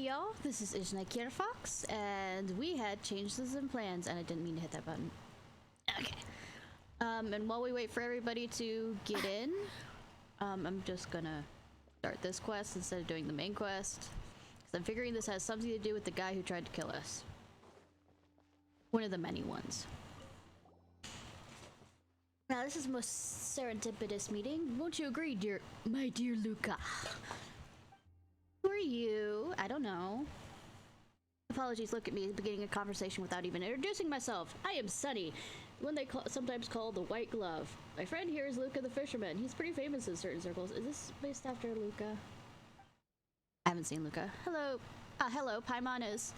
Hey y'all, this is Ishnai Ciarfox, and we had changes and plans, and I didn't mean to hit that button. Okay. And while we wait for everybody to get in, I'm just gonna start this quest instead of doing the main quest. Because I'm figuring this has something to do with the guy who tried to kill us. One of the many ones. Now, this is the most serendipitous meeting. Won't you agree, my dear Luca? Who are you? I don't know. Apologies, look at me beginning a conversation without even introducing myself. I am Sunny, one they sometimes call the White Glove. My friend here is Luca the Fisherman. He's pretty famous in certain circles. Is this based after Luca? I haven't seen Luca. Hello. Hello, Paimon is...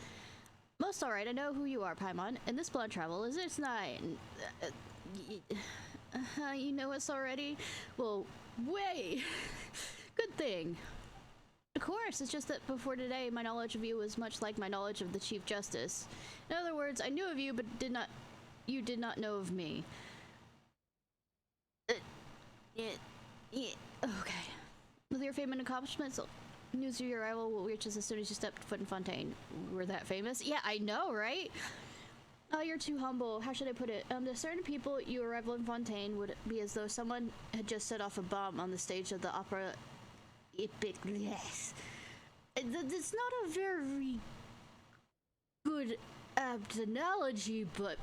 Most alright, I know who you are, Paimon. And this blood travel is Ishnai. You know us already? Well, way! Good thing. Of course, it's just that before today, my knowledge of you was much like my knowledge of the Chief Justice. In other words, I knew of you, but you did not know of me. Okay. With your fame and accomplishments, news of your arrival will reach us as soon as you stepped foot in Fontaine. We're that famous? Yeah, I know, right? Oh, you're too humble. How should I put it? To certain people, your arrival in Fontaine would be as though someone had just set off a bomb on the stage of the opera. Yes. It's not a very good apt analogy, but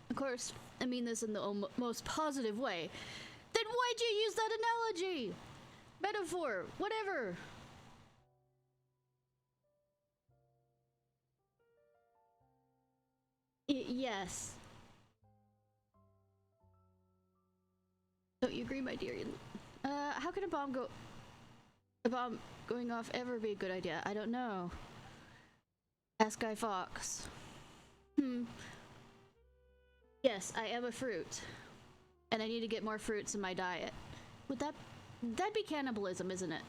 of course, I mean this in the most positive way. Then why'd you use that analogy? Metaphor, whatever. Yes. Don't you agree, my dear? How can a bomb going off ever be a good idea? I don't know. Ask Guy Fawkes. Yes, I am a fruit. And I need to get more fruits in my diet. That'd be cannibalism, isn't it?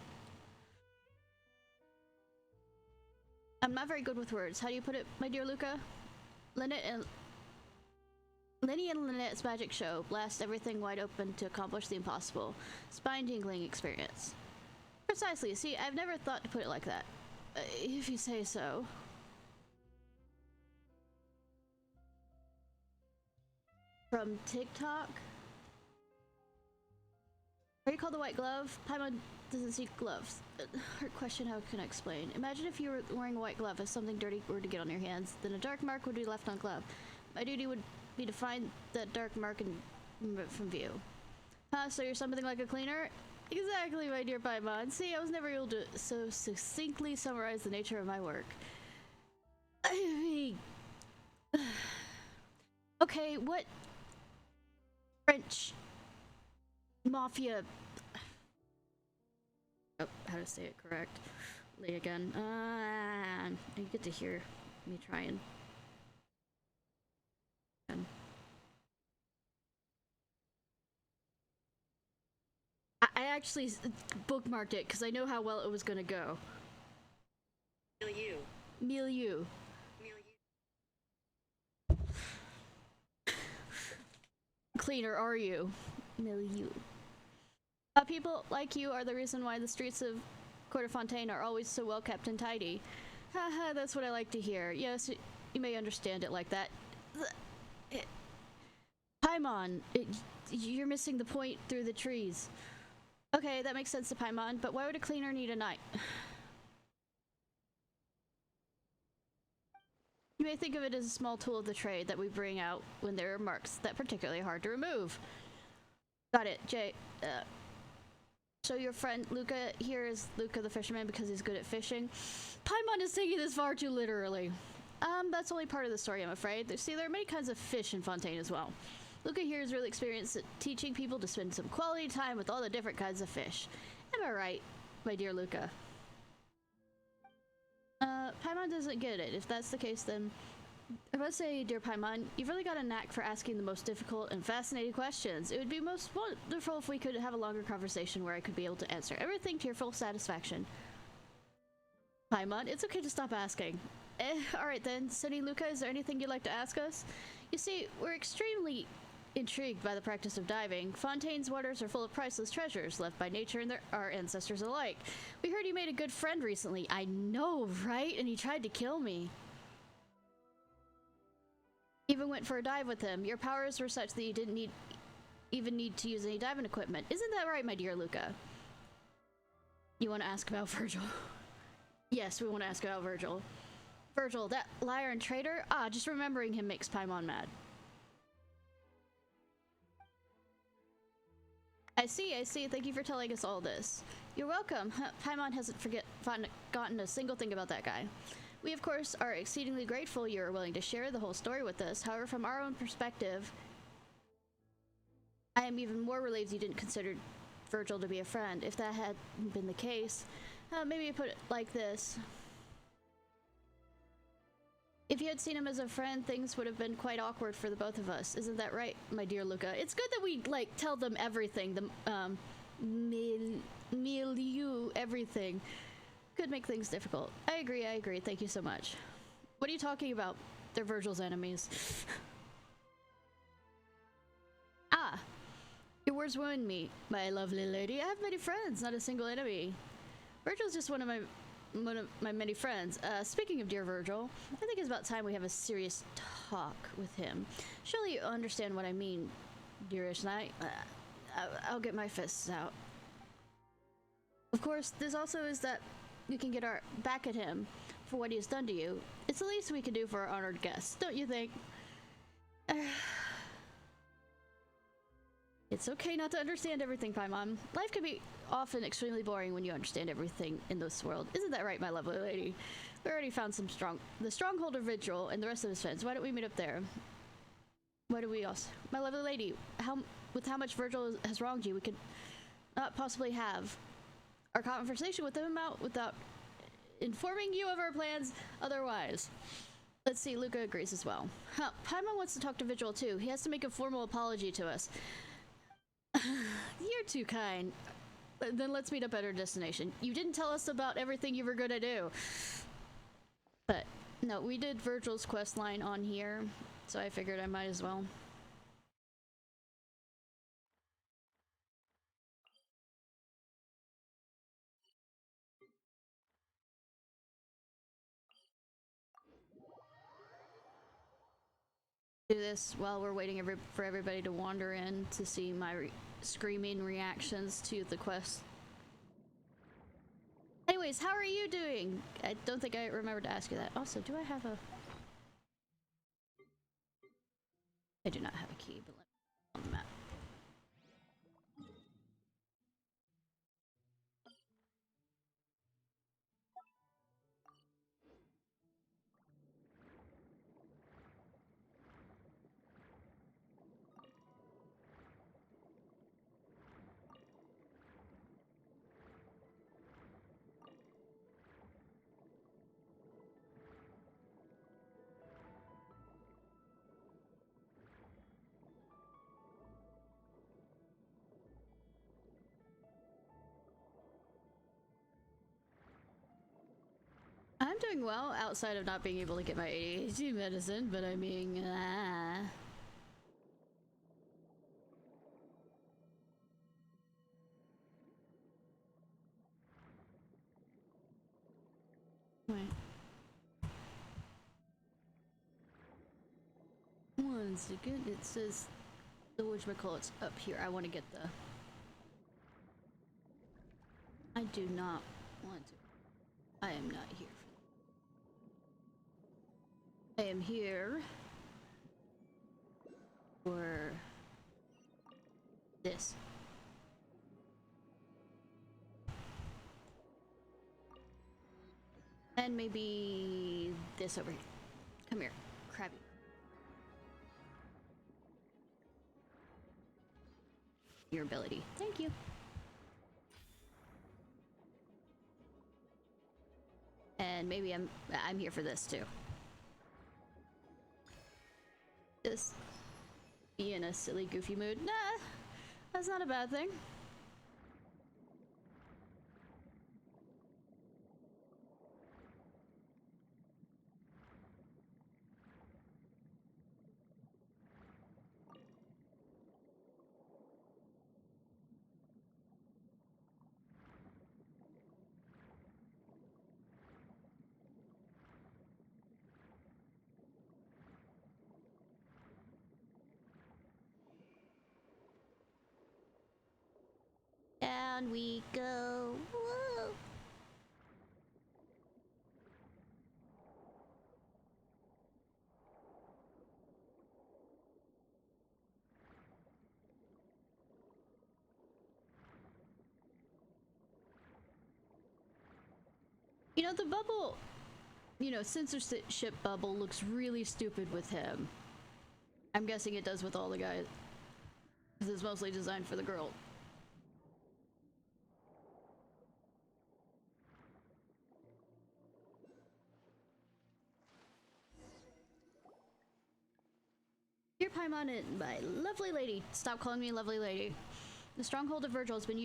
I'm not very good with words. How do you put it, my dear Luca? Lenny and Lynette's magic show blast everything wide open to accomplish the impossible. Spine-tingling experience. Precisely. See, I've never thought to put it like that. If you say so. From TikTok? Are you called the White Glove? Paimon doesn't see gloves. Hard question, how can I explain? Imagine if you were wearing a white glove. If something dirty were to get on your hands, then a dark mark would be left on glove. My duty would be to find that dark mark and remove it from view. So you're something like a cleaner? Exactly, my dear Paimon. See, I was never able to so succinctly summarize the nature of my work. I mean... Okay, what... French... Mafia... Oh, how to say it correctly again. You get to hear me trying. I actually bookmarked it because I know how well it was gonna go. Milieu. Milieu. Cleaner, are you? Milieu. People like you are the reason why the streets of Court of Fontaine are always so well kept and tidy. Haha, that's what I like to hear. Yes, you may understand it like that. Paimon, you're missing the point through the trees. Okay, that makes sense to Paimon, but why would a cleaner need a knife? You may think of it as a small tool of the trade that we bring out when there are marks that are particularly hard to remove. Got it, Jay. So your friend Luca here is Luca the Fisherman because he's good at fishing. Paimon is taking this far too literally. That's only part of the story, I'm afraid. See, there are many kinds of fish in Fontaine as well. Luca here is really experienced at teaching people to spend some quality time with all the different kinds of fish. Am I right, my dear Luca? Paimon doesn't get it. If that's the case, then I must say, dear Paimon, you've really got a knack for asking the most difficult and fascinating questions. It would be most wonderful if we could have a longer conversation where I could be able to answer everything to your full satisfaction. Paimon, it's okay to stop asking. Alright then, Sunny Luca, is there anything you'd like to ask us? You see, we're extremely intrigued by the practice of diving. Fontaine's waters are full of priceless treasures left by nature and our ancestors alike. We heard you made a good friend recently. I know, right? And he tried to kill me. Even went for a dive with him. Your powers were such that you didn't even need to use any diving equipment. Isn't that right, my dear Luca? You want to ask about Virgil? Yes, we want to ask about Virgil. Virgil, that liar and traitor? Ah, just remembering him makes Paimon mad. I see. Thank you for telling us all this. You're welcome. Paimon hasn't forgotten a single thing about that guy. We, of course, are exceedingly grateful you are willing to share the whole story with us. However, from our own perspective, I am even more relieved you didn't consider Virgil to be a friend. If that had been the case, maybe put it like this. If you had seen him as a friend, things would have been quite awkward for the both of us. Isn't that right, my dear Luca? It's good that we, like, tell them everything. The, milieu, everything. Could make things difficult. I agree. Thank you so much. What are you talking about? They're Virgil's enemies. Ah! Your words wound me, my lovely lady. I have many friends, not a single enemy. Virgil's just one of my many friends. Speaking of dear Virgil, I think it's about time we have a serious talk with him. Surely you understand what I mean, dear Ishnai. I'll get my fists out. Of course, this also is that you can get our back at him for what he has done to you. It's the least we can do for our honored guests, don't you think? It's okay not to understand everything, Paimon. Life can be often extremely boring when you understand everything in this world. Isn't that right, my lovely lady? We already found the stronghold of Vigil and the rest of his friends. Why don't we meet up there? Why do we also? My lovely lady, with how much Virgil has wronged you, we could not possibly have our conversation with him out without informing you of our plans otherwise. Let's see, Luca agrees as well. Paimon wants to talk to Vigil too. He has to make a formal apology to us. You're too kind. Then let's meet up at our destination. You didn't tell us about everything you were gonna do. But no, we did Virgil's quest line on here, so I figured I might as well. Do this while we're waiting for everybody to wander in to see my screaming reactions to the quest. Anyways, how are you doing? I don't think I remembered to ask you that. Also, do I have a... I do not have a key, but let me on the map. I'm doing well, outside of not being able to get my ADHD medicine, but I mean, Wait. One second, it says the whatchamacallit's up here. I want to get the... I do not want to. I am not here. I am here for this. And maybe this over here. Come here, Krabby. Your ability. Thank you. And maybe I'm here for this too. Just be in a silly, goofy mood. Nah, that's not a bad thing. on we go. Woo. You know, the bubble, censorship bubble looks really stupid with him. I'm guessing it does with all the guys. This is mostly designed for the girl. Dear Paimon and my lovely lady, stop calling me lovely lady. The stronghold of Virgil has been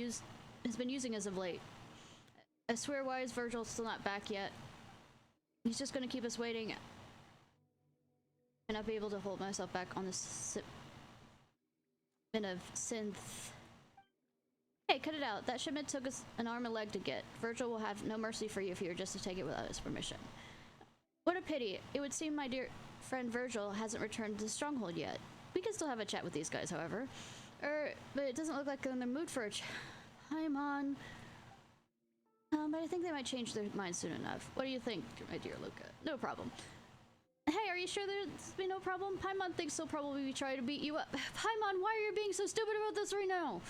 using as of late. I swear, why is Virgil still not back yet? He's just gonna keep us waiting. And I'll be able to hold myself back on this bit of synth. Hey, cut it out. That shipment took us an arm and leg to get. Virgil will have no mercy for you if you were just to take it without his permission. What a pity. It would seem my dear friend Virgil hasn't returned to the stronghold yet. We can still have a chat with these guys, however. But it doesn't look like they're in the mood for a chat. Paimon. But I think they might change their minds soon enough. What do you think, my dear Luca? No problem. Hey, are you sure there's been no problem? Paimon thinks he'll probably be trying to beat you up. Paimon, why are you being so stupid about this right now?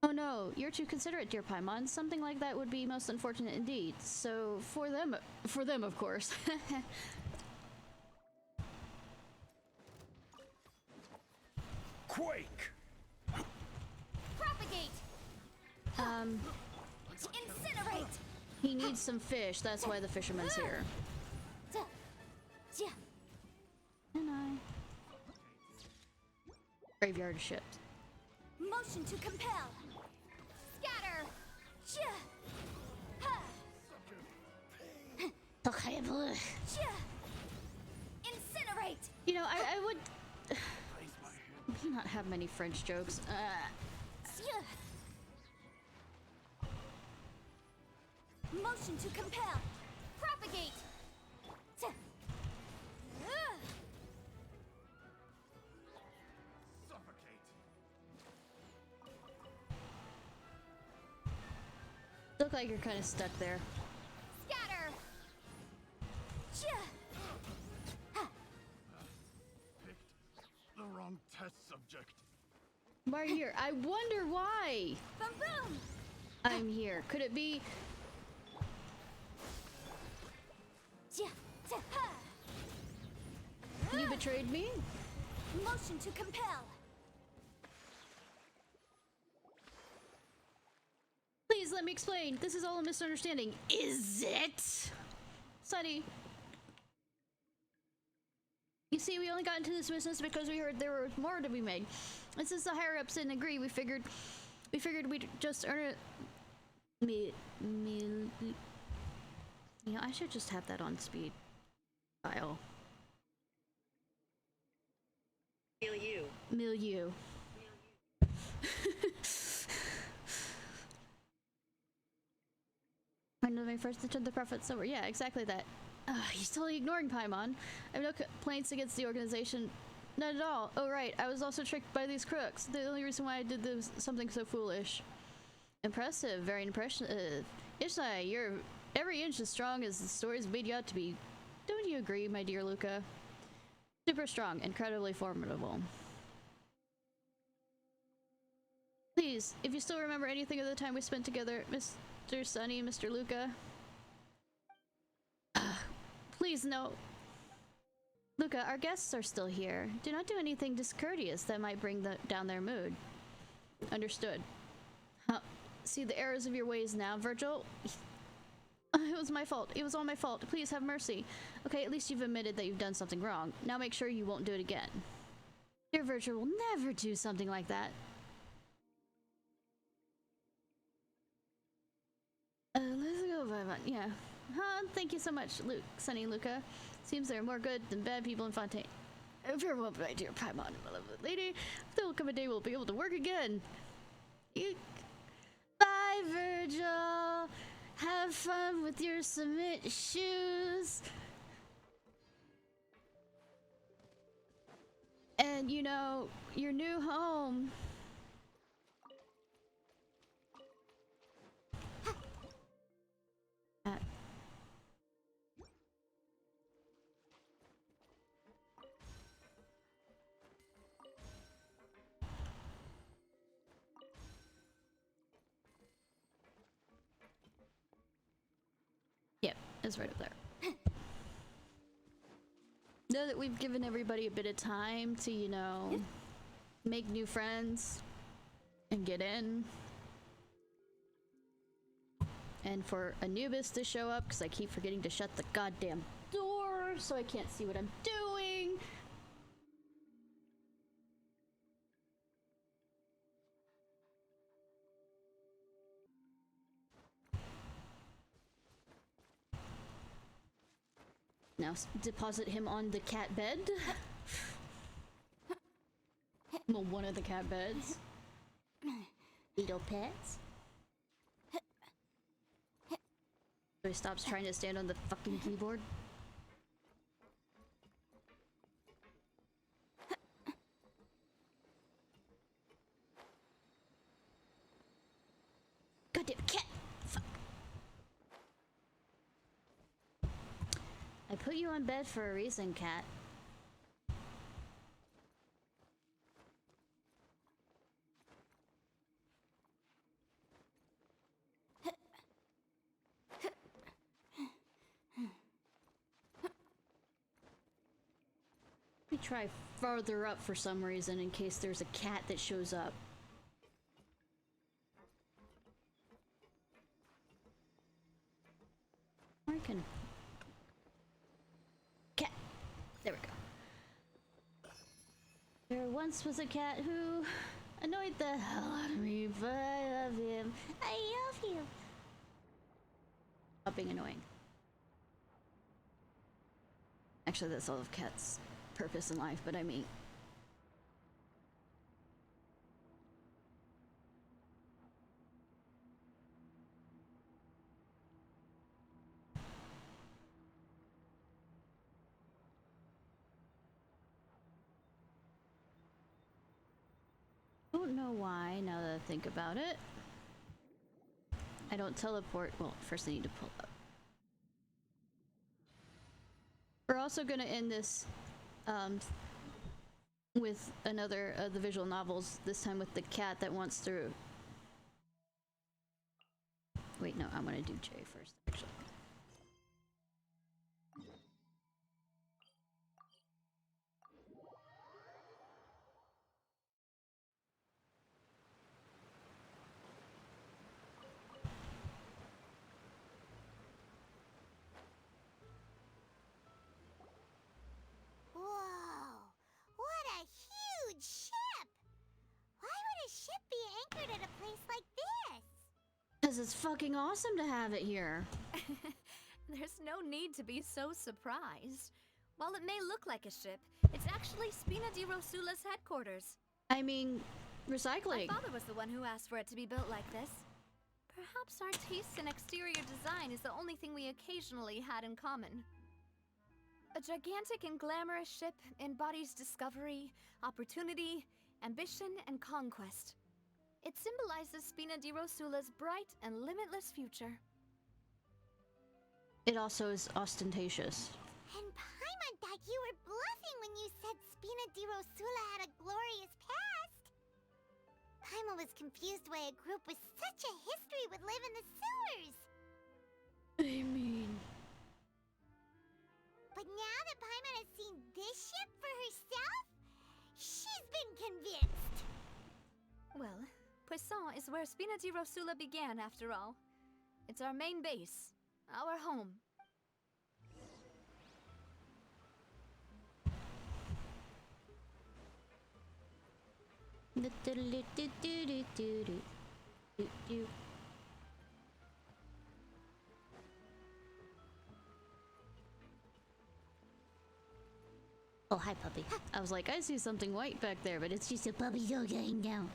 Oh no, you're too considerate, dear Paimon. Something like that would be most unfortunate indeed. So, for them, of course. Quake! Propagate! Incinerate! He needs some fish, that's why the fisherman's here. And I... Graveyard ships. Motion to compel! Scatter! Incinerate! You know, I would... not have many French jokes. Motion to compel! Propagate! Suffocate! Look like you're kind of stuck there. Scatter! Picked the wrong test subject. Why are you here? I wonder why Boom boom! I'm here. Could it be... You betrayed me? Motion to compel! Please let me explain. This is all a misunderstanding. Is it? Sonny. You see, we only got into this business because we heard there was more to be made. And since the higher-ups didn't agree, we figured we'd just earn it. You know, I should just have that on speed dial. Milieu. I know my first to turn the profits over. Yeah, exactly that. He's totally ignoring Paimon. I have no complaints against the organization. Not at all. Oh, right. I was also tricked by these crooks. The only reason why I did this something so foolish. Impressive. Very impressive. Ishnai, you're every inch as strong as the stories made you out to be. Don't you agree, my dear Luca? Super strong. Incredibly formidable. Please, if you still remember anything of the time we spent together, Mr. Sunny, Mr. Luca. Please, no. Luca, our guests are still here. Do not do anything discourteous that might bring down their mood. Understood. See the errors of your ways now, Virgil. It was my fault. It was all my fault. Please have mercy. Okay, at least you've admitted that you've done something wrong. Now make sure you won't do it again. Dear Virgil will never do something like that. Let's go, Vivant. Yeah. Thank you so much, Sunny Luca. Seems there are more good than bad people in Fontaine. Farewell, my dear Paimon, my lovely lady. There will come a day we'll be able to work again. Bye, Virgil. Have fun with your cement shoes. And, you know, your new home. is right up there. Now that we've given everybody a bit of time to, you know, make new friends and get in. And for Anubis to show up, because I keep forgetting to shut the goddamn door, so I can't see what I'm doing. Now deposit him on the cat bed. Well, one of the cat beds. Little pets. So he stops trying to stand on the fucking keyboard. Goddamn cat! Fuck. I put you on bed for a reason, cat. Let me try farther up for some reason in case there's a cat that shows up. I can... Cat! There we go. There once was a cat who annoyed the hell out of me, but I love him. I love him. Stop being annoying. Actually, that's all of cats' purpose in life, but I mean... Don't know why, now that I think about it. I don't teleport. Well, first I need to pull up. We're also gonna end this with another of the visual novels, this time with the cat that wants to... Wait, no, I'm gonna do J first, actually. It's fucking awesome to have it here. There's no need to be so surprised. While it may look like a ship, it's actually Spina di Rosula's headquarters. I mean, recycling. My father was the one who asked for it to be built like this. Perhaps our taste in exterior design is the only thing we occasionally had in common. A gigantic and glamorous ship embodies discovery, opportunity, ambition, and conquest. It symbolizes Spina di Rosula's bright and limitless future. It also is ostentatious. And Paimon thought you were bluffing when you said Spina di Rosula had a glorious past. Paimon was confused why a group with such a history would live in the sewers. I mean... But now that Paimon has seen this ship for herself, she's been convinced. Well... Poisson is where Spina di Rosula began, after all. It's our main base, our home. Oh, hi, puppy. I was like, I see something white back there, but it's just a puppy dog lying down.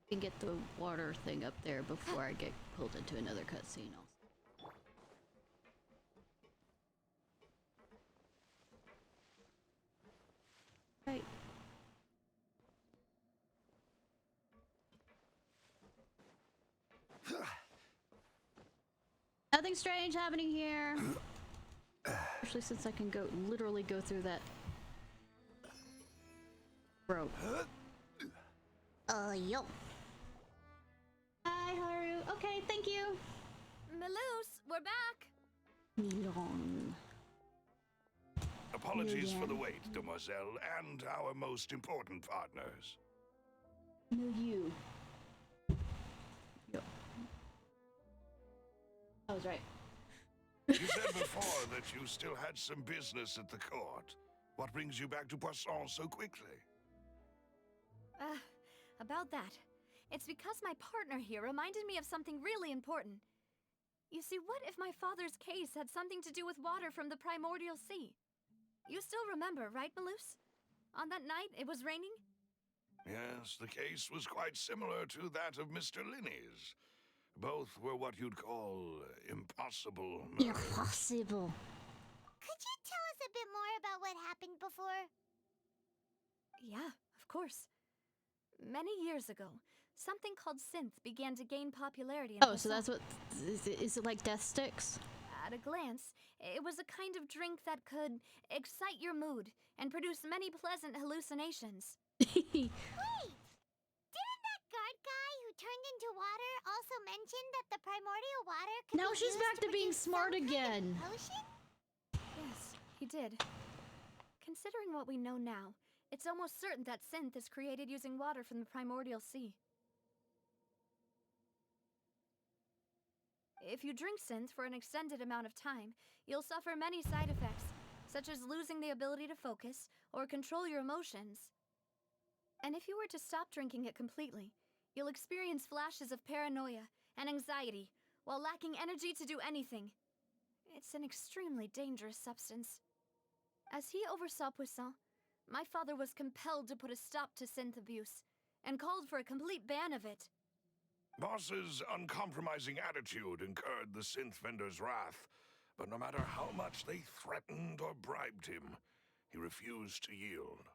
Can get the water thing up there before I get pulled into another cutscene also. Nothing strange happening here. Especially since I can literally go through that. Bro. Yo. Hi, Haru. Okay, thank you. Maloose, we're back. Milon. Apologies for the Yeah. wait, demoiselle, and our most important partners. No, you. Yo. I was right. You said before that you still had some business at the court. What brings you back to Poisson so quickly? About that. It's because my partner here reminded me of something really important. You see, what if my father's case had something to do with water from the primordial sea? You still remember, right, Maloose? On that night, it was raining? Yes, the case was quite similar to that of Mr. Linney's. Both were what you'd call impossible murders. Impossible. Could you tell us a bit more about what happened before? Yeah, of course. Many years ago, something called synth began to gain popularity in Oh, so Poisson. that's what... Is it like death sticks? At a glance, it was a kind of drink that could excite your mood and produce many pleasant hallucinations. Wait! Didn't that guard guy who turned into water also mention that the primordial water could Now be she's used back to being produce smart some kind of again. potion? Yes, he did. Considering what we know now, it's almost certain that synth is created using water from the primordial sea. If you drink synth for an extended amount of time, you'll suffer many side effects, such as losing the ability to focus or control your emotions. And if you were to stop drinking it completely, you'll experience flashes of paranoia and anxiety while lacking energy to do anything. It's an extremely dangerous substance. As he oversaw Poisson, my father was compelled to put a stop to synth abuse and called for a complete ban of it. Boss's uncompromising attitude incurred the synth vendor's wrath, but no matter how much they threatened or bribed him, he refused to yield.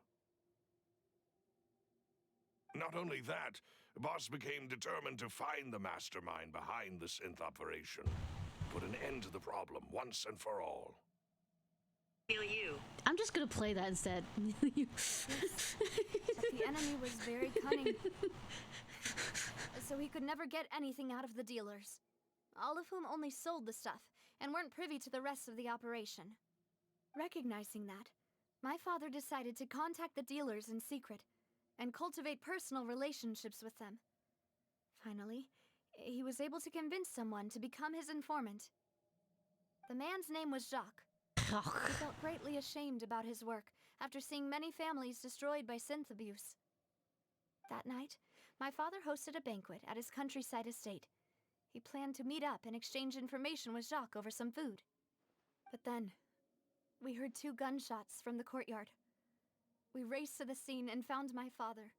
Not only that, Boss became determined to find the mastermind behind the synth operation, put an end to the problem once and for all. Feel you. I'm just gonna play that instead. But the enemy was very cunning, so he could never get anything out of the dealers, all of whom only sold the stuff and weren't privy to the rest of the operation. Recognizing that, my father decided to contact the dealers in secret and cultivate personal relationships with them. Finally, he was able to convince someone to become his informant. The man's name was Jacques. He felt greatly ashamed about his work after seeing many families destroyed by synth abuse. That night, my father hosted a banquet at his countryside estate. He planned to meet up and exchange information with Jacques over some food. But then, we heard 2 gunshots from the courtyard. We raced to the scene and found my father,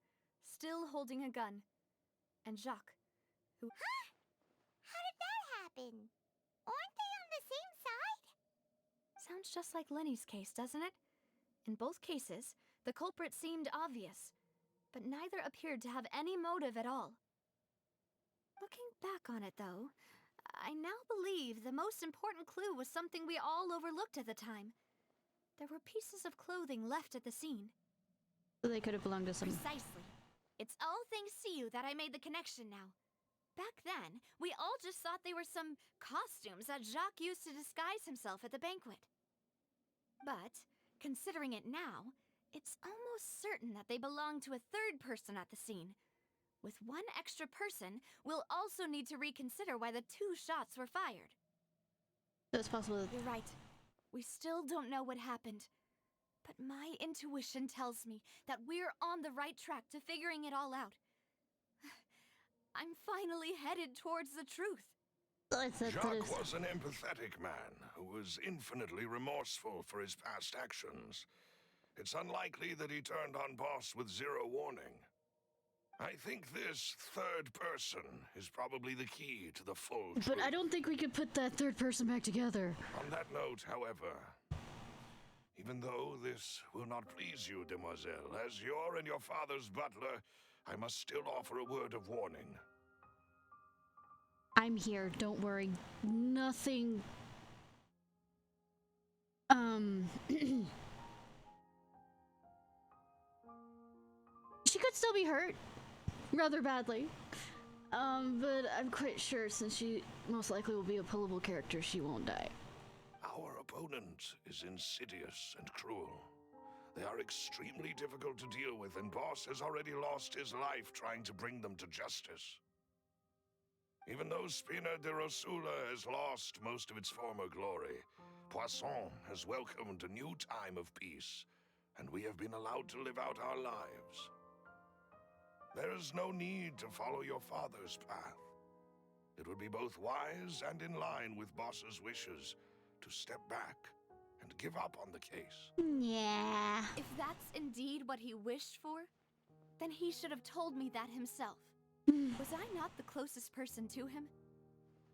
still holding a gun, and Jacques, who... How did that happen? Aren't they on the same side? Sounds just like Lenny's case, doesn't it? In both cases, the culprit seemed obvious, but neither appeared to have any motive at all. Looking back on it, though, I now believe the most important clue was something we all overlooked at the time. There were pieces of clothing left at the scene. So they could have belonged to some... Precisely. It's all thanks to you that I made the connection now. Back then, we all just thought they were some costumes that Jacques used to disguise himself at the banquet. But, considering it now, it's almost certain that they belong to a third person at the scene. With one extra person, we'll also need to reconsider why the 2 shots were fired. So it's possible that... You're right. We still don't know what happened. But my intuition tells me that we're on the right track to figuring it all out. I'm finally headed towards the truth. Jacques was an empathetic man who was infinitely remorseful for his past actions. It's unlikely that he turned on Boss with 0 warning. I think this third person is probably the key to the full truth. But I don't think we could put that third person back together. On that note, however, even though this will not please you, demoiselle, as your and your father's butler, I must still offer a word of warning. I'm here, don't worry. Nothing... She could still be hurt. Rather badly. But I'm quite sure since she most likely will be a pullable character, she won't die. Our opponent is insidious and cruel. They are extremely difficult to deal with, and Boss has already lost his life trying to bring them to justice. Even though Spina de Rosula has lost most of its former glory, Poisson has welcomed a new time of peace, and we have been allowed to live out our lives. There is no need to follow your father's path. It would be both wise and in line with Boss's wishes to step back and give up on the case. Yeah. If that's indeed what he wished for, then he should have told me that himself. Was I not the closest person to him?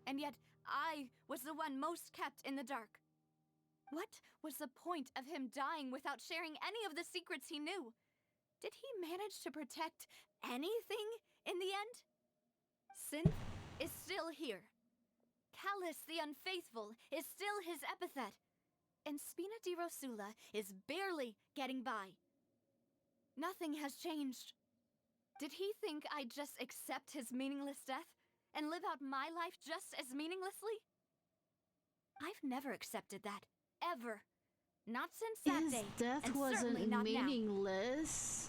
And yet, I was the one most kept in the dark. What was the point of him dying without sharing any of the secrets he knew? Did he manage to protect anything in the end? Synth is still here. Callus the Unfaithful is still his epithet. And Spina di Rosula is barely getting by. Nothing has changed. Did he think I'd just accept his meaningless death and live out my life just as meaninglessly? I've never accepted that. Ever. Not since that His day. death and certainly wasn't not meaningless.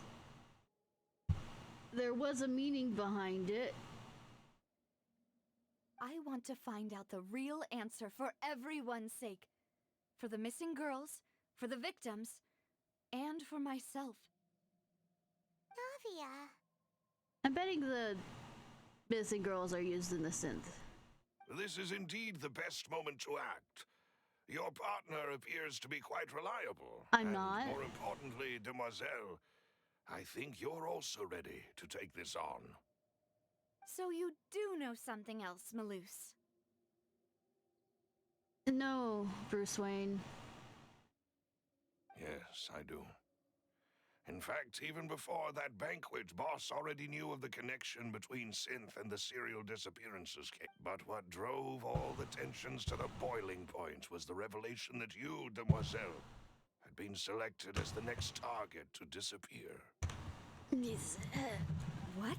There was a meaning behind it. I want to find out the real answer for everyone's sake. For the missing girls, for the victims, and for myself. Navia. I'm betting the missing girls are used in the synth. This is indeed the best moment to act. Your partner appears to be quite reliable. I'm and not. More importantly, Demoiselle, I think you're also ready to take this on. So you do know something else, Maloose. No, Bruce Wayne. Yes, I do. In fact, even before that banquet, Boss already knew of the connection between Synth and the serial disappearances case. But what drove all the tensions to the boiling point was the revelation that you, Demoiselle, had been selected as the next target to disappear. What?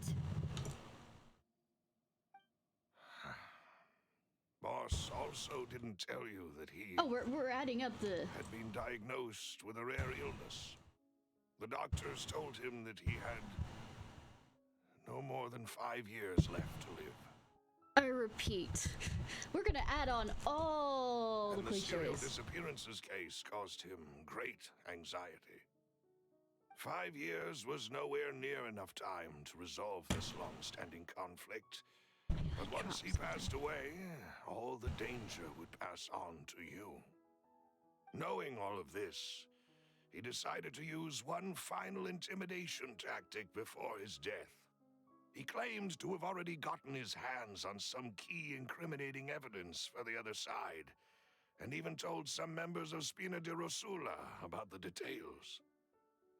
Boss also didn't tell you that he Oh, we're adding up the... had been diagnosed with a rare illness. The doctors told him that he had no more than 5 years left to live. I repeat, we're gonna add on all And the the serial cliches. disappearances case caused him great anxiety. 5 years was nowhere near enough time to resolve this long-standing conflict. But once he passed away, all the danger would pass on to you. Knowing all of this, he decided to use one final intimidation tactic before his death. He claimed to have already gotten his hands on some key incriminating evidence for the other side, and even told some members of Spina de Rosula about the details.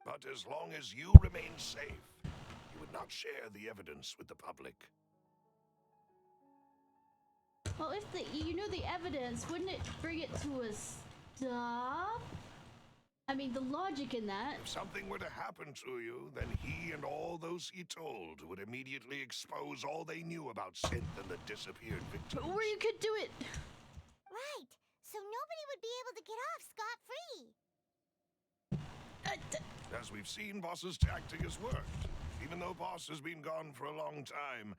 But as long as you remained safe, he would not share the evidence with the public. Well, if you knew the evidence, wouldn't it bring it to a stop? I mean, the logic in that. If something were to happen to you, then he and all those he told would immediately expose all they knew about Synth and the disappeared victims. Or you could do it. Right. So nobody would be able to get off scot-free. As we've seen, Boss's tactic has worked. Even though Boss has been gone for a long time,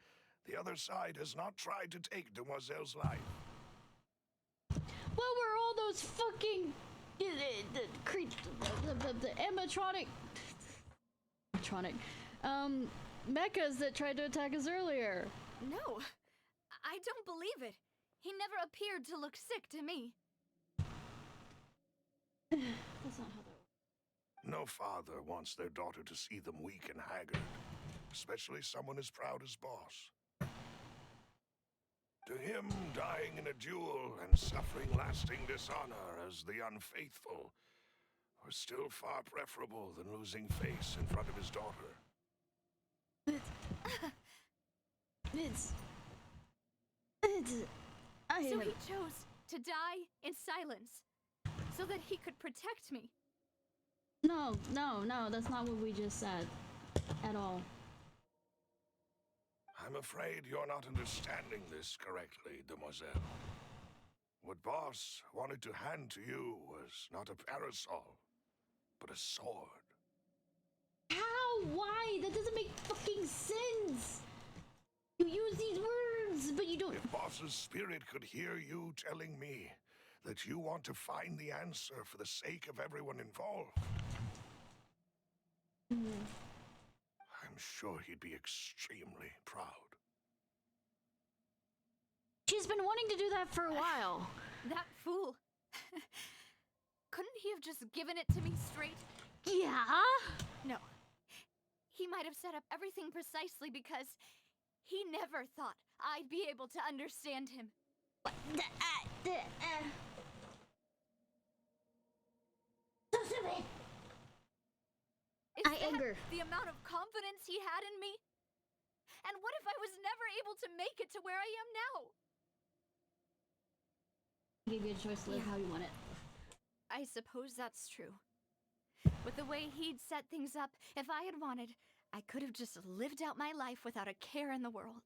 the other side has not tried to take Demoiselle's life. What were all those fucking the animatronic mechas that tried to attack us earlier? No, I don't believe it. He never appeared to look sick to me. That's not how that. No father wants their daughter to see them weak and haggard, especially someone as proud as Boss. To him, dying in a duel and suffering lasting dishonor as the unfaithful was still far preferable than losing face in front of his daughter. It's So he chose to die in silence so that he could protect me. No, that's not what we just said. At all. I'm afraid you're not understanding this correctly, demoiselle. What Boss wanted to hand to you was not a parasol, but a sword. How? Why? That doesn't make fucking sense! You use these words, but you don't. If Boss's spirit could hear you telling me that you want to find the answer for the sake of everyone involved, I'm sure he'd be extremely proud. She's been wanting to do that for a while. That fool. Couldn't he have just given it to me straight? Yeah? No. He might have set up everything precisely because he never thought I'd be able to understand him. So stupid! Is I that anger. the amount of confidence he had in me? And what if I was never able to make it to where I am now? I gave you a choice to live how you want it. I suppose that's true. With the way he'd set things up, if I had wanted, I could have just lived out my life without a care in the world.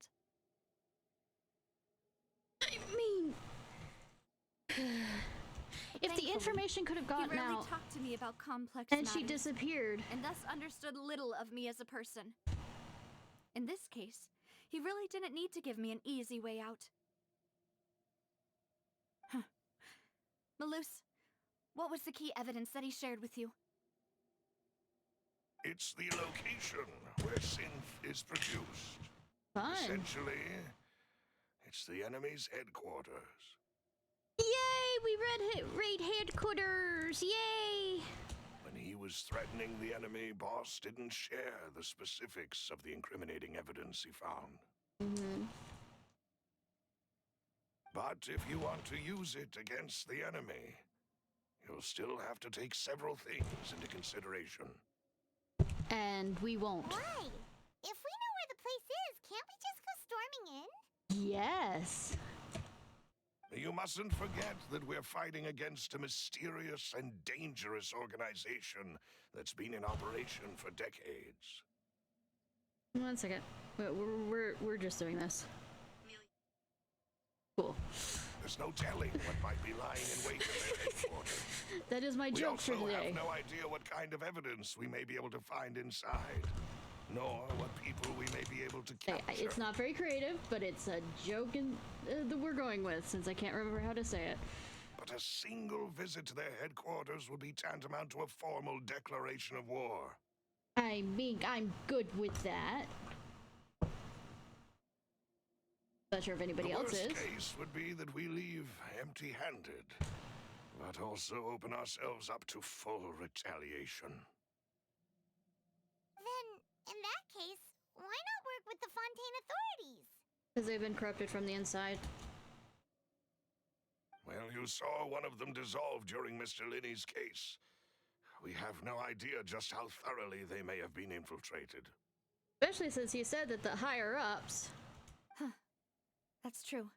I mean... if the Thankfully, information could have He gotten rarely out, talked to me about complex and matters, she disappeared. and thus understood little of me as a person. In this case, he really didn't need to give me an easy way out. Huh. Malus, what was the key evidence that he shared with you? It's the location where synth is produced. Fun. Essentially, it's the enemy's headquarters. Yay! We raid headquarters! Yay! When he was threatening the enemy, Boss didn't share the specifics of the incriminating evidence he found. But if you want to use it against the enemy, you'll still have to take several things into consideration. And we won't. Why? If we know where the place is, can't we just go storming in? Yes. You mustn't forget that we're fighting against a mysterious and dangerous organization that's been in operation for decades. 1 second. We're just doing this. Cool. There's no telling what might be lying in wait at their headquarters. That is my We joke for also today. have no idea what kind of evidence we may be able to find inside, nor what people we may be able to Hey, capture. it's not very creative, but it's a joke that we're going with, since I can't remember how to say it. But a single visit to their headquarters will be tantamount to a formal declaration of war. I mean, I'm good with that. Not sure if anybody else is. The worst case would be that we leave empty-handed, but also open ourselves up to full retaliation. Then, in that case, why not work with the Fontaine authorities? Because they've been corrupted from the inside. Well, you saw one of them dissolve during Mr. Linney's case. We have no idea just how thoroughly they may have been infiltrated. Especially since he said that the higher-ups... That's true.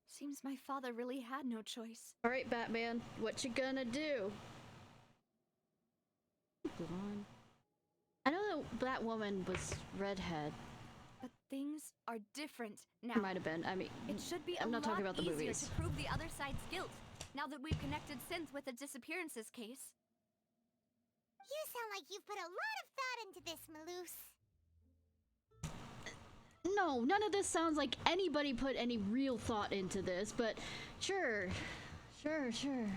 Seems my father really had no choice. Alright, Batman, what you gonna do? Blonde. I know that woman was redhead. But things are different now. Might have been. I mean, It should be I'm a not talking lot about the easier movies. to prove the other side's guilt, now that we've connected Synth with the disappearances case. You sound like you've put a lot of thought into this, Malus. No, none of this sounds like anybody put any real thought into this, but sure. Sure.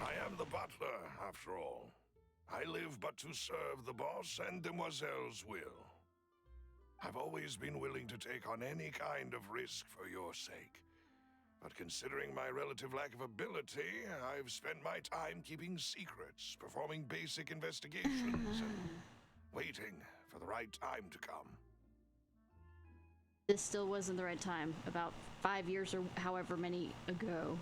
I am the butler, after all. I live but to serve the boss and demoiselle's will. I've always been willing to take on any kind of risk for your sake. But considering my relative lack of ability, I've spent my time keeping secrets, performing basic investigations, and waiting for the right time to come. This still wasn't the right time. About 5 years or however many ago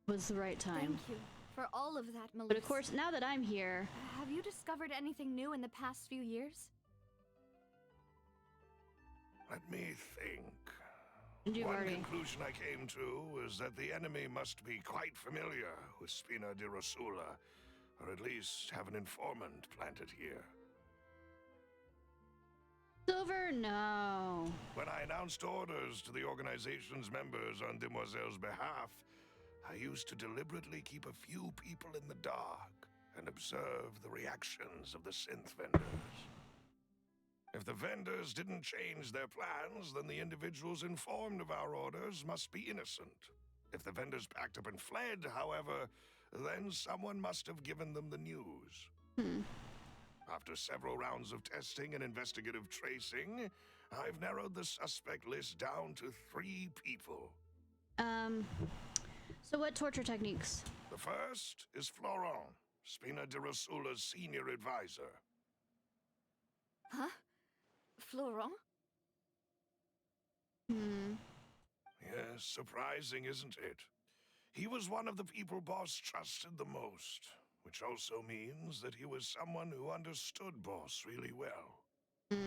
was the right time. Thank you for all of that, Malus. But of course, now that I'm here... Have you discovered anything new in the past few years? Let me think. You've One already... conclusion I came to is that the enemy must be quite familiar with Spina di Rosula, or at least have an informant planted here. Silver? No. When I announced orders to the organization's members on Demoiselle's behalf, I used to deliberately keep a few people in the dark and observe the reactions of the synth vendors. If the vendors didn't change their plans, then the individuals informed of our orders must be innocent. If the vendors packed up and fled, however, then someone must have given them the news. After several rounds of testing and investigative tracing, I've narrowed the suspect list down to 3 people. So what torture techniques? The first is Florent, Spina di Rosula's senior advisor. Huh? Florent? Yes, surprising, isn't it? He was one of the people Boss trusted the most, which also means that he was someone who understood Boss really well.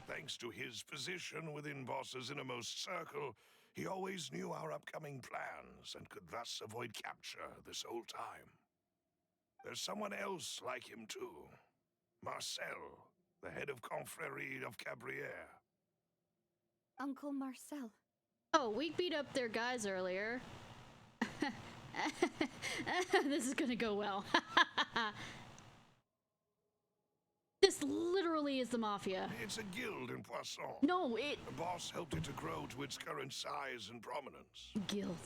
Thanks to his position within Boss's innermost circle, he always knew our upcoming plans and could thus avoid capture this whole time. There's someone else like him too. Marcel, the head of Confrérie of Cabrières. Uncle Marcel. Oh, we beat up their guys earlier. This is gonna go well. This literally is the Mafia. It's a guild in Poisson. No, it... The Boss helped it to grow to its current size and prominence. Guild.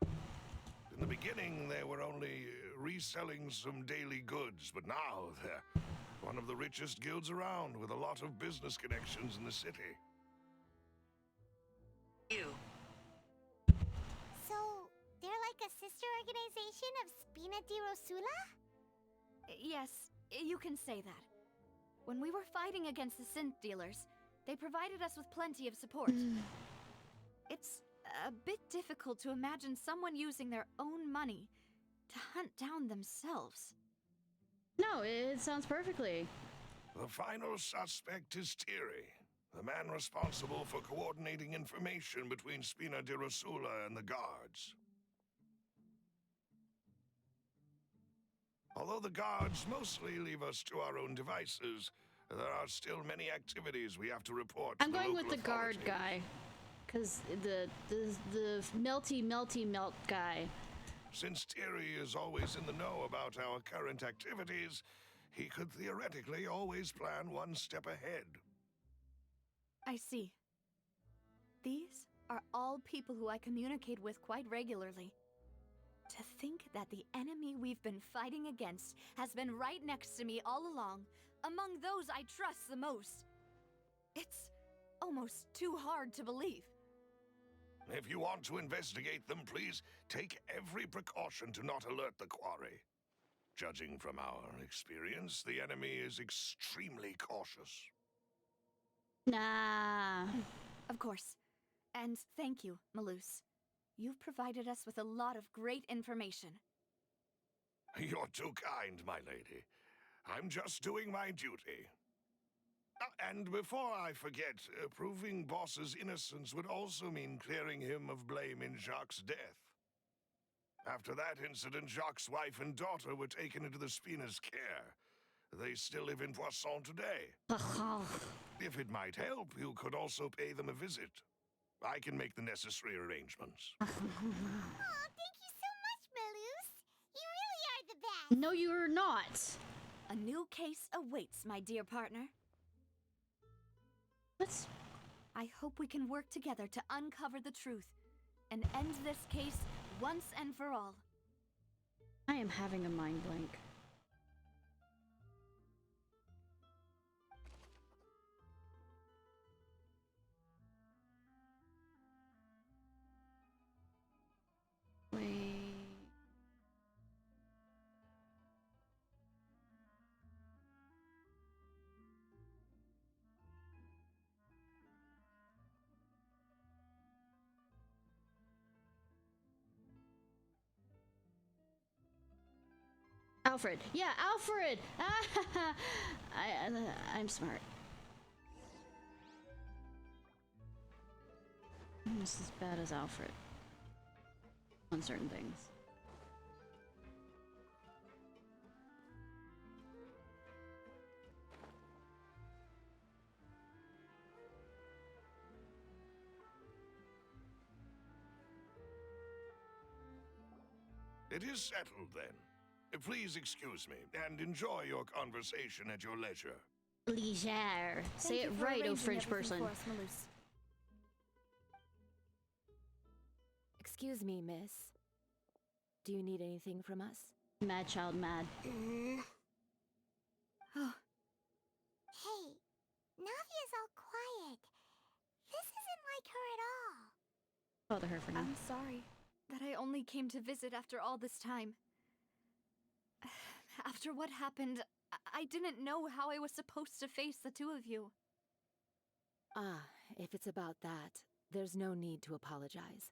In the beginning, they were only reselling some daily goods, but now they're one of the richest guilds around, with a lot of business connections in the city. You. So, they're like a sister organization of Spina di Rosula? Yes, you can say that. When we were fighting against the synth dealers, they provided us with plenty of support. It's a bit difficult to imagine someone using their own money to hunt down themselves. No, it sounds perfectly. The final suspect is Thierry, the man responsible for coordinating information between Spina di Rosula and the guards. Although the guards mostly leave us to our own devices, there are still many activities we have to report to I'm the going with local the guard authorities. guy. Because the melty melt guy. Since Thierry is always in the know about our current activities, he could theoretically always plan one step ahead. I see. These are all people who I communicate with quite regularly. To think that the enemy we've been fighting against has been right next to me all along, among those I trust the most. It's almost too hard to believe. If you want to investigate them, please take every precaution to not alert the quarry. Judging from our experience, the enemy is extremely cautious. Nah. Of course. And thank you, Malus. You've provided us with a lot of great information. You're too kind, my lady. I'm just doing my duty. And before I forget, proving Boss's innocence would also mean clearing him of blame in Jacques' death. After that incident, Jacques' wife and daughter were taken into the Spina's care. They still live in Poisson today. If it might help, you could also pay them a visit. I can make the necessary arrangements. Aw, thank you so much, Malus. You really are the best. No, you're not. A new case awaits, my dear partner. Let's... I hope we can work together to uncover the truth and end this case once and for all. I am having a mind blank. Wait. Alfred. Yeah, Alfred! I'm smart. Almost as bad as Alfred. On certain things. It is settled, then. Please excuse me, and enjoy your conversation at your leisure. Leisure. Say Thank it you for right, oh arranging French everything person. for us, Malus. Excuse me, miss. Do you need anything from us? Mad child mad. Oh, Hey, Navia's all quiet. This isn't like her at all. Bother her for now. I'm sorry that I only came to visit after all this time. After what happened, I didn't know how I was supposed to face the two of you. Ah, if it's about that, there's no need to apologize.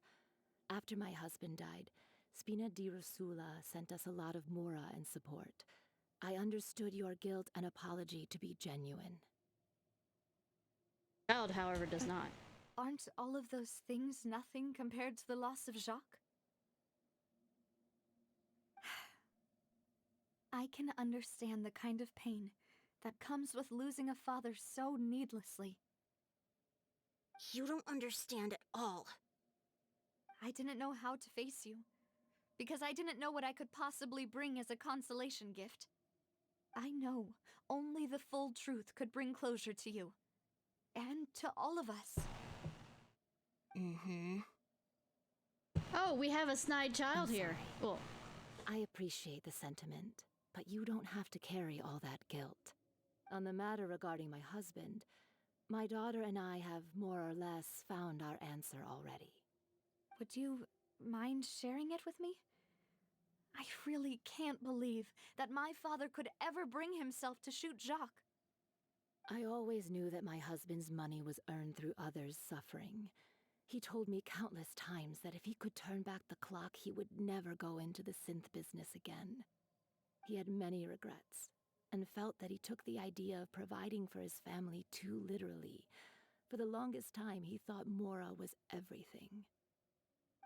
After my husband died, Spina di Rosula sent us a lot of mora and support. I understood your guilt and apology to be genuine. Child, however, does not. Aren't all of those things nothing compared to the loss of Jacques? I can understand the kind of pain that comes with losing a father so needlessly. You don't understand at all. I didn't know how to face you, because I didn't know what I could possibly bring as a consolation gift. I know only the full truth could bring closure to you, and to all of us. Mm-hmm. Oh, we have a snide child here. Well, I appreciate the sentiment, but you don't have to carry all that guilt. On the matter regarding my husband, my daughter and I have more or less found our answer already. Would you mind sharing it with me? I really can't believe that my father could ever bring himself to shoot Jacques. I always knew that my husband's money was earned through others' suffering. He told me countless times that if he could turn back the clock, he would never go into the synth business again. He had many regrets, and felt that he took the idea of providing for his family too literally. For the longest time, he thought Mora was everything.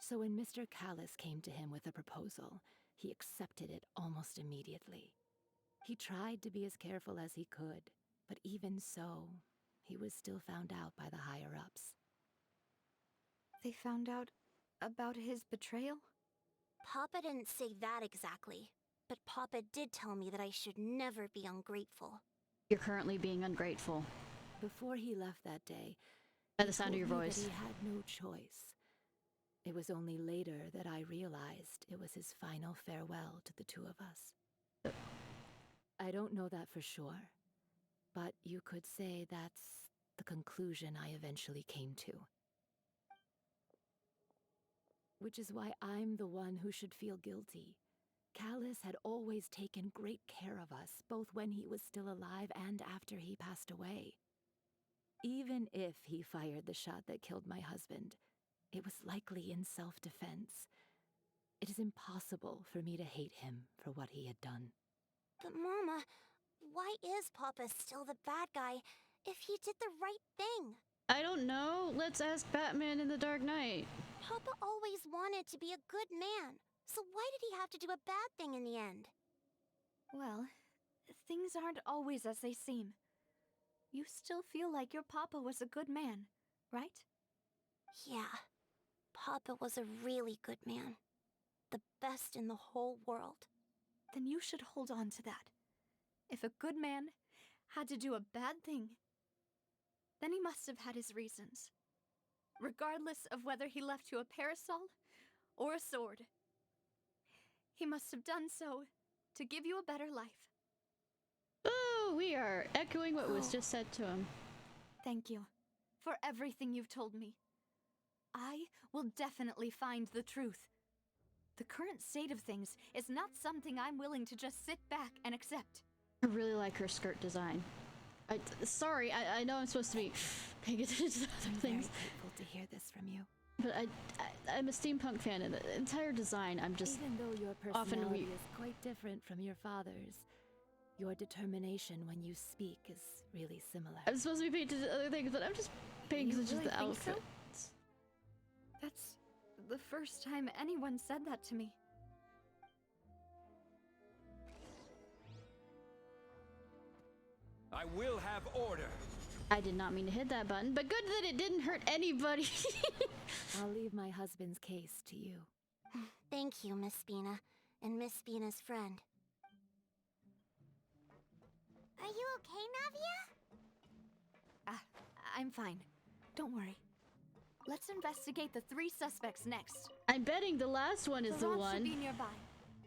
So when Mr. Callis came to him with a proposal, he accepted it almost immediately. He tried to be as careful as he could, but even so, he was still found out by the higher-ups. They found out about his betrayal? Papa didn't say that exactly, but Papa did tell me that I should never be ungrateful. you're currently being ungrateful. Before he left that day, By the he sound of your told me voice. that he had no choice. It was only later that I realized it was his final farewell to the two of us. I don't know that for sure, but you could say that's the conclusion I eventually came to. Which is why I'm the one who should feel guilty. Callis had always taken great care of us, both when he was still alive and after he passed away. Even if he fired the shot that killed my husband, it was likely in self-defense. It is impossible for me to hate him for what he had done. But Mama, why is Papa still the bad guy if he did the right thing? I don't know. Let's ask Batman in the Dark Knight. Papa always wanted to be a good man, so why did he have to do a bad thing in the end? Well, things aren't always as they seem. You still feel like your papa was a good man, right? Yeah, Papa was a really good man. The best in the whole world. Then you should hold on to that. If a good man had to do a bad thing, then he must have had his reasons. Regardless of whether he left you a parasol or a sword. He must have done so to give you a better life. Oh, we are echoing what was just said to him. Thank you for everything you've told me. I will definitely find the truth. The current state of things is not something I'm willing to just sit back and accept. I really like her skirt design. Sorry, I know I'm supposed to be paying attention to other I'm things, very grateful to hear this from you. but I'm a steampunk fan, and the entire design, I'm just... Even though your often personality we- is quite different from your father's, your determination when you speak is really similar. I'm supposed to be paying attention to other things, but I'm just paying You attention to really the think so? outfits. first time anyone said that to me. I will have order. I did not mean to hit that button, but good that it didn't hurt anybody. I'll leave my husband's case to you. Thank you, Miss Spina, and Miss Spina's friend. Are you okay, Navia? I'm fine. Don't worry. Let's investigate the 3 suspects next. I'm betting the last one is the Laurent one. should be nearby,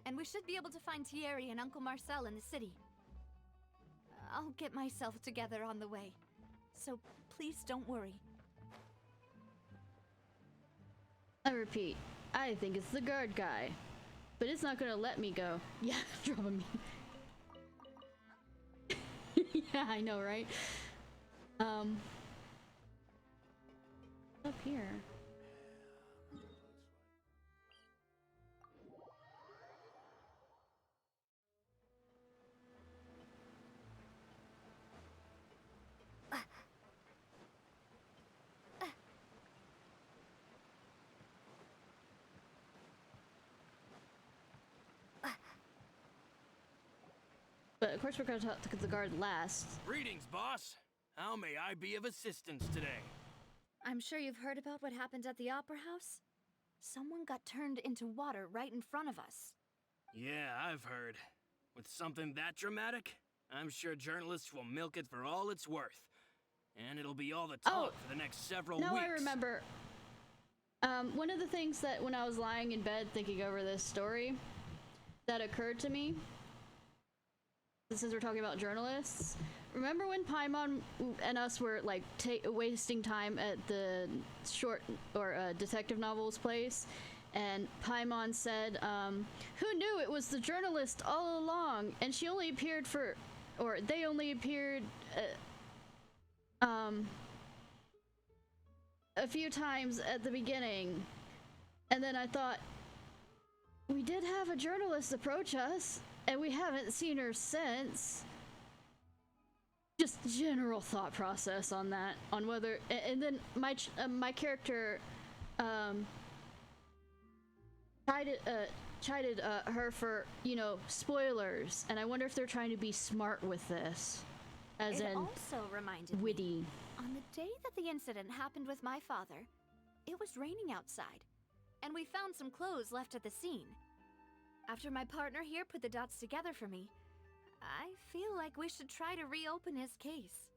and we should be able to find Thierry and Uncle Marcel in the city. I'll get myself together on the way, so please don't worry. I repeat, I think it's the guard guy, but it's not gonna let me go. Yeah, drop me. Yeah, I know, right? Up here. But of course we're gonna talk to the guard last. Greetings, boss. How may I be of assistance today? I'm sure you've heard about what happened at the Opera House? Someone got turned into water right in front of us. Yeah, I've heard. With something that dramatic, I'm sure journalists will milk it for all it's worth. And it'll be all the talk for the next several weeks. Now I remember. One of the things that when I was lying in bed thinking over this story that occurred to me, since we're talking about journalists, remember when Paimon and us were like wasting time at the short or detective novels place, and Paimon said, who knew it was the journalist all along, and she only appeared for, or they only appeared a few times at the beginning. And then I thought, we did have a journalist approach us, and we haven't seen her since. Just general thought process on that, on whether, and then my character chided her for, you know, spoilers, and I wonder if they're trying to be smart with this, as It in also reminded me, witty. on the day that the incident happened with my father, it was raining outside, and we found some clothes left at the scene. After my partner here put the dots together for me, I feel like we should try to reopen his case.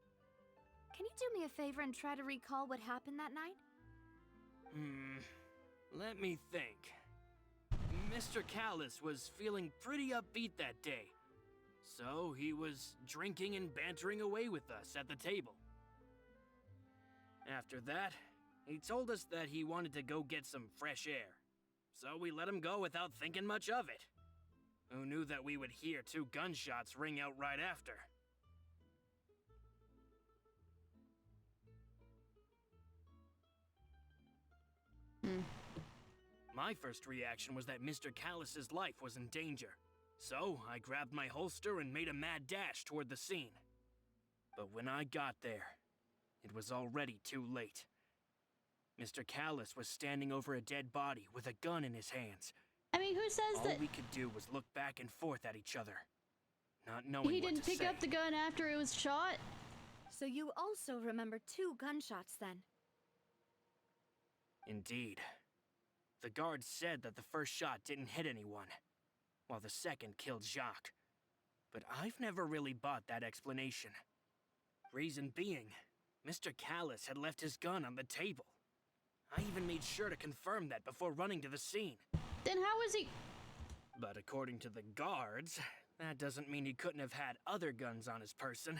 Can you do me a favor and try to recall what happened that night? Let me think. Mr. Callis was feeling pretty upbeat that day, so he was drinking and bantering away with us at the table. After that, he told us that he wanted to go get some fresh air, so we let him go without thinking much of it. Who knew that we would hear 2 gunshots ring out right after? My first reaction was that Mr. Callis's life was in danger, so I grabbed my holster and made a mad dash toward the scene. But when I got there, it was already too late. Mr. Callis was standing over a dead body with a gun in his hands. I mean, who says All that we could do was look back and forth at each other, not knowing he what didn't to pick say. up the gun after it was shot? So you also remember 2 gunshots then? Indeed. The guard said that the first shot didn't hit anyone, while the second killed Jacques. But I've never really bought that explanation. Reason being, Mr. Callis had left his gun on the table. I even made sure to confirm that before running to the scene. Then how was he? But according to the guards, that doesn't mean he couldn't have had other guns on his person.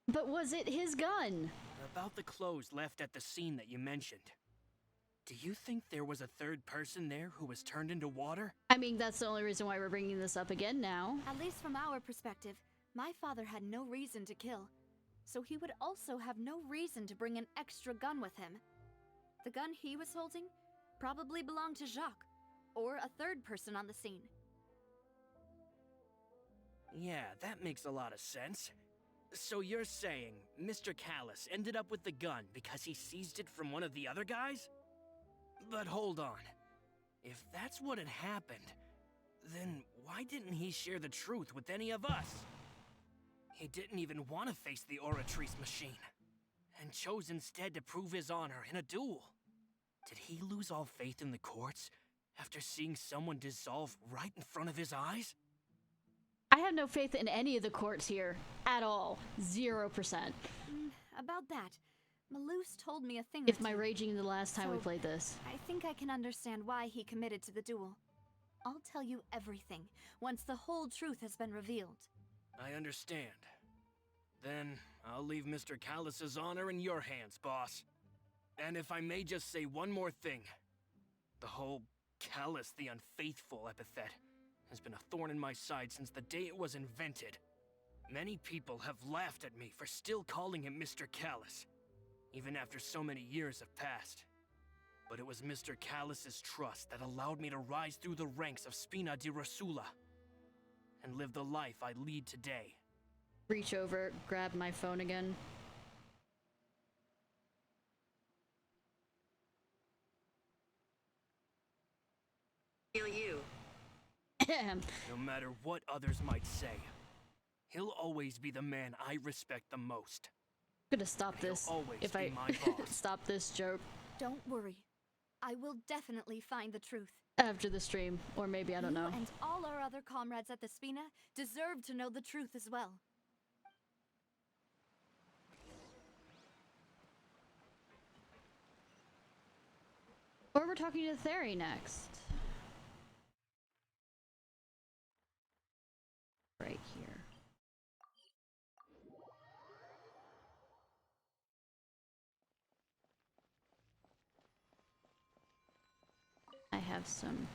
But was it his gun? About the clothes left at the scene that you mentioned. Do you think there was a third person there who was turned into water? I mean, that's the only reason why we're bringing this up again now. At least from our perspective, my father had no reason to kill, so he would also have no reason to bring an extra gun with him. The gun he was holding probably belonged to Jacques, or a third person on the scene. Yeah, that makes a lot of sense. So you're saying Mr. Callis ended up with the gun because he seized it from one of the other guys? But hold on. If that's what had happened, then why didn't he share the truth with any of us? He didn't even want to face the Oratrice machine, and chose instead to prove his honor in a duel. Did he lose all faith in the courts after seeing someone dissolve right in front of his eyes? I have no faith in any of the courts here at all. 0%. About that, Maloose told me a thing or If my two. raging the last time we So, played this. I think I can understand why he committed to the duel. I'll tell you everything once the whole truth has been revealed. I understand. Then I'll leave Mr. Callus's honor in your hands, boss. And if I may just say one more thing. The whole Callus the Unfaithful epithet has been a thorn in my side since the day it was invented. Many people have laughed at me for still calling him Mr. Callus, even after so many years have passed. But it was Mr. Callus's trust that allowed me to rise through the ranks of Spina di Rosula and live the life I lead today. Reach over, grab my phone again. Feel you. No matter what others might say, he'll always be the man I respect the most. I'm gonna stop this. always If be I my boss. stop this joke Don't worry. I will definitely find the truth. after the stream, or maybe I don't know. You and all our other comrades at the Spina deserve to know the truth as well. Or we're talking to Theory next. Right here. I have some.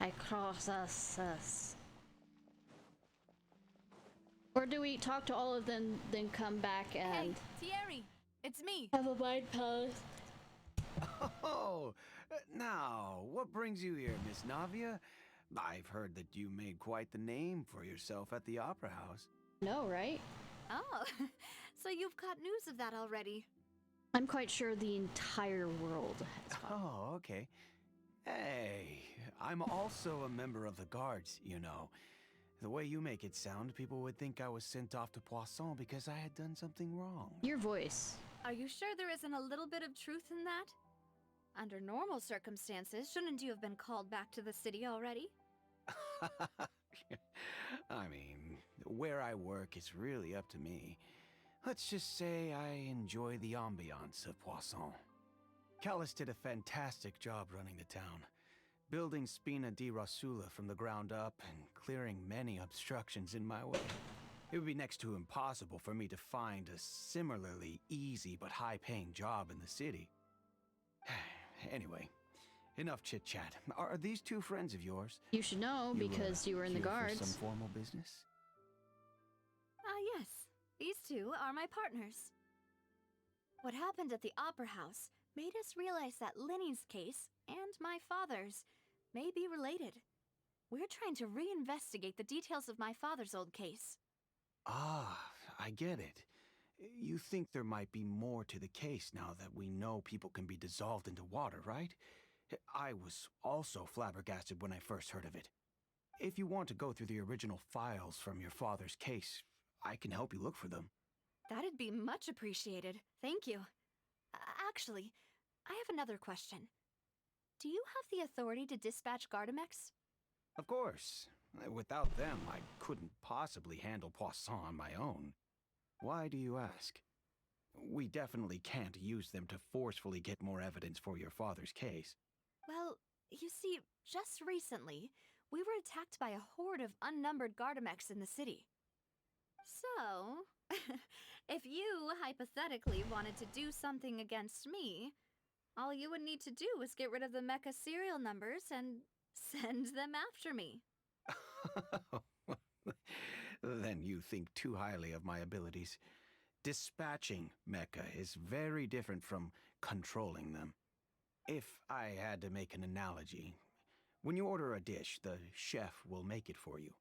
I cross us. Or do we talk to all of them, then come back and Hey, Thierry, it's me. have a mind palace? Oh, now, what brings you here, Miss Navia? I've heard that you made quite the name for yourself at the Opera House. No, right? Oh, so you've got news of that already. I'm quite sure the entire world has followed. Oh, okay. Hey, I'm also a member of the guards, you know. The way you make it sound, people would think I was sent off to Poisson because I had done something wrong. Your voice. Are you sure there isn't a little bit of truth in that? Under normal circumstances, shouldn't you have been called back to the city already? I mean, where I work is really up to me. Let's just say I enjoy the ambiance of Poisson. Callus did a fantastic job running the town, building Spina di Rosula from the ground up and clearing many obstructions in my way. It would be next to impossible for me to find a similarly easy but high-paying job in the city. Anyway, enough chit-chat. Are these two friends of yours? You should know because you were in the here for guards. some formal business? Yes. These two are my partners. What happened at the Opera House made us realize that Linny's case and my father's may be related. We're trying to reinvestigate the details of my father's old case. Ah, I get it. You think there might be more to the case now that we know people can be dissolved into water, right? I was also flabbergasted when I first heard of it. If you want to go through the original files from your father's case, I can help you look for them. That'd be much appreciated. Thank you. Actually, I have another question. Do you have the authority to dispatch Gardamex? Of course. Without them, I couldn't possibly handle Poisson on my own. Why do you ask? We definitely can't use them to forcefully get more evidence for your father's case. Well, you see, just recently, we were attacked by a horde of unnumbered Gardamex in the city. So, if you hypothetically wanted to do something against me, all you would need to do is get rid of the mecha serial numbers and send them after me. Then you think too highly of my abilities. Dispatching mecha is very different from controlling them. If I had to make an analogy, when you order a dish, the chef will make it for you.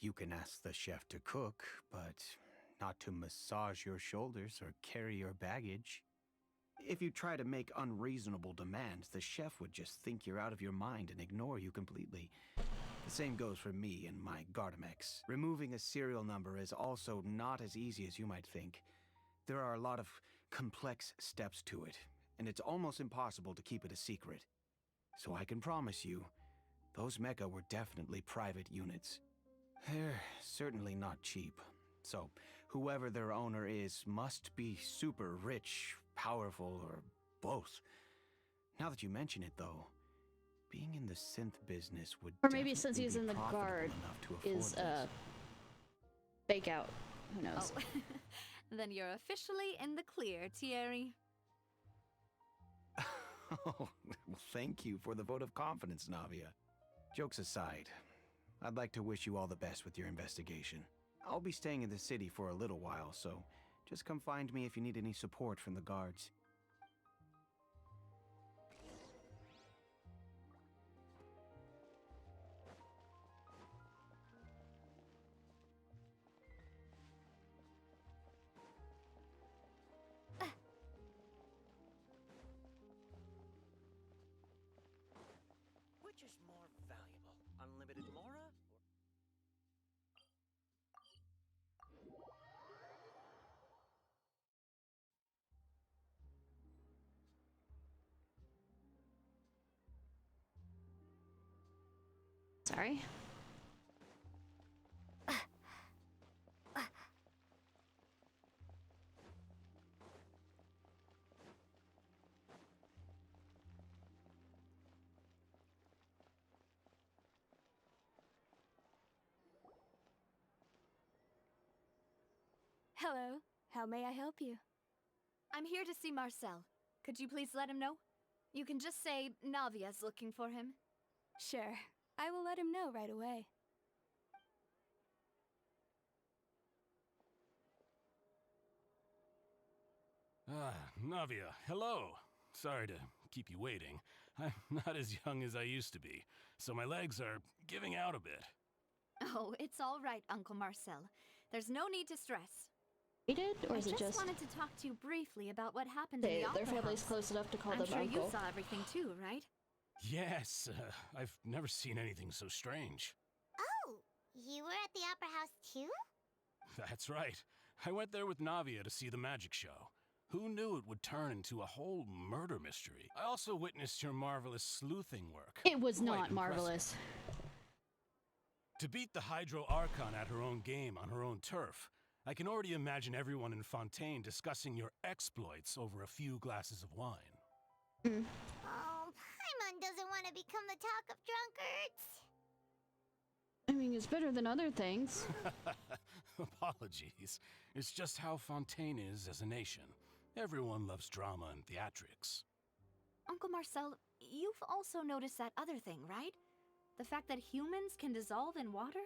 You can ask the chef to cook, but not to massage your shoulders or carry your baggage. If you try to make unreasonable demands, the chef would just think you're out of your mind and ignore you completely. The same goes for me and my Gardamex. Removing a serial number is also not as easy as you might think. There are a lot of complex steps to it, and it's almost impossible to keep it a secret. So I can promise you, those mecha were definitely private units. They're certainly not cheap. So, whoever their owner is must be super rich, powerful, or both. Now that you mention it, though, being in the synth business would Or maybe since he's be in the profitable guard, enough to afford is this. fake out. Who knows? Oh, then you're officially in the clear, Thierry. Oh, well, thank you for the vote of confidence, Navia. Jokes aside, I'd like to wish you all the best with your investigation. I'll be staying in the city for a little while, so just come find me if you need any support from the guards. Which is more valuable, unlimited Mora or... Sorry. Hello. How may I help you? I'm here to see Marcel. Could you please let him know? You can just say Navia's looking for him. Sure. I will let him know right away. Ah, Navia, hello. Sorry to keep you waiting. I'm not as young as I used to be, so my legs are giving out a bit. Oh, it's all right, Uncle Marcel. There's no need to stress. Dated, or is I it just just wanted to talk to you briefly about what happened in they, the their opera family's house. close enough to call I'm them sure uncle? you saw everything too, right? Yes, I've never seen anything so strange. Oh, you were at the opera house too? That's right. I went there with Navia to see the magic show. Who knew it would turn into a whole murder mystery? I also witnessed your marvelous sleuthing work. It was Quite not impressive. marvelous. To beat the Hydro Archon at her own game on her own turf, I can already imagine everyone in Fontaine discussing your exploits over a few glasses of wine. Oh, Paimon doesn't want to become the talk of drunkards. I mean, it's better than other things. Apologies. It's just how Fontaine is as a nation. Everyone loves drama and theatrics. Uncle Marcel, you've also noticed that other thing, right? The fact that humans can dissolve in water?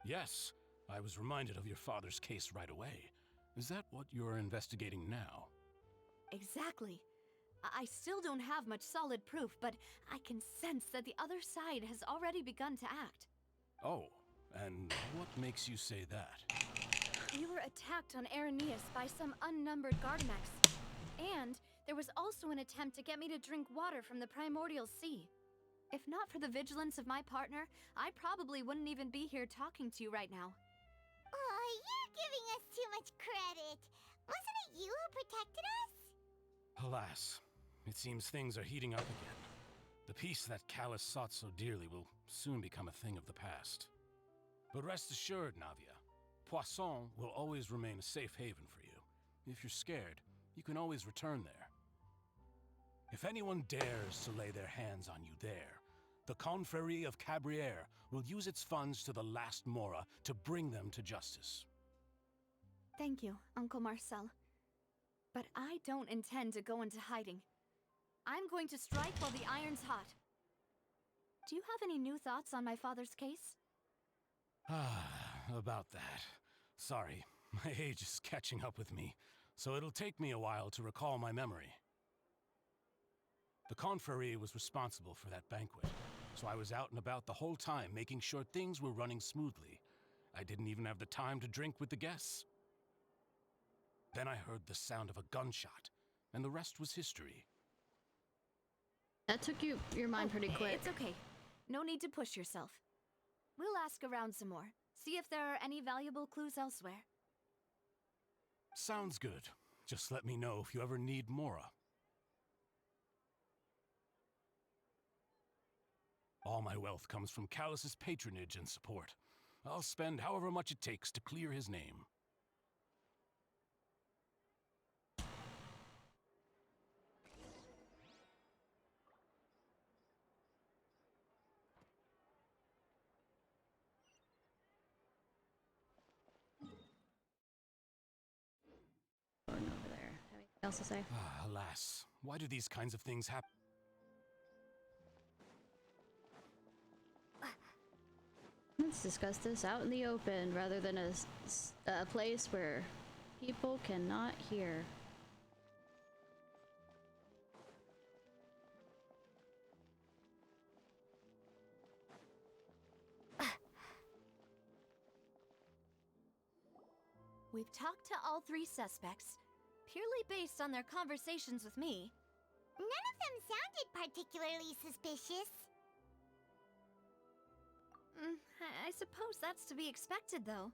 Yes, I was reminded of your father's case right away. Is that what you're investigating now? Exactly. I still don't have much solid proof, but I can sense that the other side has already begun to act. Oh, and what makes you say that? We were attacked on Araneus by some unnumbered Gardamex. And there was also an attempt to get me to drink water from the primordial sea. If not for the vigilance of my partner, I probably wouldn't even be here talking to you right now. Oh, you're giving us too much credit. Wasn't it you who protected us? Alas, it seems things are heating up again. The peace that Callus sought so dearly will soon become a thing of the past. But rest assured, Navia, Poisson will always remain a safe haven for you. If you're scared, you can always return there. If anyone dares to lay their hands on you there, the Confrérie of Cabriere will use its funds to the last Mora to bring them to justice. Thank you, Uncle Marcel. But I don't intend to go into hiding. I'm going to strike while the iron's hot. Do you have any new thoughts on my father's case? About that. Sorry, my age is catching up with me, so it'll take me a while to recall my memory. The Confrérie was responsible for that banquet, so I was out and about the whole time making sure things were running smoothly. I didn't even have the time to drink with the guests. Then I heard the sound of a gunshot, and the rest was history. That took your mind pretty quick. It's okay. No need to push yourself. We'll ask around some more. See if there are any valuable clues elsewhere. Sounds good. Just let me know if you ever need Mora. All my wealth comes from Callus's patronage and support. I'll spend however much it takes to clear his name. Over there. Anything else to say? Alas, why do these kinds of things happen? Let's discuss this out in the open rather than a place where people cannot hear. We've talked to all 3 suspects, purely based on their conversations with me. None of them sounded particularly suspicious. I suppose that's to be expected, though.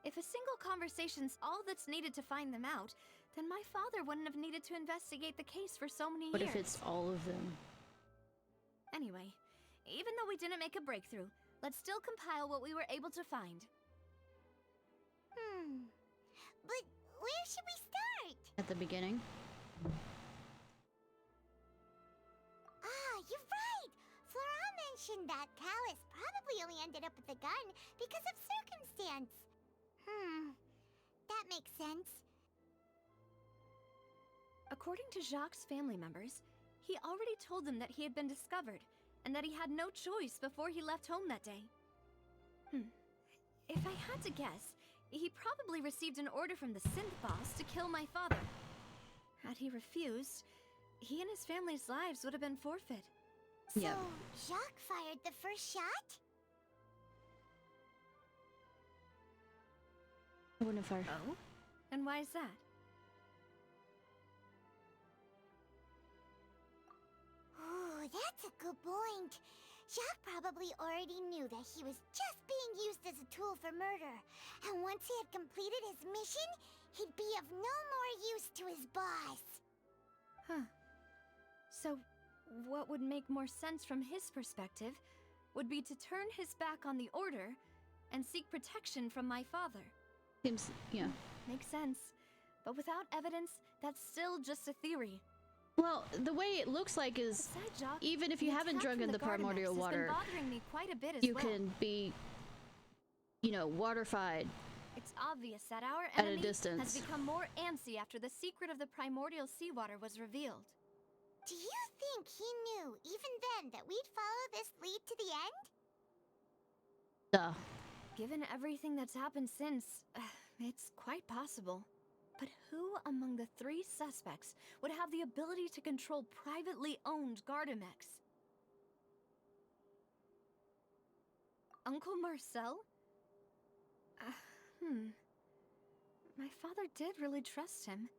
If a single conversation's all that's needed to find them out, then my father wouldn't have needed to investigate the case for so many years. What if it's all of them? Anyway, even though we didn't make a breakthrough, let's still compile what we were able to find. But where should we start? At the beginning? Ah, you're right! Flora mentioned that Callus probably only ended up with the gun because of circumstance. That makes sense. According to Jacques' family members, he already told them that he had been discovered, and that he had no choice before he left home that day. If I had to guess, he probably received an order from the synth boss to kill my father. Had he refused, he and his family's lives would have been forfeit. So, Jacques fired the first shot? I wouldn't have fired. Oh? And why is that? Ooh, that's a good point. Jacques probably already knew that he was just being used as a tool for murder. And once he had completed his mission, he'd be of no more use to his boss. So, what would make more sense from his perspective would be to turn his back on the Order and seek protection from my father. Seems, yeah. Makes sense. But without evidence, that's still just a theory. Well, the way it looks like is, even if you haven't drunk in the primordial water, you can be, you know, waterified. It's obvious that our at a enemy distance has become more antsy after the secret of the primordial seawater was revealed. Do you think he knew, even then, that we'd follow this lead to the end? Given everything that's happened since, it's quite possible. But who among the 3 suspects would have the ability to control privately owned Gardamex? Uncle Marcel? My father did really trust him.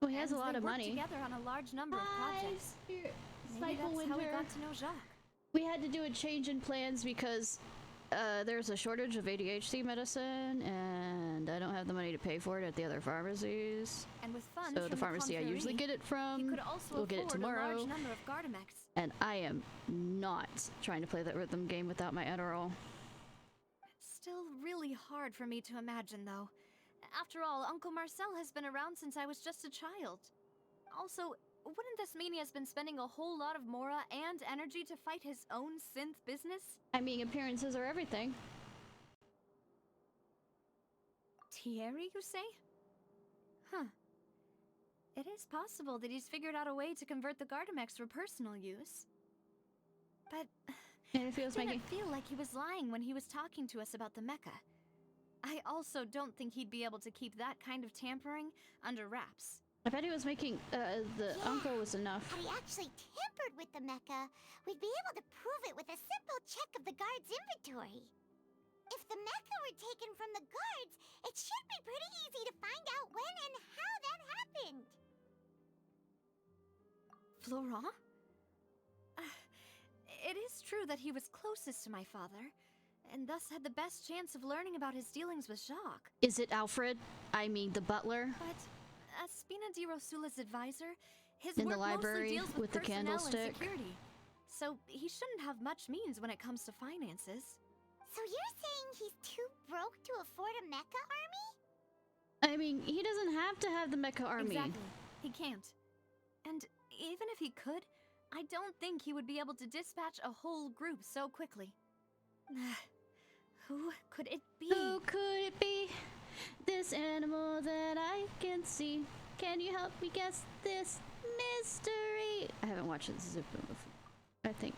Well, he has and a lot they of worked money. Together on a large number of projects. Maybe that's how we got to know Jacques. We had to do a change in plans because there's a shortage of ADHD medicine, and I don't have the money to pay for it at the other pharmacies. And with funds so from the pharmacy I usually get it from will get it tomorrow. A large number of Gardamex. And I am not trying to play that rhythm game without my Adderall. It's still really hard for me to imagine, though. After all, Uncle Marcel has been around since I was just a child. Also, wouldn't this mean he has been spending a whole lot of Mora and energy to fight his own synth business? I mean, appearances are everything. Thierry, you say? It is possible that he's figured out a way to convert the Gardamex for personal use. But and if he was I didn't feel like he was lying when he was talking to us about the mecha. I also don't think he'd be able to keep that kind of tampering under wraps. I bet he was making, the uncle was enough. Had he actually tampered with the mecha, we'd be able to prove it with a simple check of the guard's inventory. If the mecha were taken from the guards, it should be pretty easy to find out when and how that happened. Florent? It is true that he was closest to my father, and thus had the best chance of learning about his dealings with Jacques. Is it Alfred? I mean, the butler? But as Spina di Rosula's advisor, his in work the library mostly deals with the personnel candlestick? and security. So he shouldn't have much means when it comes to finances. So you're saying he's too broke to afford a mecha army? I mean, he doesn't have to have the mecha army. Exactly. He can't. And even if he could, I don't think he would be able to dispatch a whole group so quickly. Who could it be? Who could it be? This animal that I can see. Can you help me guess this mystery? I haven't watched Zippo before, I think.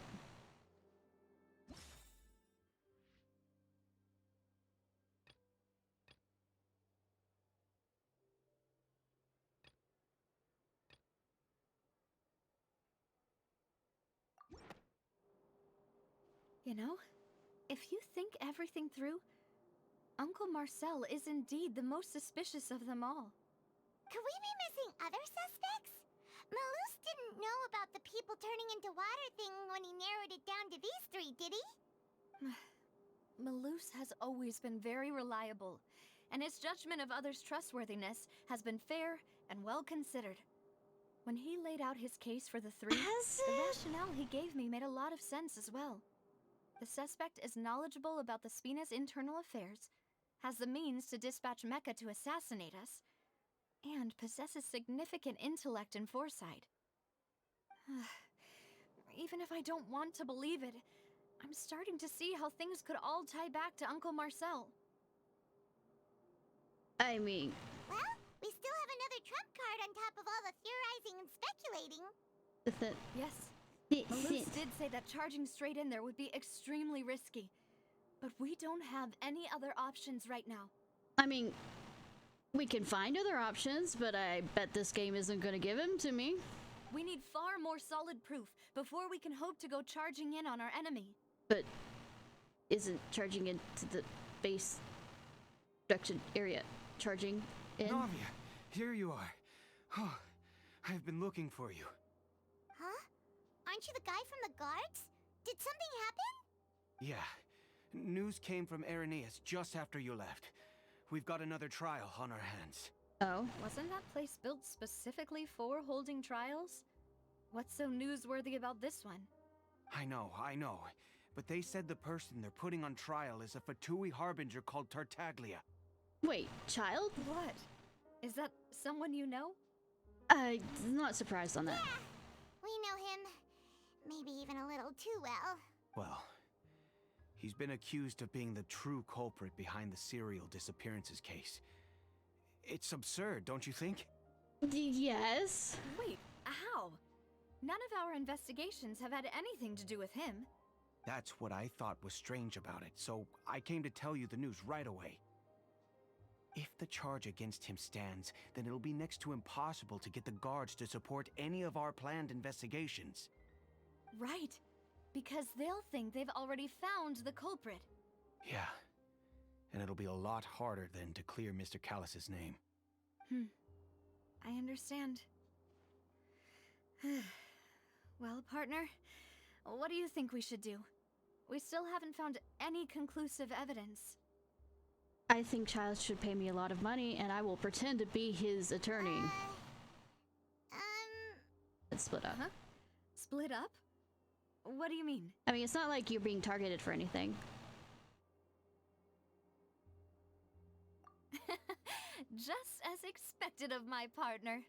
You know, if you think everything through, Uncle Marcel is indeed the most suspicious of them all. Could we be missing other suspects? Malus didn't know about the people turning into water thing when he narrowed it down to these three, did he? Malus has always been very reliable, and his judgment of others' trustworthiness has been fair and well considered. When he laid out his case for the three, the rationale he gave me made a lot of sense as well. The suspect is knowledgeable about the Spina's internal affairs, has the means to dispatch Mecha to assassinate us, and possesses significant intellect and foresight. Even if I don't want to believe it, I'm starting to see how things could all tie back to Uncle Marcel. I mean... Well, we still have another trump card on top of all the theorizing and speculating. Yes. Malus did say that charging straight in there would be extremely risky. But we don't have any other options right now. I mean, we can find other options, but I bet this game isn't going to give them to me. We need far more solid proof before we can hope to go charging in on our enemy. But isn't charging into the base production area charging in? Navia, here you are. Oh, I've been looking for you. Huh? Aren't you the guy from the guards? Did something happen? Yeah. News came from Irenaeus just after you left. We've got another trial on our hands. Oh? Wasn't that place built specifically for holding trials? What's so newsworthy about this one? I know. But they said the person they're putting on trial is a Fatui harbinger called Tartaglia. Wait, child? What? Is that someone you know? I'm not surprised on that. Yeah, we know him. Maybe even a little too well. Well, he's been accused of being the true culprit behind the serial disappearances case. It's absurd, don't you think? Yes. Wait, how? None of our investigations have had anything to do with him. That's what I thought was strange about it, so I came to tell you the news right away. If the charge against him stands, then it'll be next to impossible to get the guards to support any of our planned investigations. Right, because they'll think they've already found the culprit. Yeah, and it'll be a lot harder then to clear Mr. Callus's name. I understand. Well, partner, what do you think we should do? We still haven't found any conclusive evidence. I think Childs should pay me a lot of money, and I will pretend to be his attorney. Let's split up. Huh? Split up? What do you mean? I mean, it's not like you're being targeted for anything. Just as expected of my partner.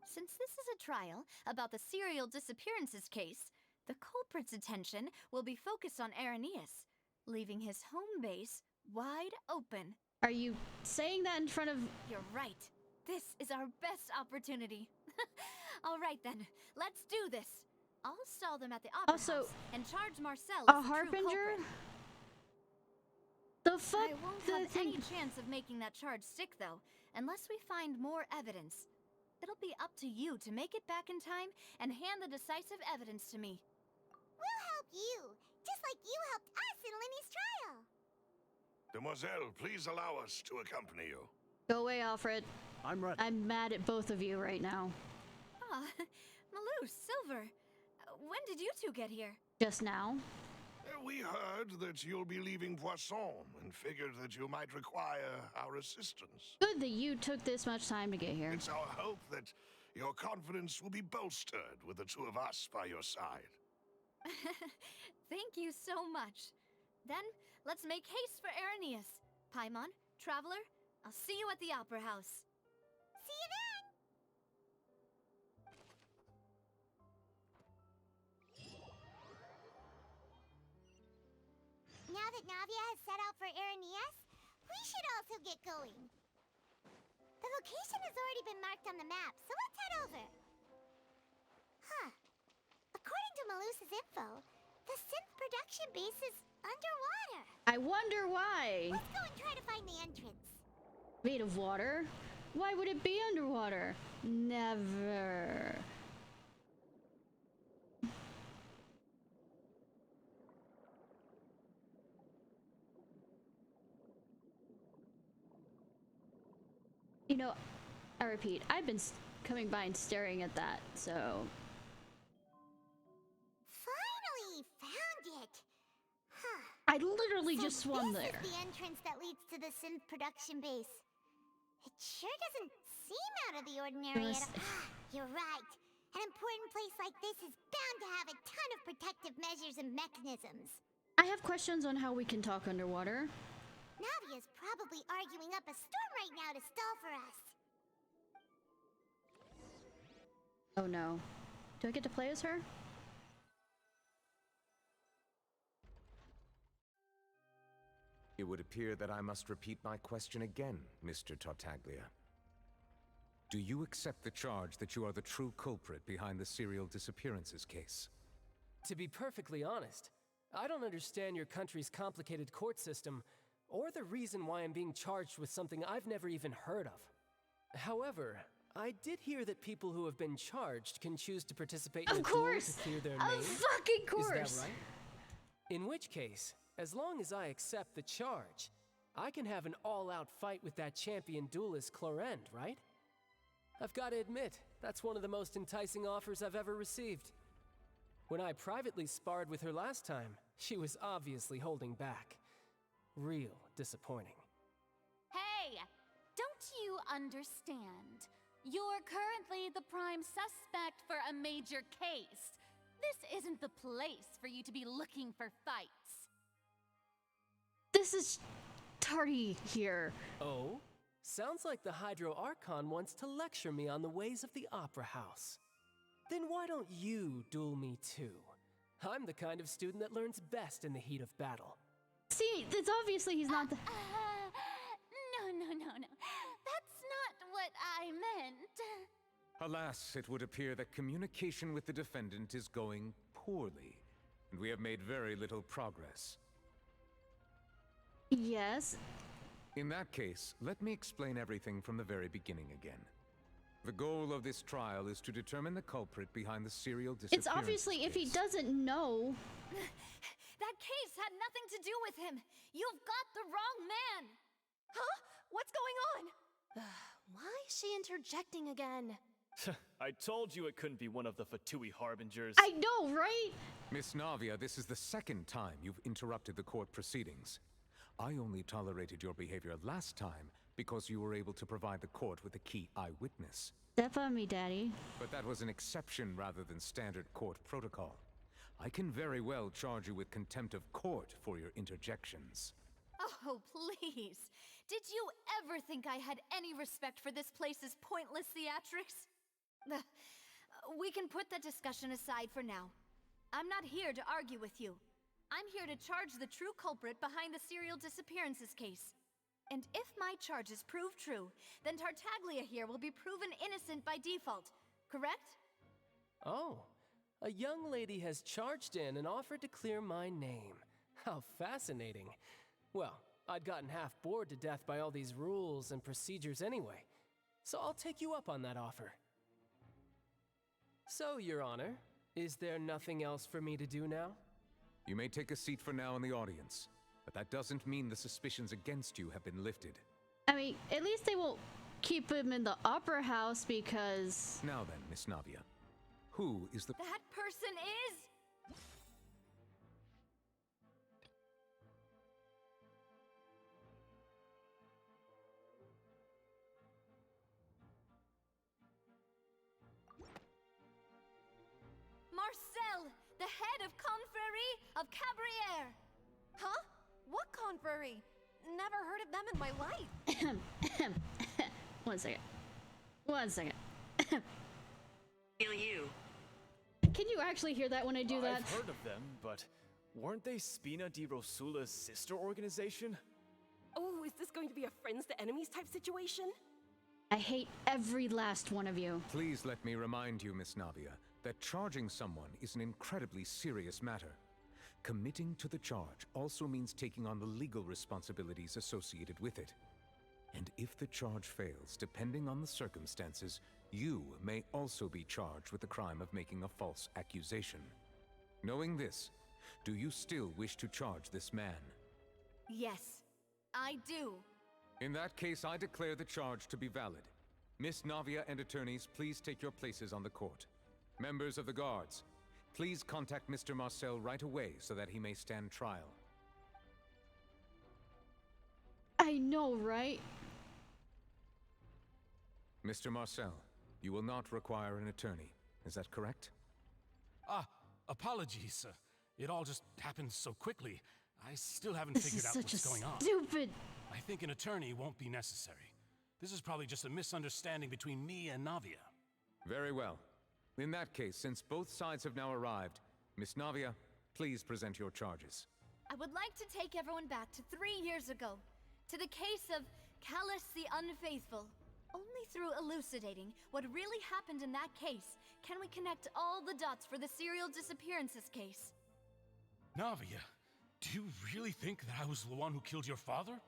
Since this is a trial about the serial disappearances case, the culprit's attention will be focused on Irenaeus, leaving his home base wide open. Are you saying that in front of... You're right. This is our best opportunity. All right then, let's do this. I'll stall them at the opera house and charge Marcel as a the harbinger? true culprit. The fuck? I won't have any chance of making that charge stick, though, unless we find more evidence. It'll be up to you to make it back in time and hand the decisive evidence to me. We'll help you, just like you helped us in Linny's trial. Demoiselle, please allow us to accompany you. Go away, Alfred. I'm ready. I'm mad at both of you right now. Ah, Malou, Silver. When did you two get here? Just now. We heard that you'll be leaving Poisson and figured that you might require our assistance. Good that you took this much time to get here. It's our hope that your confidence will be bolstered with the two of us by your side. Thank you so much. Then, let's make haste for Arrhenius. Paimon, Traveler, I'll see you at the Opera House. See you then! Now that Navia has set out for Arrhenius, we should also get going. The location has already been marked on the map, so let's head over. Huh. According to Malus's info, the synth production base is underwater. I wonder why. Let's go and try to find the entrance. Made of water? Why would it be underwater? Never. You know, I repeat, I've been coming by and staring at that, so... Finally found it! Huh. I literally just swam this there. Is the entrance that leads to the synth production base. It sure doesn't seem out of the ordinary at all. You're right. An important place like this is bound to have a ton of protective measures and mechanisms. I have questions on how we can talk underwater. Navia's probably arguing up a storm right now to stall for us. Oh no. Do I get to play as her? It would appear that I must repeat my question again, Mr. Tartaglia. Do you accept the charge that you are the true culprit behind the serial disappearances case? To be perfectly honest, I don't understand your country's complicated court system, or the reason why I'm being charged with something I've never even heard of. However, I did hear that people who have been charged can choose to participate in a duel to clear their name. Of fucking course! Is that right? In which case, as long as I accept the charge, I can have an all-out fight with that champion duelist Clorend, right? I've got to admit, that's one of the most enticing offers I've ever received. When I privately sparred with her last time, she was obviously holding back. Real disappointing. Hey! Don't you understand? You're currently the prime suspect for a major case. This isn't the place for you to be looking for fights. This is Tardy here. Oh? Sounds like the Hydro Archon wants to lecture me on the ways of the Opera House. Then why don't you duel me too? I'm the kind of student that learns best in the heat of battle. See, it's obviously he's not the... No. That's not what I meant. Alas, it would appear that communication with the defendant is going poorly, and we have made very little progress. Yes. In that case, let me explain everything from the very beginning again. The goal of this trial is to determine the culprit behind the serial disappearance It's obviously, if he doesn't know... That case had nothing to do with him. You've got the wrong man. Huh? What's going on? Why is she interjecting again? I told you it couldn't be one of the Fatui harbingers. I know, right? Miss Navia, this is the second time you've interrupted the court proceedings. I only tolerated your behavior last time because you were able to provide the court with a key eyewitness. Step on me, Daddy. But that was an exception rather than standard court protocol. I can very well charge you with contempt of court for your interjections. Oh, please. Did you ever think I had any respect for this place's pointless theatrics? We can put that discussion aside for now. I'm not here to argue with you. I'm here to charge the true culprit behind the serial disappearances case. And if my charges prove true, then Tartaglia here will be proven innocent by default, correct? Oh, a young lady has charged in and offered to clear my name. How fascinating. Well, I'd gotten half bored to death by all these rules and procedures anyway, so I'll take you up on that offer. So, Your Honor, is there nothing else for me to do now? You may take a seat for now in the audience. But that doesn't mean the suspicions against you have been lifted. I mean, at least they won't keep him in the opera house because... Now then, Miss Navia, who is the... That person is... Marcel, the head of Confrérie of Cabriere. Huh? What confrérie? Never heard of them in my life. One second. One second. Feel you. Can you actually hear that when I do that? I've heard of them, but weren't they Spina di Rosula's sister organization? Oh, is this going to be a friends to enemies type situation? I hate every last one of you. Please let me remind you, Miss Navia, that charging someone is an incredibly serious matter. Committing to the charge also means taking on the legal responsibilities associated with it. And if the charge fails, depending on the circumstances, you may also be charged with the crime of making a false accusation. Knowing this, do you still wish to charge this man? Yes, I do. In that case, I declare the charge to be valid. Miss Navia and attorneys, please take your places on the court. Members of the guards, please contact Mr. Marcel right away so that he may stand trial. I know, right? Mr. Marcel, you will not require an attorney. Is that correct? Apologies. It all just happened so quickly. I still haven't figured out what's going on. Stupid. I think an attorney won't be necessary. This is probably just a misunderstanding between me and Navia. Very well. In that case, since both sides have now arrived, Miss Navia, please present your charges. I would like to take everyone back to 3 years ago, to the case of Callus the Unfaithful. Only through elucidating what really happened in that case can we connect all the dots for the serial disappearances case. Navia, do you really think that I was the one who killed your father?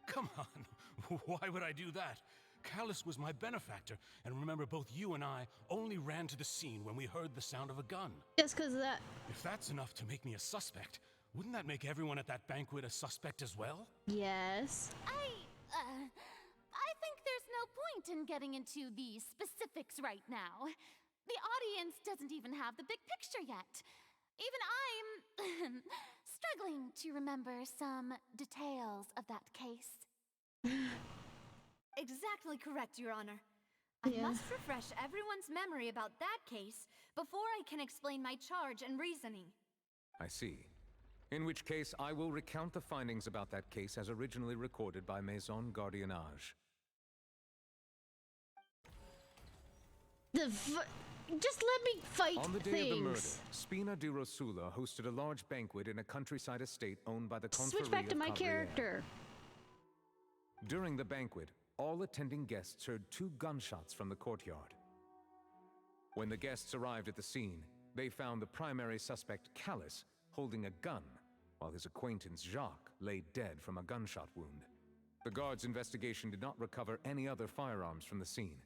Come on, why would I do that? Callus was my benefactor, and remember, both you and I only ran to the scene when we heard the sound of a gun. Just because of that. If that's enough to make me a suspect, wouldn't that make everyone at that banquet a suspect as well? Yes. I think there's no point in getting into the specifics right now. The audience doesn't even have the big picture yet. Even I'm struggling to remember some details of that case. Exactly correct, Your Honor. I must refresh everyone's memory about that case before I can explain my charge and reasoning. I see. In which case, I will recount the findings about that case as originally recorded by Maison Gardiennage. Just let me fight On the day things. of the murder, Spina di Rosula hosted a large banquet in a countryside estate owned by the Confrérie Switch back to my of Cabriere. character. During the banquet, all attending guests heard 2 gunshots from the courtyard. When the guests arrived at the scene, they found the primary suspect, Callus, holding a gun, while his acquaintance, Jacques, lay dead from a gunshot wound. The guards' investigation did not recover any other firearms from the scene.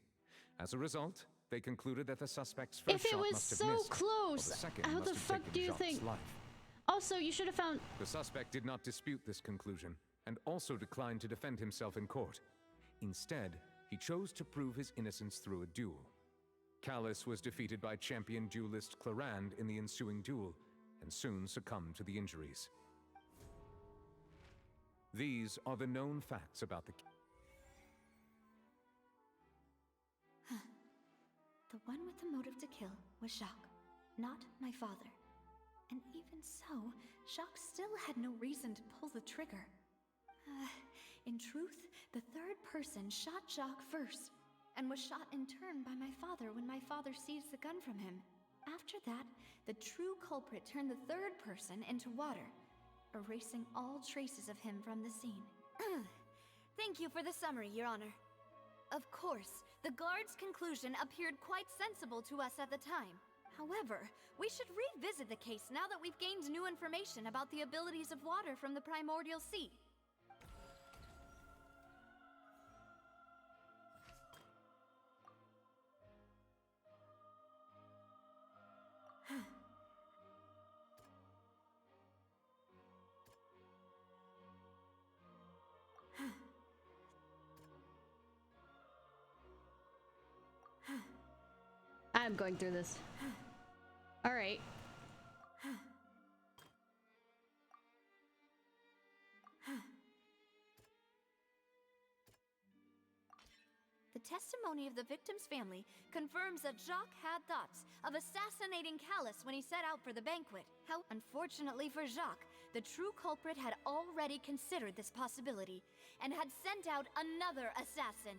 As a result, they concluded that the suspect's first shot must have missed, while the second how must the have fuck taken do you Jacques' think? life. Also, you should have found... The suspect did not dispute this conclusion, and also declined to defend himself in court. Instead, he chose to prove his innocence through a duel. Callus was defeated by champion duelist Clarand in the ensuing duel, and soon succumbed to the injuries. These are the known facts about the... The one with the motive to kill was Jacques, not my father. And even so, Jacques still had no reason to pull the trigger. In truth, the third person shot Jacques first, and was shot in turn by my father when my father seized the gun from him. After that, the true culprit turned the third person into water, erasing all traces of him from the scene. Thank you for the summary, Your Honor. Of course, the guard's conclusion appeared quite sensible to us at the time. However, we should revisit the case now that we've gained new information about the abilities of water from the primordial sea. I'm going through this. Alright. The testimony of the victim's family confirms that Jacques had thoughts of assassinating Callus when he set out for the banquet. How unfortunately for Jacques, the true culprit had already considered this possibility and had sent out another assassin.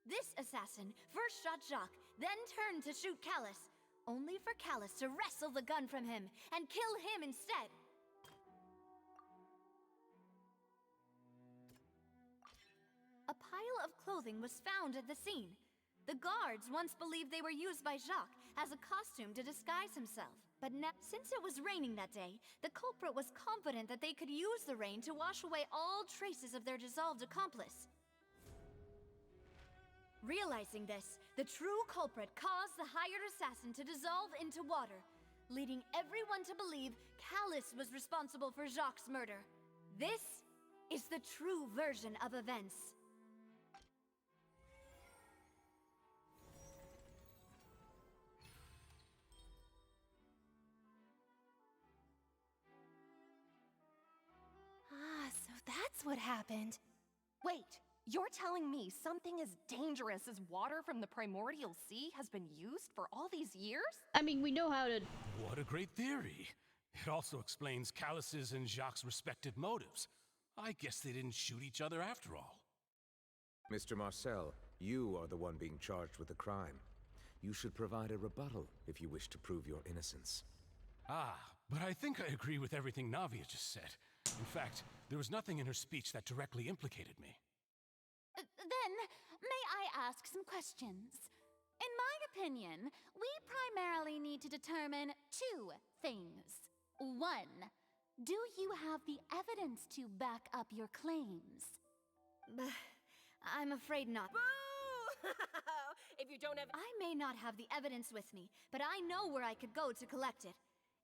This assassin first shot Jacques, then turned to shoot Callus, only for Callus to wrestle the gun from him and kill him instead. A pile of clothing was found at the scene. The guards once believed they were used by Jacques as a costume to disguise himself. But now, since it was raining that day, the culprit was confident that they could use the rain to wash away all traces of their dissolved accomplice. Realizing this, the true culprit caused the hired assassin to dissolve into water, leading everyone to believe Callus was responsible for Jacques' murder. This is the true version of events. Ah, so that's what happened. Wait, you're telling me something as dangerous as water from the primordial sea has been used for all these years? I mean, we know how to... What a great theory. It also explains Callus's and Jacques' respective motives. I guess they didn't shoot each other after all. Mr. Marcel, you are the one being charged with the crime. You should provide a rebuttal if you wish to prove your innocence. Ah, but I think I agree with everything Navia just said. In fact, there was nothing in her speech that directly implicated me. Then, may I ask some questions? In my opinion, we primarily need to determine two things. One, do you have the evidence to back up your claims? I'm afraid not. Boo! If you don't have... I may not have the evidence with me, but I know where I could go to collect it.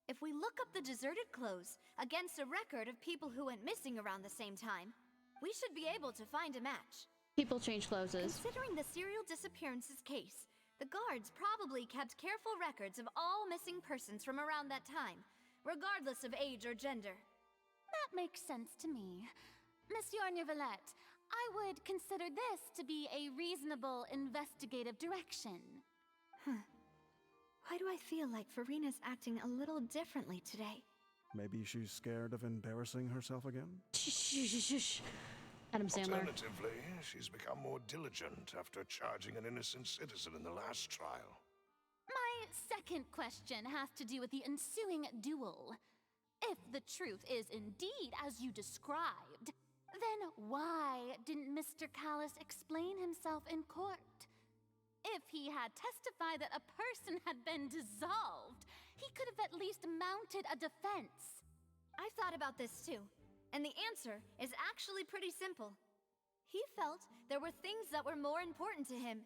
If we look up the deserted clothes against a record of people who went missing around the same time, we should be able to find a match. People change clothes. Considering the serial disappearances case, the guards probably kept careful records of all missing persons from around that time, regardless of age or gender. That makes sense to me. Monsieur Neuvillette, I would consider this to be a reasonable investigative direction. Why do I feel like Farina's acting a little differently today? Maybe she's scared of embarrassing herself again? Shh. Adam Sandler. Alternatively, she's become more diligent after charging an innocent citizen in the last trial. My second question has to do with the ensuing duel. If the truth is indeed as you described, then why didn't Mr. Callus explain himself in court? If he had testified that a person had been dissolved, he could have at least mounted a defense. I've thought about this too, and the answer is actually pretty simple. He felt there were things that were more important to him.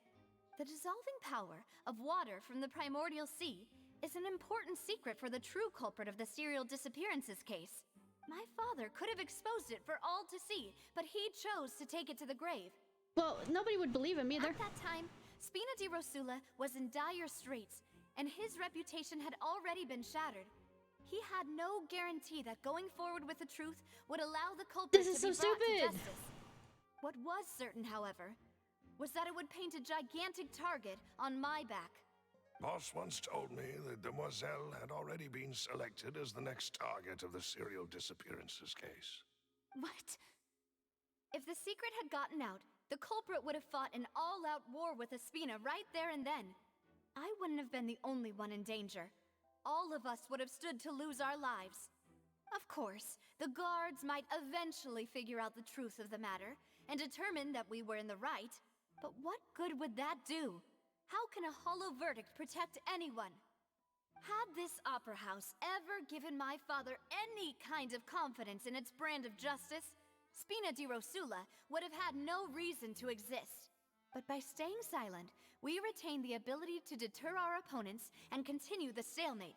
The dissolving power of water from the primordial sea is an important secret for the true culprit of the serial disappearances case. My father could have exposed it for all to see, but he chose to take it to the grave. Well, nobody would believe him either. At that time, Spina di Rosula was in dire straits, and his reputation had already been shattered. He had no guarantee that going forward with the truth would allow the culprit to be brought to justice. What was certain, however, was that it would paint a gigantic target on my back. Boss once told me that Demoiselle had already been selected as the next target of the serial disappearances case. What? If the secret had gotten out, the culprit would have fought an all-out war with Espina right there and then. I wouldn't have been the only one in danger. All of us would have stood to lose our lives. Of course, the guards might eventually figure out the truth of the matter and determine that we were in the right. But what good would that do? How can a hollow verdict protect anyone? Had this opera house ever given my father any kind of confidence in its brand of justice, Spina di Rosula would have had no reason to exist. But by staying silent, we retain the ability to deter our opponents and continue the stalemate.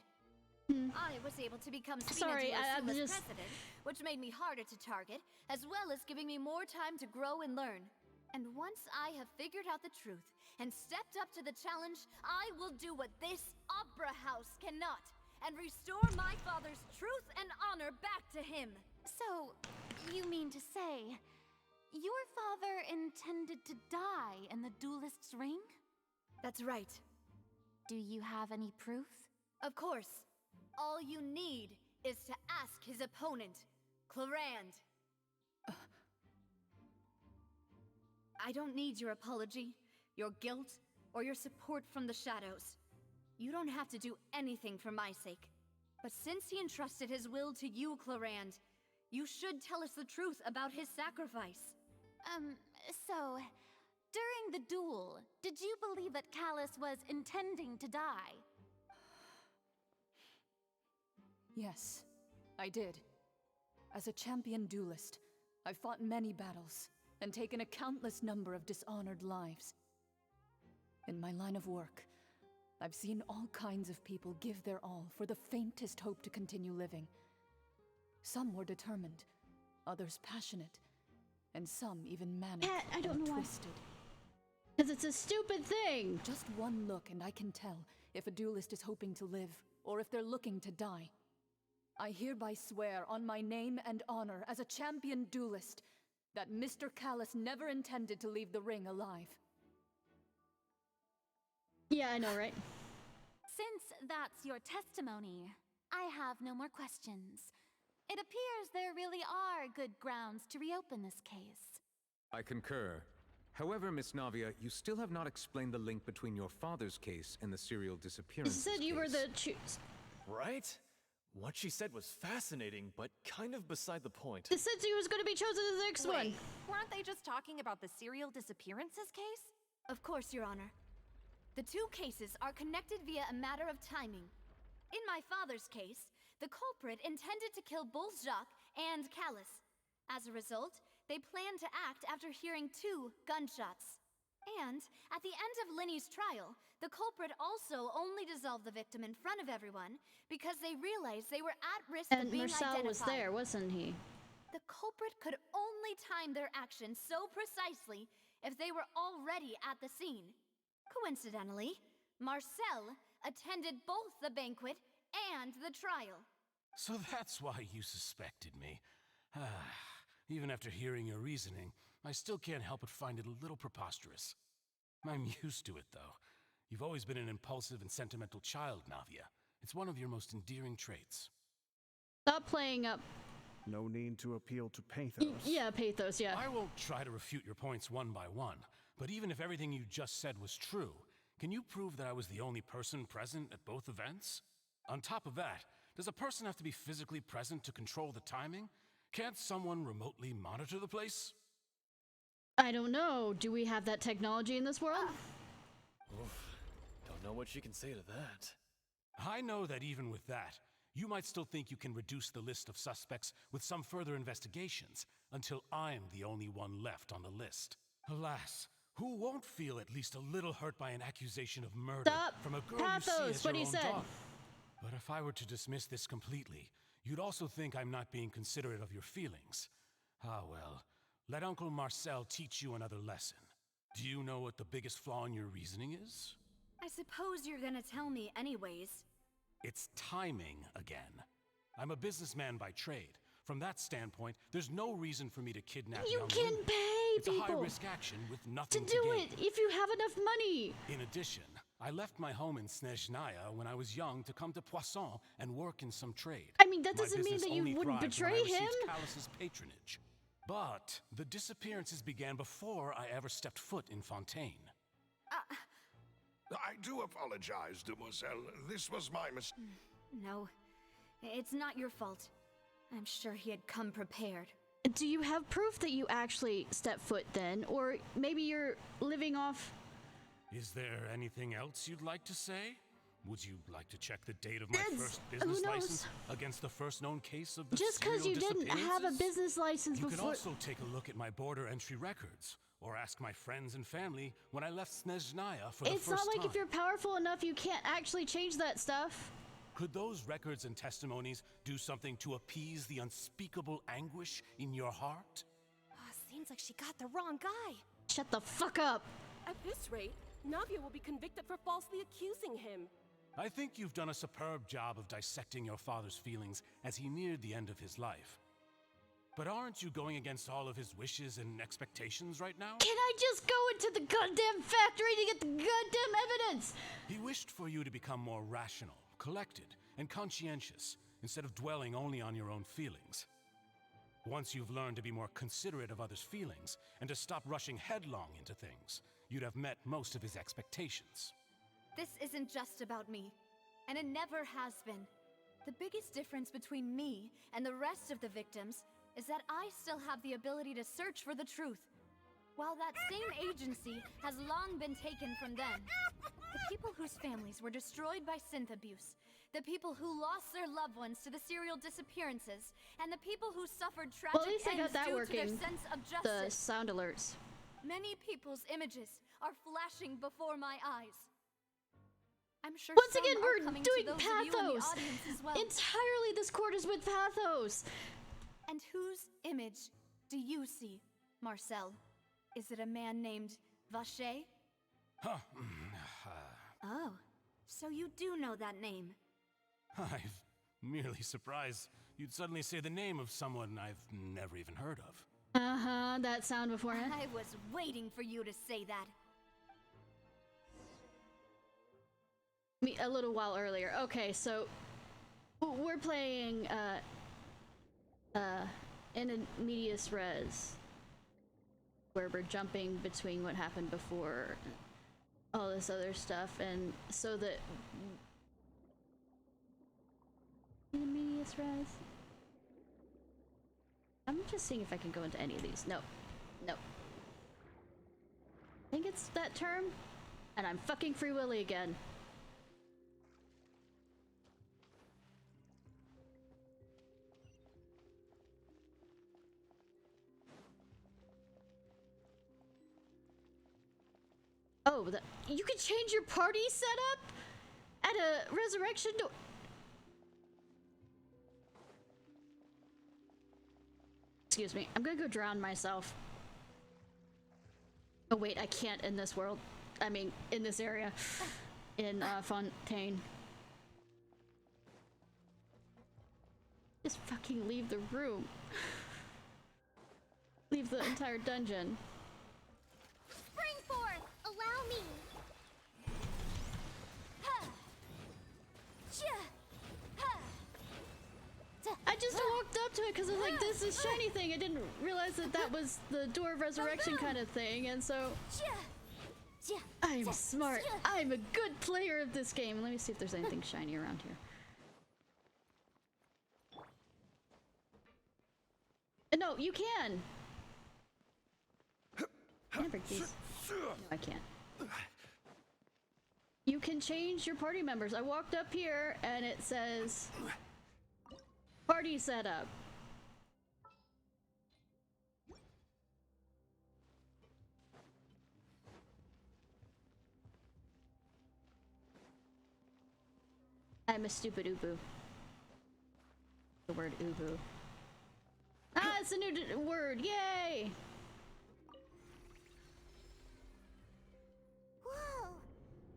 I was able to become Sorry, I'm just... president, which made me harder to target, as well as giving me more time to grow and learn. And once I have figured out the truth and stepped up to the challenge, I will do what this opera house cannot, and restore my father's truth and honor back to him. So, you mean to say, your father intended to die in the duelist's ring? That's right. Do you have any proof? Of course. All you need is to ask his opponent, Clarand. I don't need your apology, your guilt, or your support from the shadows. You don't have to do anything for my sake. But since he entrusted his will to you, Clarand, you should tell us the truth about his sacrifice. So, during the duel, did you believe that Callus was intending to die? Yes, I did. As a champion duelist, I've fought many battles and taken a countless number of dishonored lives. In my line of work, I've seen all kinds of people give their all for the faintest hope to continue living. Some were determined, others passionate, and some even manic I don't know twisted. Because it's a stupid thing! Just one look and I can tell if a duelist is hoping to live, or if they're looking to die. I hereby swear on my name and honor as a champion duelist that Mr. Callus never intended to leave the ring alive. Yeah, I know, right? Since that's your testimony, I have no more questions. It appears there really are good grounds to reopen this case. I concur. However, Miss Navia, you still have not explained the link between your father's case and the serial disappearance. You said you were the Right? What she said was fascinating, but kind of beside the point. It said he was going to be chosen as the next one. Weren't they just talking about the serial disappearances case? Of course, Your Honor. The two cases are connected via a matter of timing. In my father's case, the culprit intended to kill both Jacques and Callus. As a result, they planned to act after hearing 2 gunshots. And, at the end of Linny's trial, the culprit also only dissolved the victim in front of everyone because they realized they were at risk of being identified. And Marcel was there, wasn't he? The culprit could only time their actions so precisely if they were already at the scene. Coincidentally, Marcel attended both the banquet and the trial. So that's why you suspected me. Even after hearing your reasoning, I still can't help but find it a little preposterous. I'm used to it, though. You've always been an impulsive and sentimental child, Navia. It's one of your most endearing traits. Stop playing up. No need to appeal to pathos. Yeah, pathos, yeah. I won't try to refute your points one by one, but even if everything you just said was true, can you prove that I was the only person present at both events? On top of that, does a person have to be physically present to control the timing? Can't someone remotely monitor the place? I don't know. Do we have that technology in this world? Don't know what she can say to that. I know that even with that, you might still think you can reduce the list of suspects with some further investigations until I'm the only one left on the list. Alas, who won't feel at least a little hurt by an accusation of murder from a girl you see as your own daughter? But if I were to dismiss this completely, you'd also think I'm not being considerate of your feelings. Ah well, let Uncle Marcel teach you another lesson. Do you know what the biggest flaw in your reasoning is? I suppose you're gonna tell me anyways. It's timing again. I'm a businessman by trade. From that standpoint, there's no reason for me to kidnap you young can women. pay It's people a high-risk action with nothing to do gain. it if you have enough money. In addition, I left my home in Snezhnaya when I was young to come to Poisson and work in some trade. I mean, that My doesn't mean business that you only wouldn't thrived when betray I received him. Callus's patronage. But the disappearances began before I ever stepped foot in Fontaine. I do apologize, demoiselle. This was my mistake. No, it's not your fault. I'm sure he had come prepared. Do you have proof that you actually stepped foot then? Or maybe you're living off... Is there anything else you'd like to say? Would you like to check the date of my first business license against the first known case of the Just because you didn't have a business license You before... can also take a look at my border entry records, or ask my friends and family when I left Snezhnaya for the first time. It's not like if you're powerful enough you can't actually change that stuff. Could those records and testimonies do something to appease the unspeakable anguish in your heart? Seems like she got the wrong guy. Shut the fuck up! At this rate, Navia will be convicted for falsely accusing him. I think you've done a superb job of dissecting your father's feelings as he neared the end of his life. But aren't you going against all of his wishes and expectations right now? Can I just go into the goddamn factory to get the goddamn evidence? He wished for you to become more rational, collected, and conscientious, instead of dwelling only on your own feelings. Once you've learned to be more considerate of others' feelings, and to stop rushing headlong into things, you'd have met most of his expectations. This isn't just about me, and it never has been. The biggest difference between me and the rest of the victims is that I still have the ability to search for the truth, while that same agency has long been taken from them. The people whose families were destroyed by synth abuse, the people who lost their loved ones to the serial disappearances, and the people who suffered tragic Well, at least I got ends that due working. to their sense of The justice. sound alerts. Many people's images are flashing before my eyes. I'm sure Once some again, are we're coming doing to those of you in the pathos. audience as well. Entirely, this court is with pathos. And whose image do you see, Marcel? Is it a man named Vache? Huh. Oh, so you do know that name. I'm merely surprised you'd suddenly say the name of someone I've never even heard of. Uh-huh, that sound beforehand. I was waiting for you to say that. A little while earlier. Okay, so we're playing in a medias res, where we're jumping between what happened before all this other stuff, and so that in a medias res. I'm just seeing if I can go into any of these. No. I think it's that term, and I'm fucking Free Willy again. Oh, you can change your party setup at a resurrection door. Excuse me, I'm gonna go drown myself. Oh wait, I can't in this world. I mean, in this area. In Fontaine. Just fucking leave the room. Leave the entire dungeon. Spring forth! Allow me! I just walked up to it because I was like, this is shiny thing. I didn't realize that that was the door of resurrection kind of thing, and so... I'm smart. I'm a good player of this game. Let me see if there's anything shiny around here. No, you can! Can I break these? No, I can't. You can change your party members. I walked up here and it says party setup. I'm a stupid ubu. The word ubu. Ah, it's a new word. Yay! Whoa!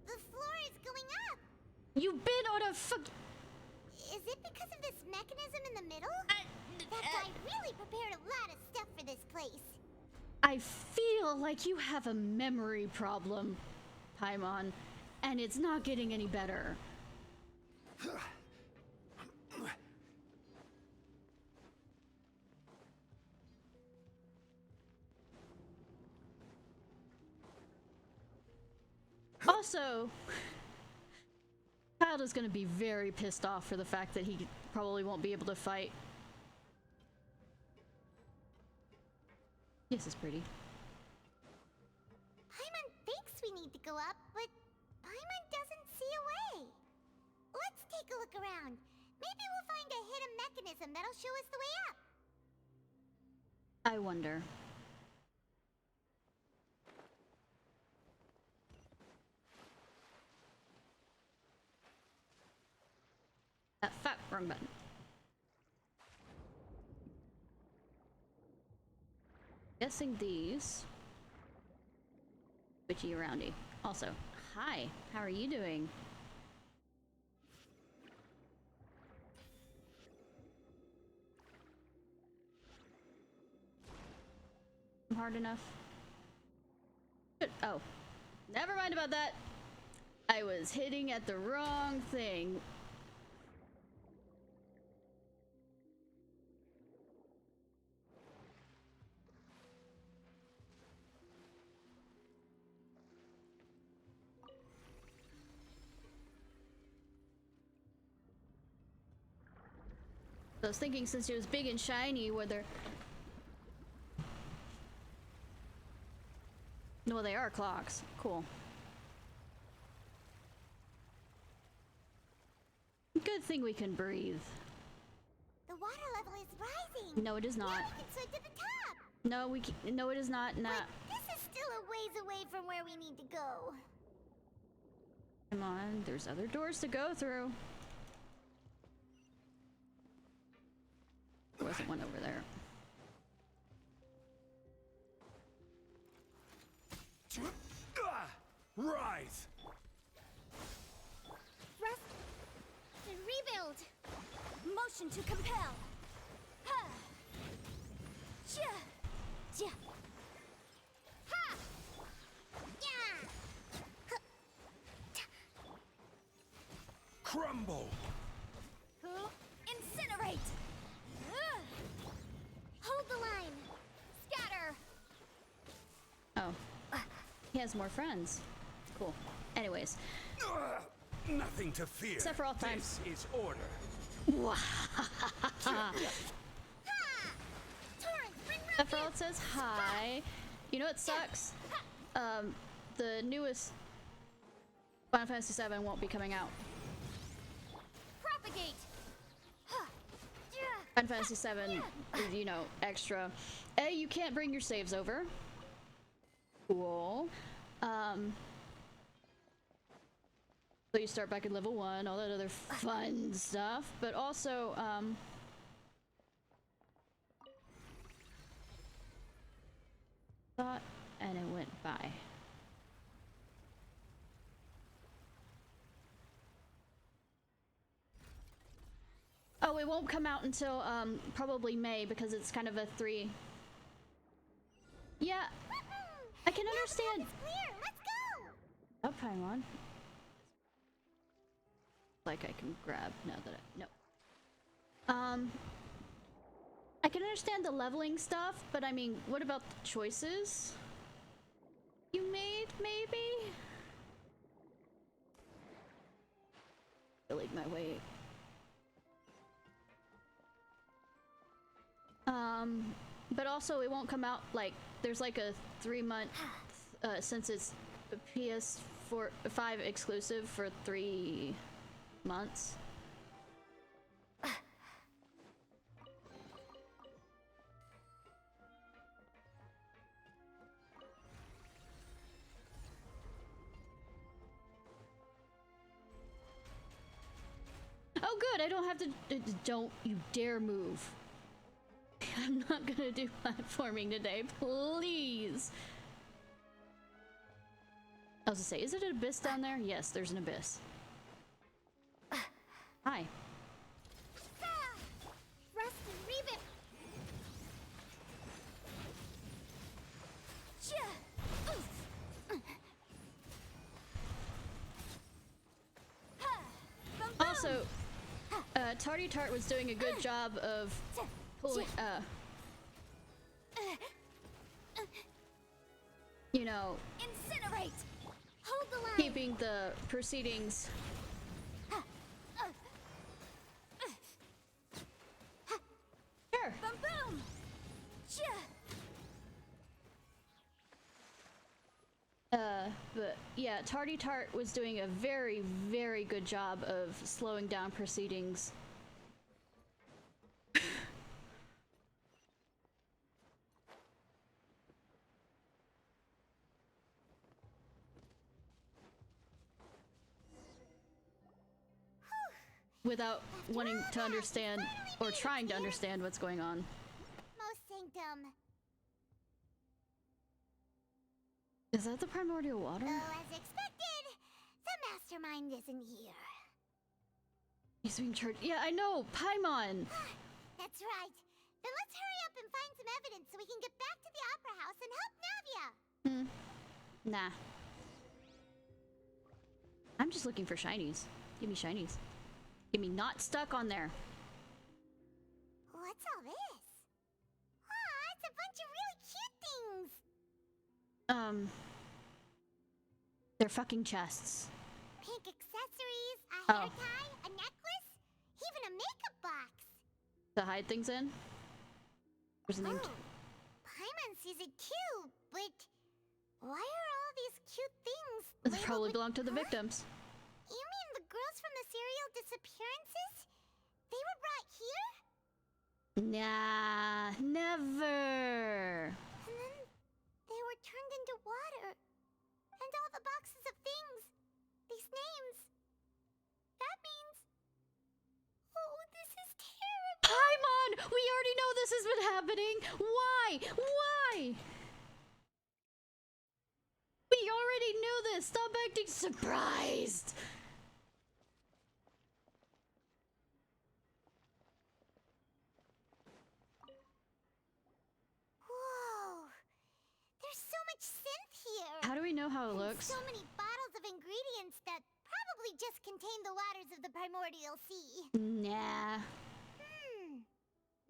The floor is going up! You've been on a fuck. Is it because of this mechanism in the middle? That guy really prepared a lot of stuff for this place. I feel like you have a memory problem, Paimon, and it's not getting any better. Also, Child is gonna be very pissed off for the fact that he probably won't be able to fight. This is pretty. Paimon thinks we need to go up, but Paimon doesn't see a way. Let's take a look around. Maybe we'll find a hidden mechanism that'll show us the way up. I wonder. wrong button. Guessing these. Witchy roundy. Also, hi, how are you doing? Hard enough? Good. Oh, never mind about that. I was hitting at the wrong thing. I was thinking since it was big and shiny, whether... No, they are clocks. Cool. Good thing we can breathe. The water level is rising. No, it is not. Now we can swim to the top. No, we can, no, it is not. Nah. But this is still a ways away from where we need to go. Come on, there's other doors to go through. There wasn't one over there. Rise! Rest and rebuild. Motion to compel. Ha! Ja! Ja! Ha! Yeah! Crumble! Who? Incinerate! Hold the line! Scatter! Oh. He has more friends. Cool. Anyways. Nothing to fear. Except for all time. This is order. Except for all it says hi. You know what sucks? The newest Final Fantasy VII won't be coming out. Propagate! Final Fantasy VII is, you know, extra. A, you can't bring your saves over. Cool. So you start back at level 1, all that other fun stuff, but also, thought, and it went by. Oh, it won't come out until, probably May, because it's kind of a 3. Yeah, I can understand. Clear. Let's go. Oh, Paimon. Like I can grab now that I no. I can understand the leveling stuff, but I mean, what about the choices you made, maybe? Feeling my way. But also it won't come out, like, there's like a 3-month, since it's PS4, 5 exclusive for 3 months. Oh good, I don't have to, don't you dare move. I'm not gonna do platforming today, please. I was gonna say, is it an abyss down there? Yes, there's an abyss. Hi. Rest and rebuild. Also, Tardy Tart was doing a good job of pulling, you know, Incinerate. Hold the line. keeping the proceedings sure. Boom boom. But yeah, Tardy Tart was doing a very, very good job of slowing down proceedings. without wanting to understand or trying to understand what's going on. Most sanctum. Is that the primordial water? Though, as expected, the mastermind isn't here. He's being charged. Yeah, I know! Paimon! That's right. Then let's hurry up and find some evidence so we can get back to the Opera House and help Navia! Nah. I'm just looking for shinies. Give me shinies. Give me not stuck on there. What's all this? Aw, it's a bunch of really cute things! They're fucking chests. Pink accessories, a hair tie, a necklace, even a makeup box! To hide things in? Where's the name? Paimon sees it too, but why are all these cute things They labeled probably with- belong to the victims. You mean the girls from the serial disappearances? They were brought here? Nah, never. And then they were turned into water. And all the boxes of things. These names. That means... Oh, this is terrible. Paimon! We already know this has been happening. Why? Why? We already knew this. Stop acting surprised. Whoa. There's so much synth here. How do we know how it And looks? so many bottles of ingredients that probably just contain the waters of the primordial sea. Nah.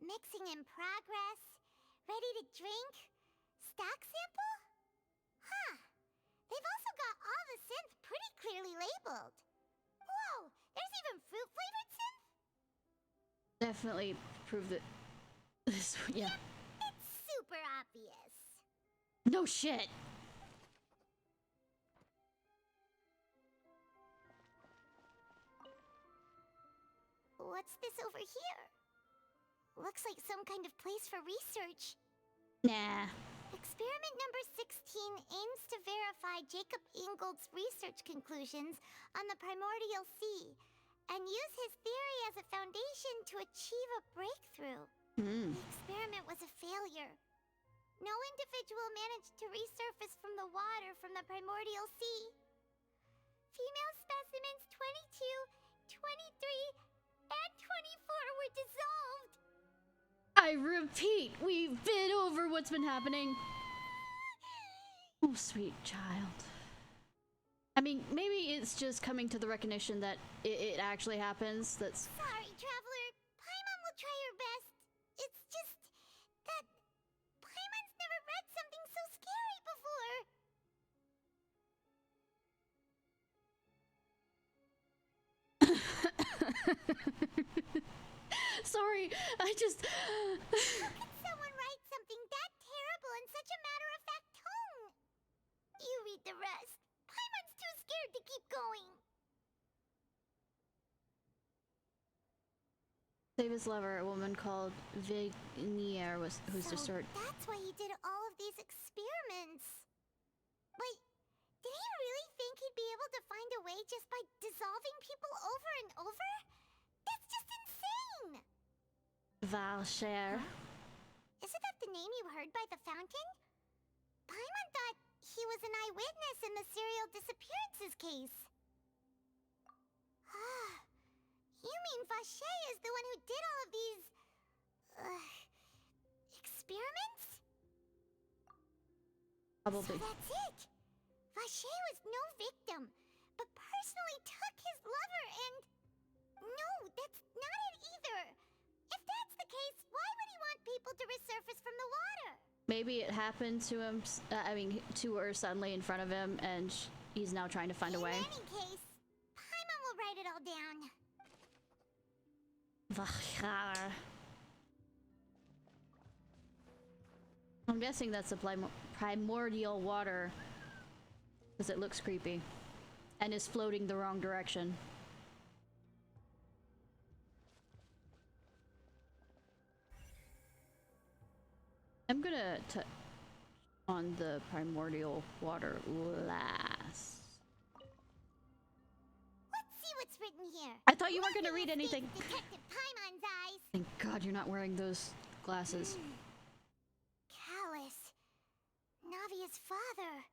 Mixing in progress. Ready to drink. Stock sample? Huh. They've also got all the synth pretty clearly labeled. Whoa, there's even fruit-flavored synth? Definitely prove that this, yeah. It's super obvious. No shit. What's this over here? Looks like some kind of place for research. Nah. Experiment number 16 aims to verify Jacob Ingold's research conclusions on the primordial sea and use his theory as a foundation to achieve a breakthrough. The experiment was a failure. No individual managed to resurface from the water from the primordial sea. Female specimens 22, 23, and 24 were dissolved. I repeat, we've been over what's been happening. Oh, sweet child. I mean, maybe it's just coming to the recognition that it actually happens. That's... Sorry, Traveler. Paimon will try her best. It's just that Paimon's never read something so scary before. Sorry, I just... How can someone write something that terrible in such a matter-of-fact tone? You read the rest. Paimon's too scared to keep going. Save his lover, a woman called Vignier who's So destroyed. that's why he did all of these experiments. But did he really think he'd be able to find a way just by dissolving people over and over? That's just insane! Valcher. Isn't that the name you heard by the fountain? Paimon thought he was an eyewitness in the serial disappearances case. You mean Vache is the one who did all of these... experiments? Probably. So that's it! Vache was no victim, but personally took his lover and... No, that's not it either! If that's the case, why would he want people to resurface from the water? Maybe it happened to him, to her suddenly in front of him, and he's now trying to find a way. In any case, Paimon will write it all down. Vachar. I'm guessing that's the primordial water, because it looks creepy, and is floating the wrong direction. I'm gonna touch on the primordial water last. Let's see what's written here. I thought you weren't gonna read anything. Detective Paimon's eyes. Thank God you're not wearing those glasses. Callus. Navia's father.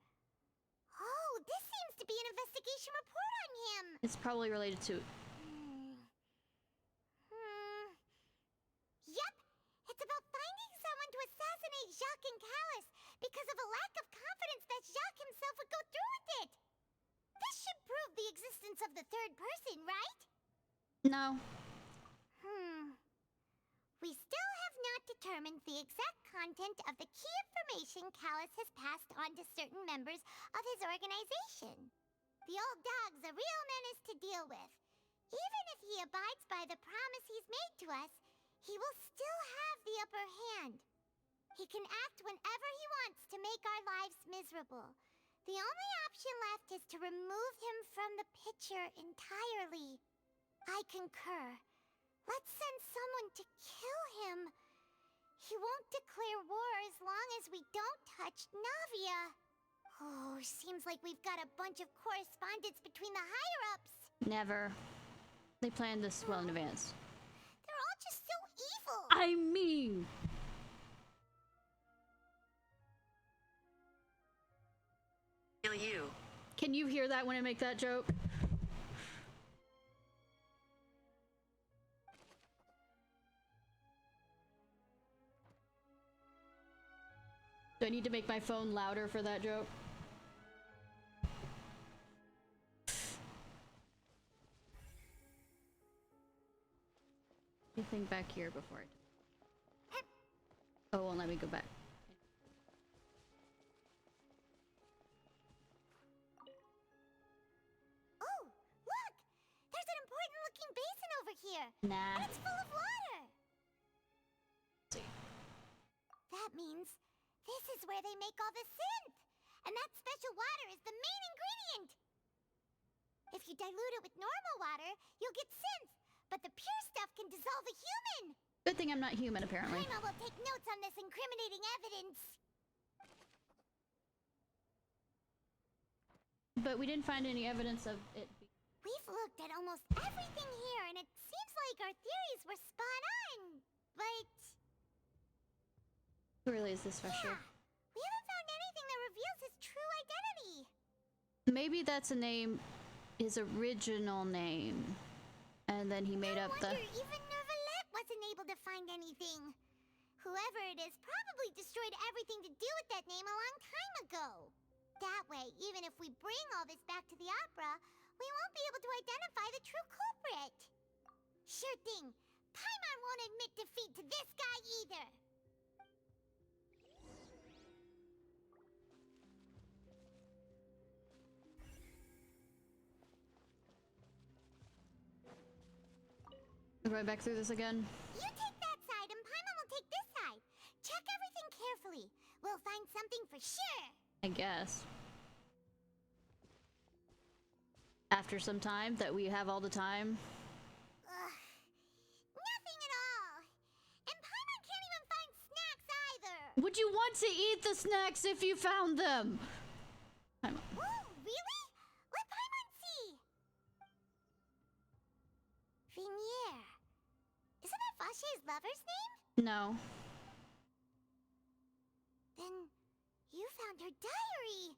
Oh, this seems to be an investigation report on him. It's probably related to... Yep, it's about finding someone to assassinate Jacques and Callus because of a lack of confidence that Jacques himself would go through with it. This should prove the existence of the third person, right? No. We still have not determined the exact content of the key information Callus has passed on to certain members of his organization. The old dog's a real menace to deal with. Even if he abides by the promise he's made to us, he will still have the upper hand. He can act whenever he wants to make our lives miserable. The only option left is to remove him from the picture entirely. I concur. Let's send someone to kill him. He won't declare war as long as we don't touch Navia. Oh, seems like we've got a bunch of correspondence between the higher-ups. Never. They planned this well in advance. They're all just so evil. I mean... Kill you. Can you hear that when I make that joke? Do I need to make my phone louder for that joke? Anything back here before it? Oh, won't let me go back. Oh, look! There's an important looking basin over here. Nah. And it's full of water. Let's see. That means this is where they make all the synth. And that special water is the main ingredient. If you dilute it with normal water, you'll get synth. But the pure stuff can dissolve a human. Good thing I'm not human, apparently. Paimon will take notes on this incriminating evidence. But we didn't find any evidence of it. We've looked at almost everything here, and it seems like our theories were spot on. But... Who really is this special? Yeah, we haven't found anything that reveals his true identity. Maybe that's a name, his original name. And then he made up the... Even Nervalette wasn't able to find anything. Whoever it is probably destroyed everything to do with that name a long time ago. That way, even if we bring all this back to the opera, we won't be able to identify the true culprit. Sure thing. Paimon won't admit defeat to this guy either. Right back through this again. You take that side and Paimon will take this side. Check everything carefully. We'll find something for sure. I guess. After some time that we have all the time. Nothing at all. And Paimon can't even find snacks either. Would you want to eat the snacks if you found them? Paimon. Oh, really? Let Paimon see. Vinier. Isn't that Vache's lover's name? No. Then you found her diary.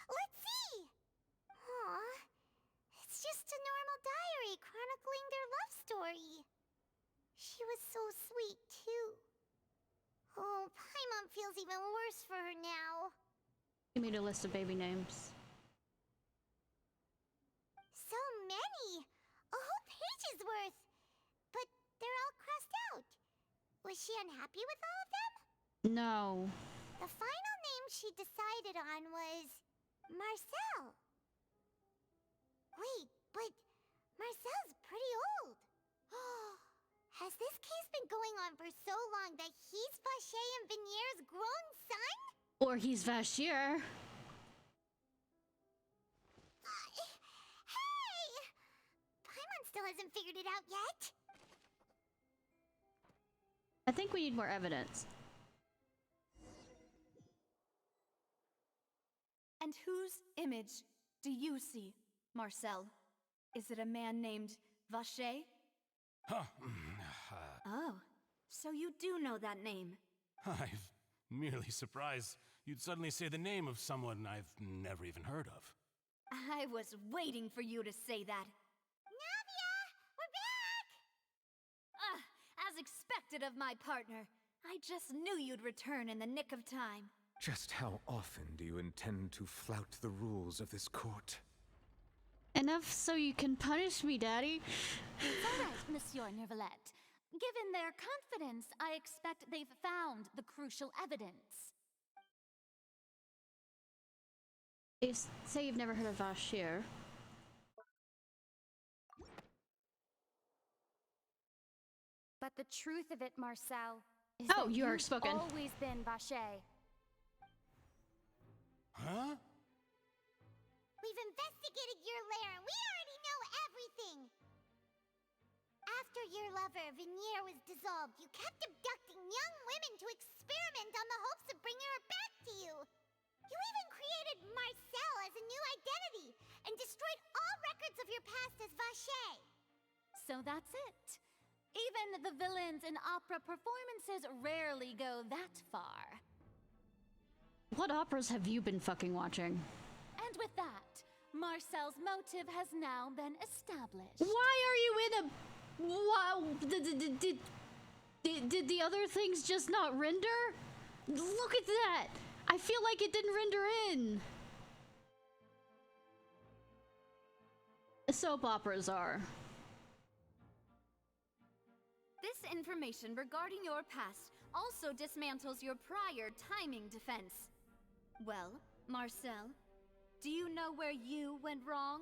Let's see. Aw. It's just a normal diary chronicling their love story. She was so sweet, too. Oh, Paimon feels even worse for her now. He made a list of baby names. So many! A whole page's worth! But they're all crossed out. Was she unhappy with all of them? No. The final name she decided on was... Marcel. Wait, but Marcel's pretty old. Has this case been going on for so long that he's Vache and Vinier's grown son? Or he's Vachier. Hey! Paimon still hasn't figured it out yet. I think we need more evidence. And whose image do you see, Marcel? Is it a man named Vache? Huh. Oh, so you do know that name. I'm merely surprised you'd suddenly say the name of someone I've never even heard of. I was waiting for you to say that. Navia! We're back! As expected of my partner. I just knew you'd return in the nick of time. Just how often do you intend to flout the rules of this court? Enough so you can punish me, Daddy. It's all right, Monsieur Neuvillette. Given their confidence, I expect they've found the crucial evidence. You say you've never heard of Vashir. But the truth of it, Marcel, is Oh, that you are you've spoken. always been Vache. Huh? We've investigated your lair and we already know everything! After your lover, Venier, was dissolved, you kept abducting young women to experiment on the hopes of bringing her back to you! You even created Marcel as a new identity and destroyed all records of your past as Vache! So that's it. Even the villains in opera performances rarely go that far. What operas have you been fucking watching? And with that, Marcel's motive has now been established. Why are you in a... Wow, did the other things just not render? Look at that! I feel like it didn't render in. Soap operas are. This information regarding your past also dismantles your prior timing defense. Well, Marcel, do you know where you went wrong?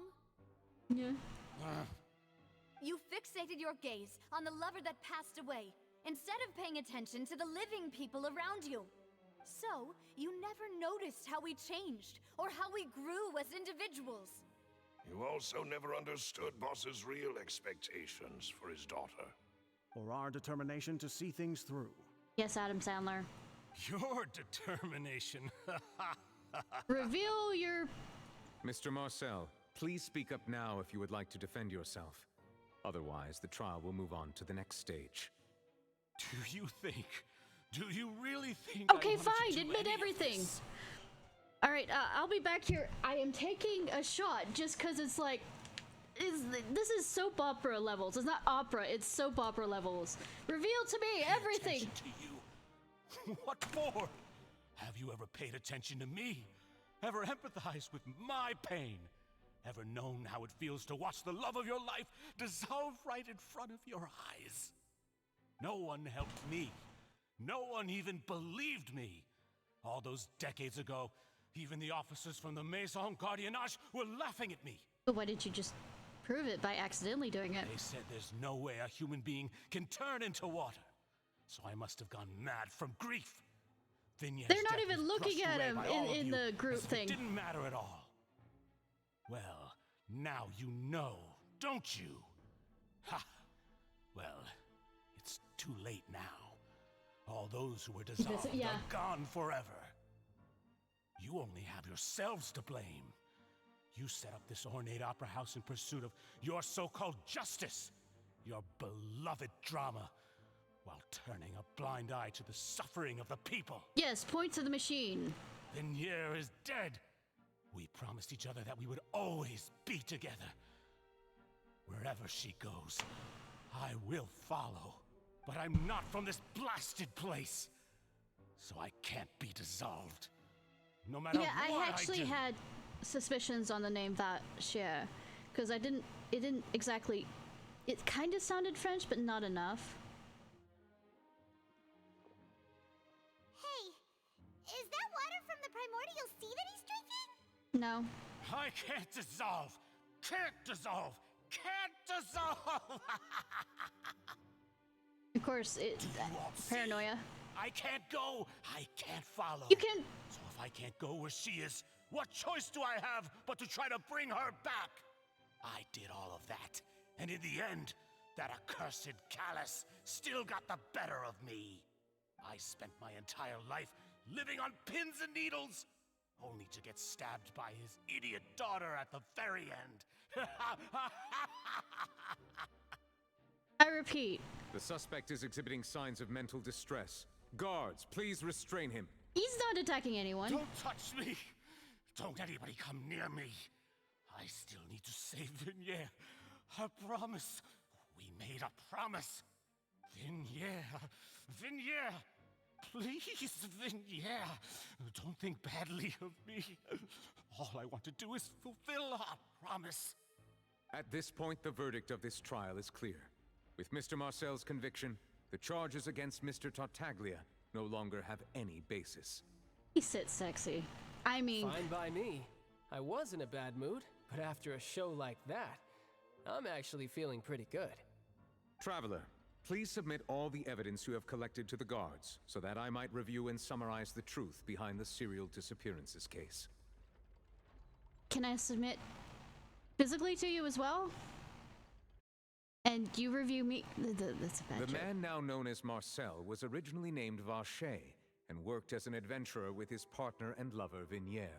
Yeah. You fixated your gaze on the lover that passed away, instead of paying attention to the living people around you. So, you never noticed how we changed, or how we grew as individuals. You also never understood Boss's real expectations for his daughter. Or our determination to see things through. Yes, Adam Sandler. Your determination. Reveal your... Mr. Marcel, please speak up now if you would like to defend yourself. Otherwise, the trial will move on to the next stage. Do you really think Okay, fine, admit everything. Alright, I'll be back here. I am taking a shot just because it's like... This is soap opera levels. It's not opera, it's soap opera levels. Reveal to me everything! To you. What for? Have you ever paid attention to me? Ever empathized with my pain? Ever known how it feels to watch the love of your life dissolve right in front of your eyes? No one helped me. No one even believed me. All those decades ago, even the officers from the Maison Gardiennage were laughing at me. But why didn't you just prove it by accidentally doing it? They said there's no way a human being can turn into water. So I must have gone mad from grief. Vigne's They're not death even was looking brushed at away him by all of in you the group as if thing. It didn't matter at all. Well, now you know, don't you? Ha! Well, it's too late now. All those who were dissolved yeah. are gone forever. You only have yourselves to blame. You set up this ornate opera house in pursuit of your so-called justice, your beloved drama, while turning a blind eye to the suffering of the people. Yes, point to the machine. Vignier is dead. We promised each other that we would always be together. Wherever she goes, I will follow. But I'm not from this blasted place, so I can't be dissolved. No matter what I do. Yeah, I actually had suspicions on the name Vashir, because it didn't exactly, it kind of sounded French, but not enough. Hey, is that water from the primordial sea that he's drinking? No. I can't dissolve! Can't dissolve! Can't dissolve! Of course, paranoia. I can't go! I can't follow! You can... So if I can't go where she is, what choice do I have but to try to bring her back? I did all of that, and in the end, that accursed Callus still got the better of me. I spent my entire life living on pins and needles, only to get stabbed by his idiot daughter at the very end. I repeat. The suspect is exhibiting signs of mental distress. Guards, please restrain him. He's not attacking anyone. Don't touch me! Don't anybody come near me. I still need to save Vignere. I promise. We made a promise. Vignere! Please, Vignere! Don't think badly of me. All I want to do is fulfill our promise. At this point, the verdict of this trial is clear. With Mr. Marcel's conviction, the charges against Mr. Tartaglia no longer have any basis. He sits sexy. I mean... Fine by me. I was in a bad mood, but after a show like that, I'm actually feeling pretty good. Traveler, please submit all the evidence you have collected to the guards, so that I might review and summarize the truth behind the serial disappearances case. Can I submit physically to you as well? And you review me? That's a bad joke. The man now known as Marcel was originally named Vacher and worked as an adventurer with his partner and lover Vignere.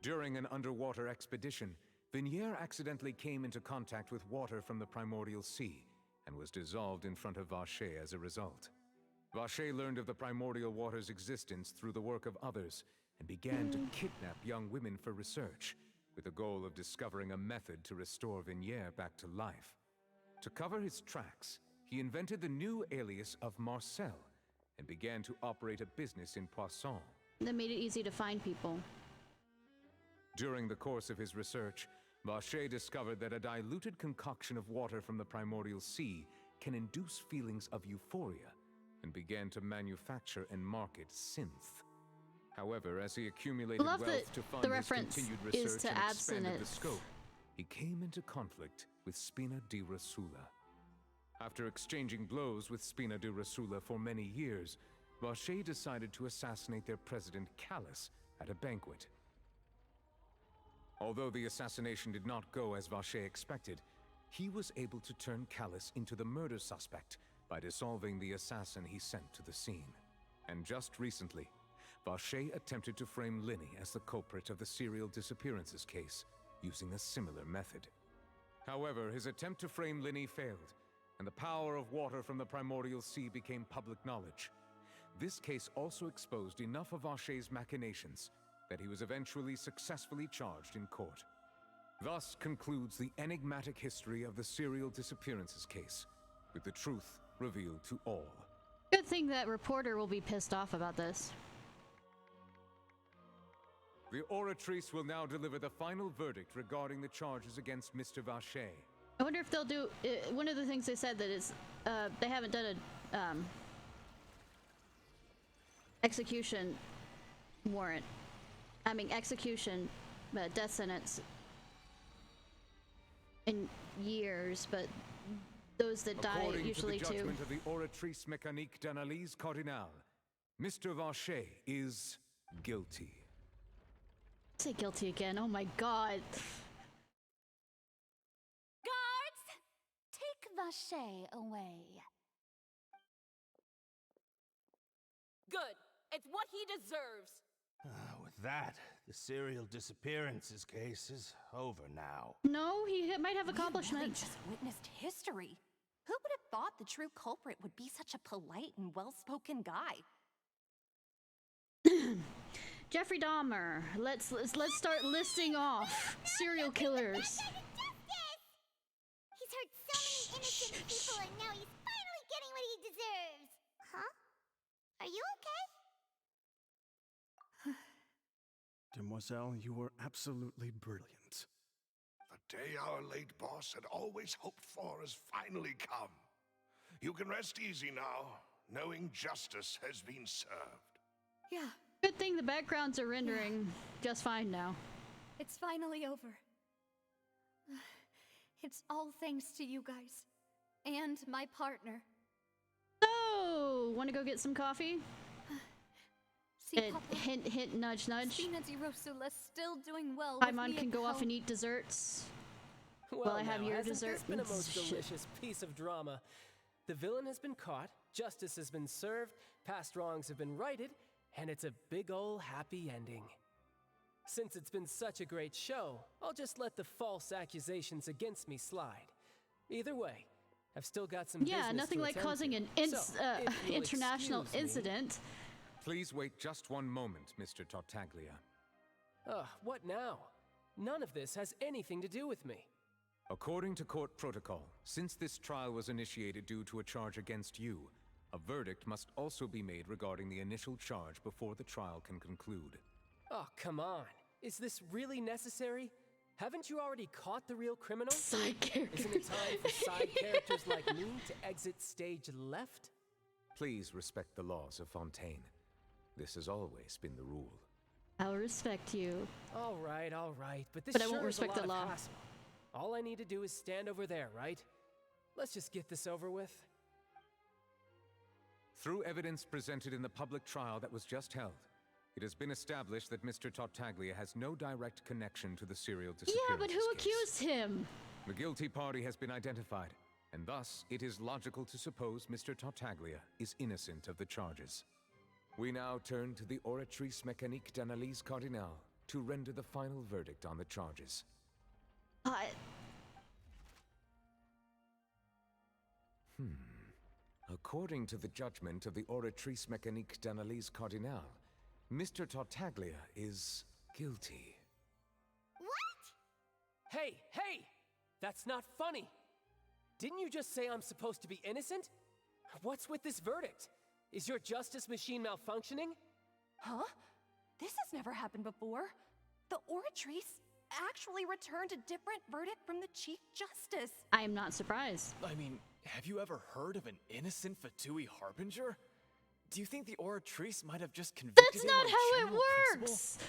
During an underwater expedition, Vignere accidentally came into contact with water from the primordial sea and was dissolved in front of Vacher as a result. Vacher learned of the primordial water's existence through the work of others and began to kidnap young women for research, with the goal of discovering a method to restore Vignere back to life. To cover his tracks, he invented the new alias of Marcel and began to operate a business in Poisson. That made it easy to find people. During the course of his research, Vacher discovered that a diluted concoction of water from the primordial sea can induce feelings of euphoria, and began to manufacture and market synth. However, as he accumulated wealth to fund his continued research and expanded the scope, he came into conflict with Spina di Rosula. After exchanging blows with Spina di Rosula for many years, Vacher decided to assassinate their president Callus at a banquet. Although the assassination did not go as Vacher expected, he was able to turn Callus into the murder suspect by dissolving the assassin he sent to the scene. And just recently, Vacher attempted to frame Linny as the culprit of the serial disappearances case, using a similar method. However, his attempt to frame Linny failed, and the power of water from the primordial sea became public knowledge. This case also exposed enough of Vacher's machinations that he was eventually successfully charged in court. Thus concludes the enigmatic history of the serial disappearances case, with the truth revealed to all. Good thing that reporter will be pissed off about this. The Oratrice will now deliver the final verdict regarding the charges against Mr. Vacher. I wonder if they'll do... one of the things they said that is... they haven't done a... execution warrant. I mean, execution... death sentence... in years, but... those that die usually too. According to the judgment of the Oratrice Mécanique d'Analyse Cardinale, Mr. Vacher is guilty. Say guilty again, oh my god. Guards! Take Vacher away. Good. It's what he deserves. With that, the serial disappearances case is over now. No, he might have We accomplishments. just witnessed history. Who would have thought the true culprit would be such a polite and well-spoken guy? Jeffrey Dahmer. Let's start listing off serial killers. He's hurt so many innocent people, and now he's finally getting what he deserves. Huh? Are you okay? Demoiselle, you were absolutely brilliant. The day our late boss had always hoped for has finally come. You can rest easy now, knowing justice has been served. Yeah. Good thing the backgrounds are rendering just fine now. It's finally over. It's all thanks to you guys. And my partner. So, want to go get some coffee? See, Papa, hint, hint, nudge, nudge. Spina di Rosula's still doing well. Paimon can go off and eat desserts. Well, I have now, your hasn't dessert. This been a most Shit. delicious piece of drama. The villain has been caught, justice has been served, past wrongs have been righted, and it's a big ol' happy ending. Since it's been such a great show, I'll just let the false accusations against me slide. Either way, I've still got some business nothing to like attend causing to. an So, if you'll international excuse me- incident. Please wait just one moment, Mr. Tartaglia. Ugh, what now? None of this has anything to do with me. According to court protocol, since this trial was initiated due to a charge against you, a verdict must also be made regarding the initial charge before the trial can conclude. Oh, come on. Is this really necessary? Haven't you already caught the real criminal? Side characters. Isn't it time for side characters like me to exit stage left? Please respect the laws of Fontaine. This has always been the rule. I'll respect you. All right, but this But I sure won't is a respect lot the of law. hassle. All I need to do is stand over there, right? Let's just get this over with. Through evidence presented in the public trial that was just held, it has been established that Mr. Tartaglia has no direct connection to the serial disappearance Yeah, but who accused him? The guilty party has been identified, and thus it is logical to suppose Mr. Tartaglia is innocent of the charges. We now turn to the Oratrice Mécanique d'Analyse Cardinale to render the final verdict on the charges. According to the judgment of the Oratrice Mécanique d'Analyse Cardinale, Mr. Tartaglia is guilty. What? Hey! That's not funny! Didn't you just say I'm supposed to be innocent? What's with this verdict? Is your justice machine malfunctioning? Huh? This has never happened before. The Oratrice actually returned a different verdict from the Chief Justice. I am not surprised. I mean, have you ever heard of an innocent Fatui Harbinger? Do you think the Oratrice might have just convicted That's him not on how it general works! principle?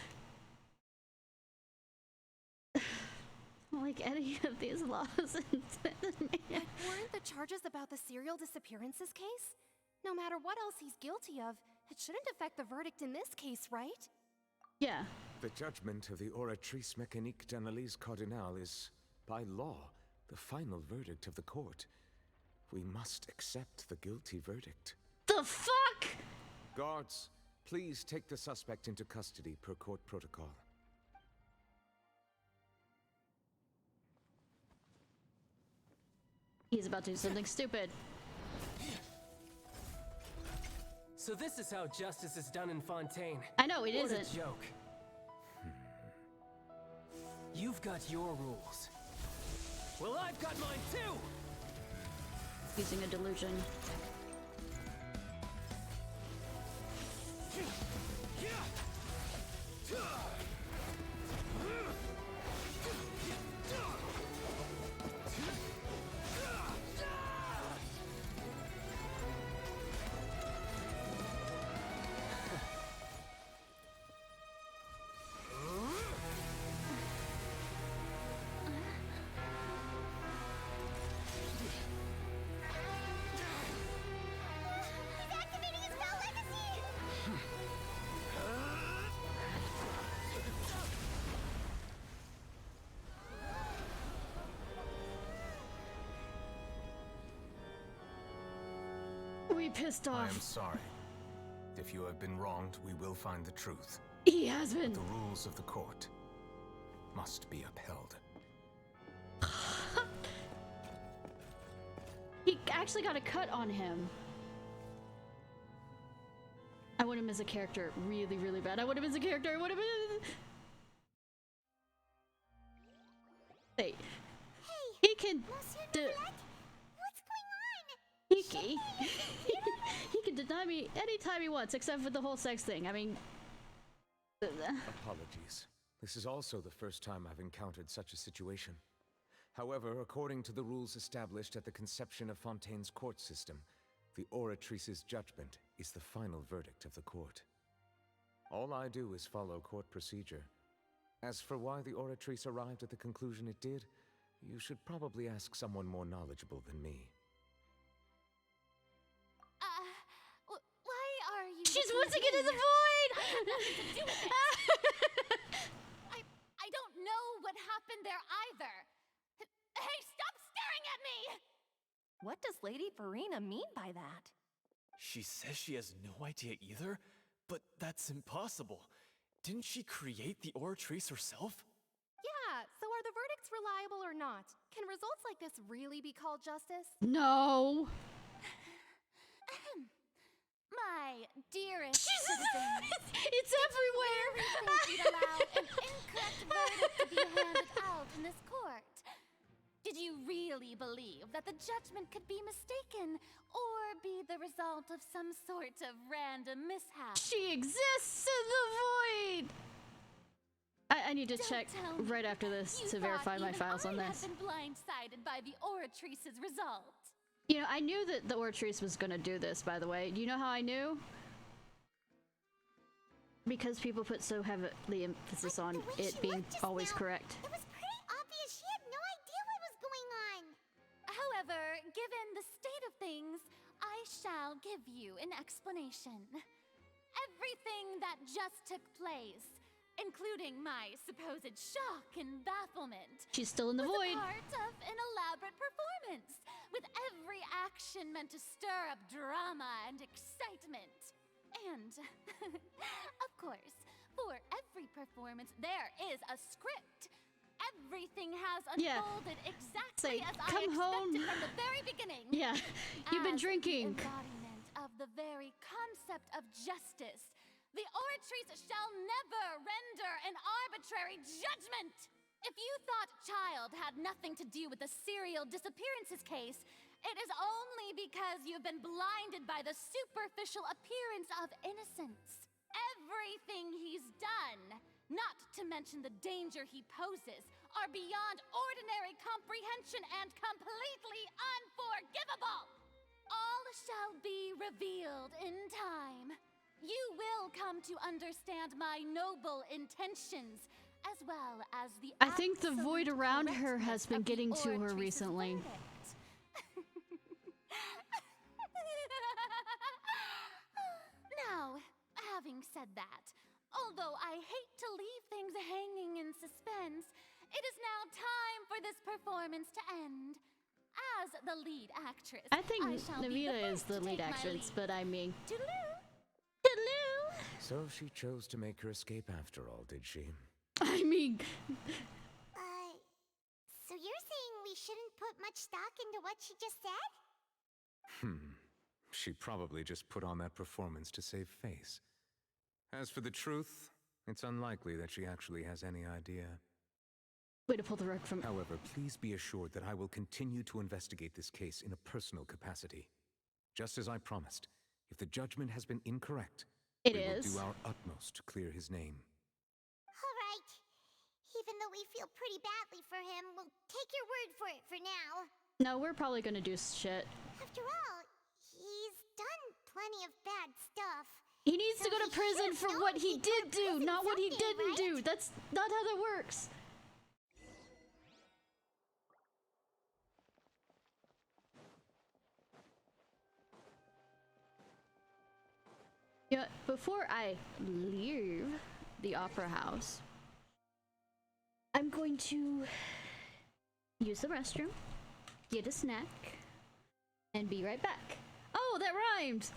Like any of these laws. Weren't the charges about the serial disappearances case? No matter what else he's guilty of, it shouldn't affect the verdict in this case, right? Yeah. The judgment of the Oratrice Mécanique d'Analyse Cardinale is, by law, the final verdict of the court. We must accept the guilty verdict. The fuck? Guards, please take the suspect into custody per court protocol. He's about to do something stupid. So this is how justice is done in Fontaine. I know, it What isn't. a joke. You've got your rules. Well, I've got mine too! Using a delusion. We pissed off. I am sorry. If you have been wronged, we will find the truth. He has been. But the rules of the court must be upheld. He actually got a cut on him. I would have missed a character really, really bad. I would have missed a character. I would have been. Wait. Hey, he can. Monsieur Neuvillette? What's going on? He can deny me anytime he wants, except for the whole sex thing. I mean. Apologies. This is also the first time I've encountered such a situation. However, according to the rules established at the conception of Fontaine's court system, the Oratrice's judgment is the final verdict of the court. All I do is follow court procedure. As for why the Oratrice arrived at the conclusion it did, you should probably ask someone more knowledgeable than me. Why are you... She's once again in the void! I don't know what happened there either. Hey, stop staring at me! What does Lady Farina mean by that? She says she has no idea either, but that's impossible. Didn't she create the Oratrice herself? Yeah, so are the verdicts reliable or not? Can results like this really be called justice? No. My dearest citizens, it's everywhere. Did you really think we'd allow an incorrect verdict to be handed out in this court? Did you really believe that the judgment could be mistaken or be the result of some sort of random mishap? She exists in the void. I need to check right after this to verify my files on this. I have been blindsided by the Oratrice's result. You know, I knew that the Oratrice was gonna do this, by the way. Do you know how I knew? Because people put so heavily emphasis on it being always correct. It was pretty obvious she had no idea what was going on. However, given the state of things, I shall give you an explanation. Everything that just took place, including my supposed shock and bafflement, She's still in the void. was part of an elaborate performance, with every action meant to stir up drama and excitement. And, of course, for every performance, there is a script. Everything has unfolded exactly as I expected from the very beginning. Yeah, you've been drinking. The embodiment of the very concept of justice, the Oratrice shall never render an arbitrary judgment! If you thought Child had nothing to do with the serial disappearances case, it is only because you've been blinded by the superficial appearance of innocence. Everything he's done, not to mention the danger he poses, are beyond ordinary comprehension and completely unforgivable! All shall be revealed in time. You will come to understand my noble intentions, as well as the I think the void around her has been getting to her recently. Now, having said that, although I hate to leave things hanging in suspense, it is now time for this performance to end. As the lead actress, I think shall be Navita is first the to lead take my actress, lead. but I mean. Toodaloo! Toodaloo! So she chose to make her escape after all, did she? I mean. So you're saying we shouldn't put much stock into what she just said? She probably just put on that performance to save face. As for the truth, it's unlikely that she actually has any idea. Way to pull the rug from. However, please be assured that I will continue to investigate this case in a personal capacity. Just as I promised, if the judgment has been incorrect, we will do our utmost to clear his name. All right. Even though we feel pretty badly for him, we'll take your word for it for now. No, we're probably gonna do shit. After all, he's done plenty of bad stuff. He needs to go to prison for what he did do, not what he didn't do. That's not how that works. Yeah, before I leave the opera house, I'm going to use the restroom, get a snack, and be right back. Oh, that rhymed!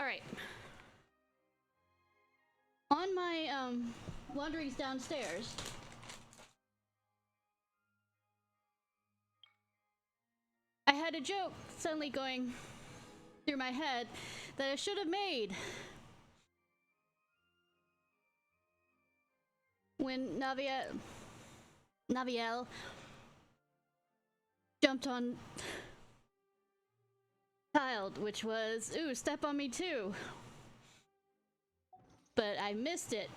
Alright. On my, wanderings downstairs, I had a joke suddenly going through my head that I should have made when Naviel jumped on child, which was, ooh, step on me too. But I missed it.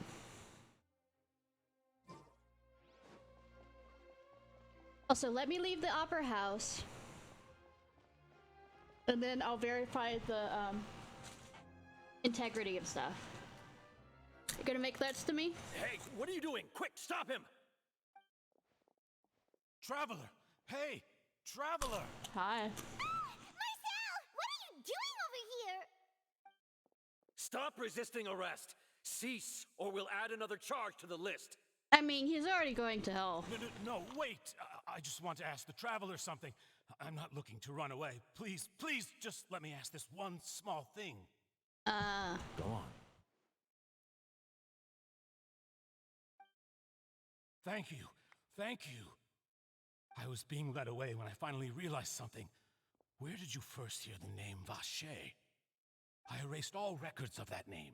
Also, let me leave the opera house. And then I'll verify the integrity of stuff. You're gonna make threats to me? Hey, what are you doing? Quick, stop him! Traveler! Hey! Traveler! Hi. Marcel! What are you doing over here? Stop resisting arrest! Cease, or we'll add another charge to the list. I mean, he's already going to hell. No, wait! I just want to ask the Traveler something. I'm not looking to run away. Please, just let me ask this one small thing. Go on. Thank you. I was being led away when I finally realized something. Where did you first hear the name Vache? I erased all records of that name.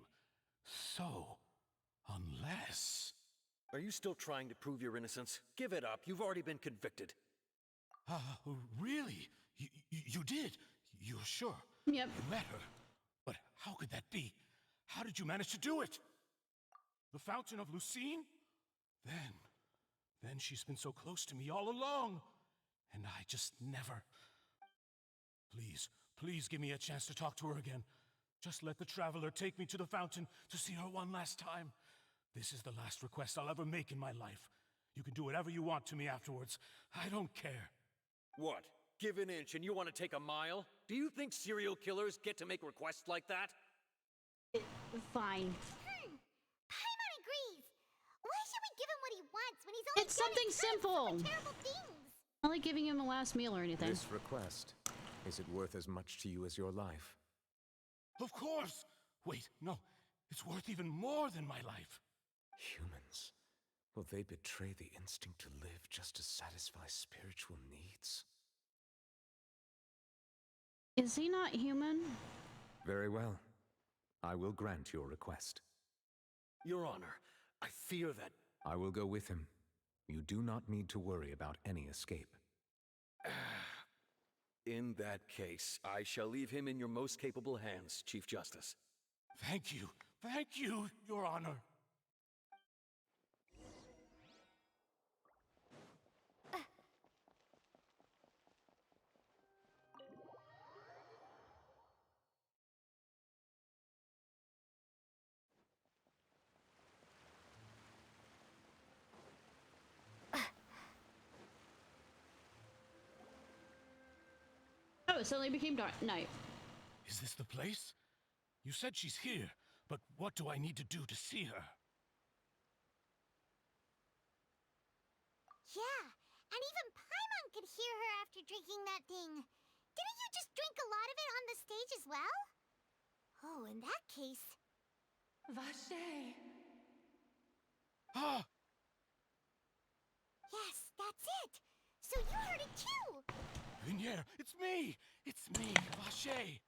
So, unless... Are you still trying to prove your innocence? Give it up. You've already been convicted. Really? You did? You're sure? Yep. You met her. But how could that be? How did you manage to do it? The Fountain of Lucine? Then she's been so close to me all along. And I just never... Please give me a chance to talk to her again. Just let the Traveler take me to the fountain to see her one last time. This is the last request I'll ever make in my life. You can do whatever you want to me afterwards. I don't care. What? Give an inch and you want to take a mile? Do you think serial killers get to make requests like that? Fine. Paimon agrees. Why should we give him what he wants when he's only It's something simple. terrible things? Not like giving him a last meal or anything. This request, is it worth as much to you as your life? Of course! Wait, no. It's worth even more than my life. Humans. Will they betray the instinct to live just to satisfy spiritual needs? Is he not human? Very well. I will grant your request. Your Honor, I fear that... I will go with him. You do not need to worry about any escape. In that case, I shall leave him in your most capable hands, Chief Justice. Thank you, Your Honor. Oh, it suddenly became dark night. Is this the place? You said she's here, but what do I need to do to see her? Yeah, and even Paimon could hear her after drinking that thing. Didn't you just drink a lot of it on the stage as well? Oh, in that case... Vache! Ah! Yes, that's it! So you heard it too! Vinier, it's me! It's me, Vache!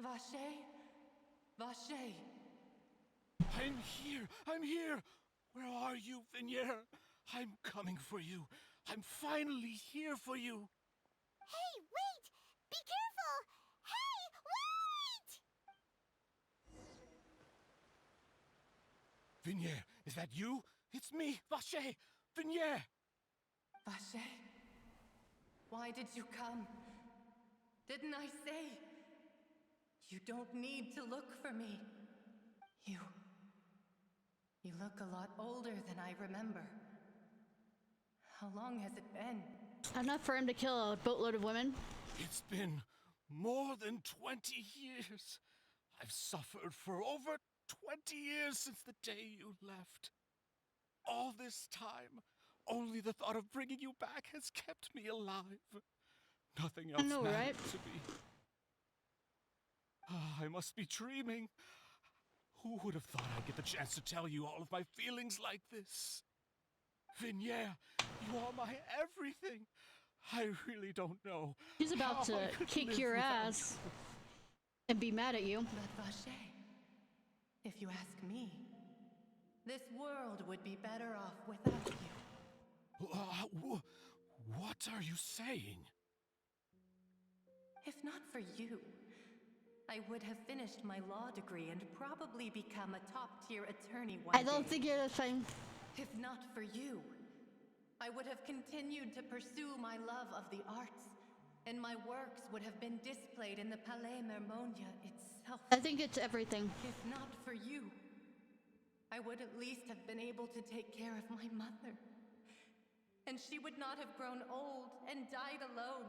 Vache? Vache! I'm here! Where are you, Vinier? I'm coming for you. I'm finally here for you. Hey, wait! Be careful! Hey, wait! Vinier, is that you? It's me, Vache! Vinier! Vache? Why did you come? Didn't I say? You don't need to look for me. You look a lot older than I remember. How long has it been? Enough for him to kill a boatload of women? It's been more than 20 years. I've suffered for over 20 years since the day you left. All this time, only the thought of bringing you back has kept me alive. Nothing else I know, matters right? to me. I must be dreaming. Who would have thought I'd get the chance to tell you all of my feelings like this? Vignere, you are my everything. I really don't know. She's about to kick your ass and be mad at you. But Vache, if you ask me, this world would be better off without you. What are you saying? If not for you, I would have finished my law degree and probably become a top-tier attorney one I don't think you're the same. If not for you, I would have continued to pursue my love of the arts, and my works would have been displayed in the Palais Mermonia itself. I think it's everything. If not for you, I would at least have been able to take care of my mother. And she would not have grown old and died alone,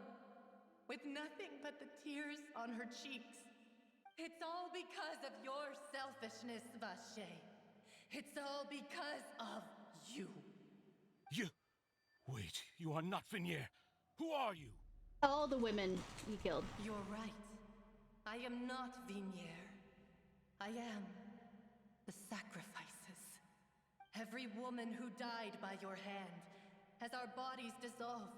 with nothing but the tears on her cheeks. It's all because of your selfishness, Vache. It's all because of you. You... Wait, you are not Vignere. Who are you? All the women you killed. You're right. I am not Vignere. I am the sacrifices. Every woman who died by your hand, as our bodies dissolved,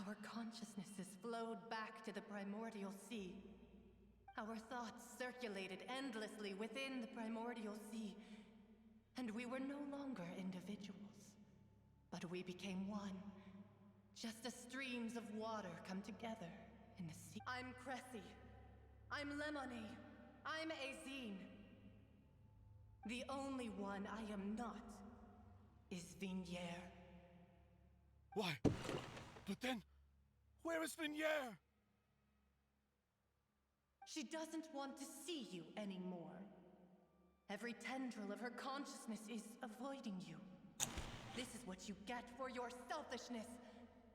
our consciousnesses flowed back to the primordial sea. Our thoughts circulated endlessly within the primordial sea, and we were no longer individuals, but we became one, just as streams of water come together in the sea. I'm Cressy. I'm Lemony. I'm Azine. The only one I am not is Vignere. Why? But then, where is Vignere? She doesn't want to see you anymore. Every tendril of her consciousness is avoiding you. This is what you get for your selfishness.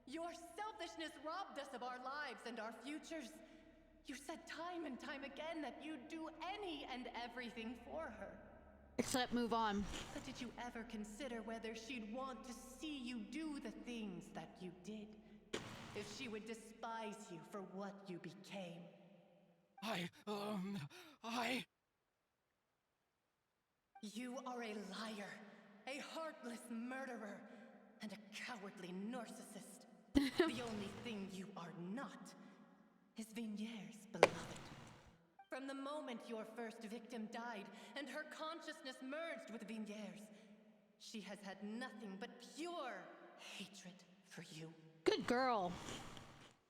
Your selfishness robbed us of our lives and our futures. You said time and time again that you'd do any and everything for her. Except move on. But did you ever consider whether she'd want to see you do the things that you did? If she would despise you for what you became? You are a liar, a heartless murderer, and a cowardly narcissist. The only thing you are not is Vignere's beloved. From the moment your first victim died and her consciousness merged with Vignere's, she has had nothing but pure hatred for you. Good girl.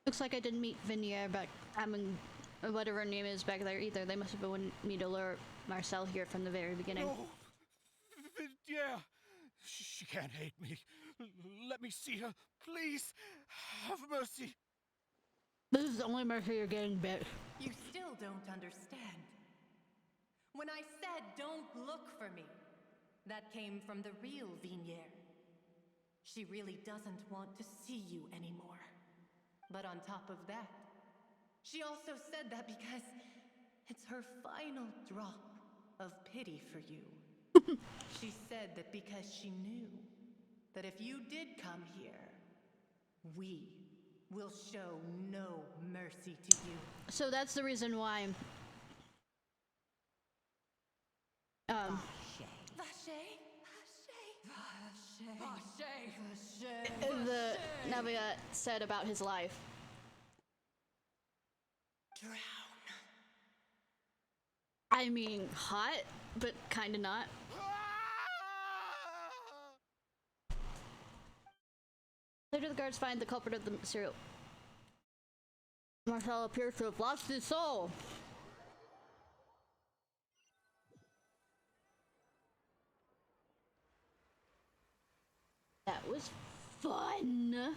Looks like I didn't meet Vignere back. I mean, whatever her name is back there either. They must have been me to lure Marcel here from the very beginning. No, Vignere. She can't hate me. Let me see her, please. Have mercy. This is the only mercy you're getting, bitch. You still don't understand. When I said don't look for me, that came from the real Vignere. She really doesn't want to see you anymore. But on top of that, she also said that because it's her final drop of pity for you. She said that because she knew that if you did come here, we will show no mercy to you. So that's the reason why. The Navia said about his life. Drown. I mean, hot, but kinda not. Later, the guards find the culprit of the serial. Marcel appears to have lost his soul. That was fun.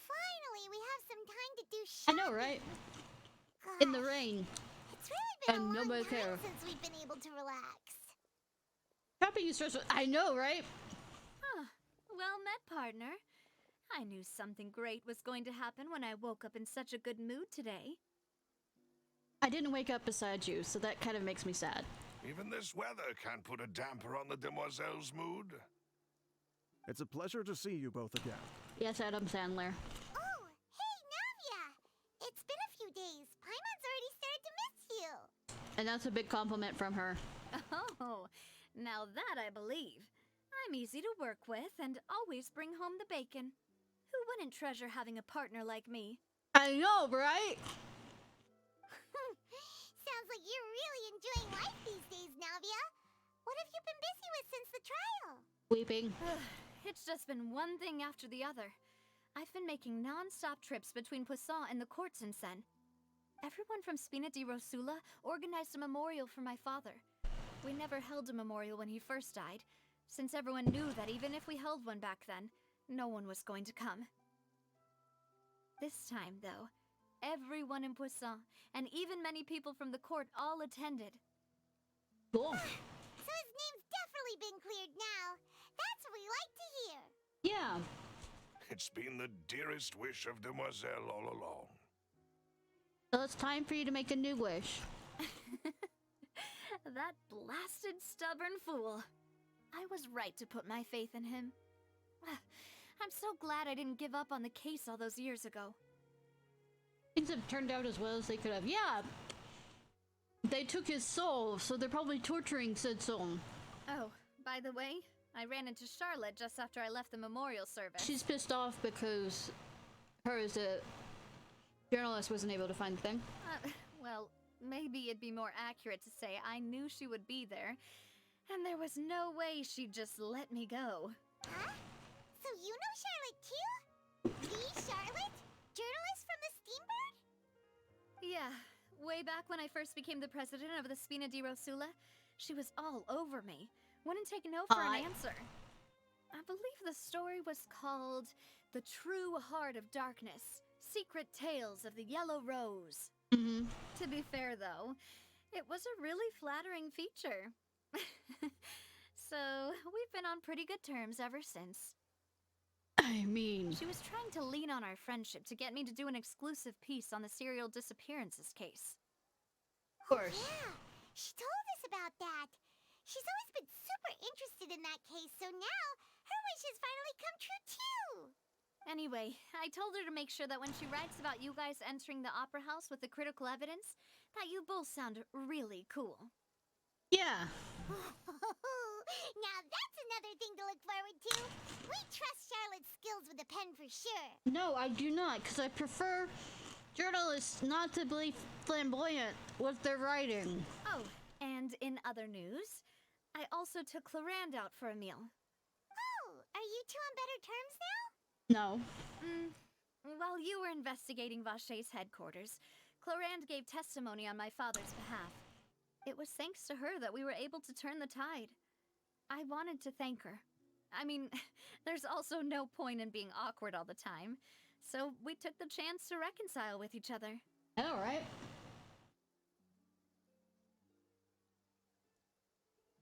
Finally, we have some time to do I shopping. know, right? In the rain. It's really been And a long nobody time cares. since we've been able to relax. Shopping you stress. I know, right? Huh. Well met, partner. I knew something great was going to happen when I woke up in such a good mood today. I didn't wake up beside you, so that kind of makes me sad. Even this weather can't put a damper on the demoiselle's mood. It's a pleasure to see you both again. Yes, Adam Sandler. Oh, hey, And that's a big compliment from her. Oh, now that I believe. I'm easy to work with and always bring home the bacon. Who wouldn't treasure having a partner like me? I know, right? Sounds like you're really enjoying life these days, Navia. What have you been busy with since the trial? Weeping. It's just been one thing after the other. I've been making non-stop trips between Poisson and the courts in Sen. Everyone from Spina di Rosula organized a memorial for my father. We never held a memorial when he first died, since everyone knew that even if we held one back then, no one was going to come. This time, though, everyone in Poisson, and even many people from the court all attended. Cool. So his name's definitely been cleared now. That's what we like to hear. Yeah. It's been the dearest wish of Demoiselle all along. So it's time for you to make a new wish. That blasted stubborn fool. I was right to put my faith in him. I'm so glad I didn't give up on the case all those years ago. Things have turned out as well as they could have. Yeah. They took his soul, so they're probably torturing said soul. Oh, by the way, I ran into Charlotte just after I left the memorial service. She's pissed off because her as a journalist wasn't able to find the thing. Well, maybe it'd be more accurate to say I knew she would be there, and there was no way she'd just let me go. Huh? So you know Charlotte too? The Charlotte? Journalist from the Steambird? Yeah, way back when I first became the president of the Spina di Rosula, she was all over me. Wouldn't take no for an answer. I believe the story was called The True Heart of Darkness, Secret Tales of the Yellow Rose. To be fair, though, it was a really flattering feature. So, we've been on pretty good terms ever since. I mean... She was trying to lean on our friendship to get me to do an exclusive piece on the serial disappearances case. Of course. Yeah, she told us about that. She's always been super interested in that case, so now her wish has finally come true too. Anyway, I told her to make sure that when she writes about you guys entering the opera house with the critical evidence, that you both sound really cool. Yeah. Now that's another thing to look forward to. We trust Charlotte's skills with a pen for sure. No, I do not, because I prefer journalists not to be flamboyant with their writing. Oh, and in other news, I also took Clarand out for a meal. Oh, are you two on better terms now? No. While you were investigating Vache's headquarters, Clarand gave testimony on my father's behalf. It was thanks to her that we were able to turn the tide. I wanted to thank her. I mean, there's also no point in being awkward all the time, so we took the chance to reconcile with each other. All right.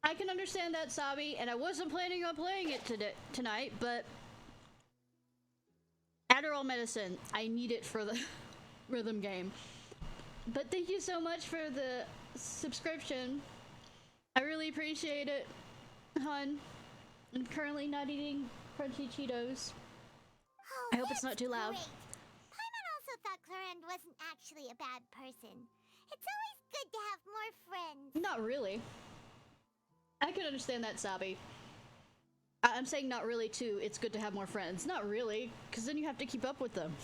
I can understand that, Sabi, and I wasn't planning on playing it tonight, but Adderall medicine, I need it for the rhythm game. But thank you so much for the subscription. I really appreciate it, hun. I'm currently not eating crunchy Cheetos. Oh, I hope it's not too loud. Great. Paimon also thought Clarand wasn't actually a bad person. It's always good to have more friends. Not really. I can understand that, Sabi. I'm saying not really too. It's good to have more friends. Not really, because then you have to keep up with them.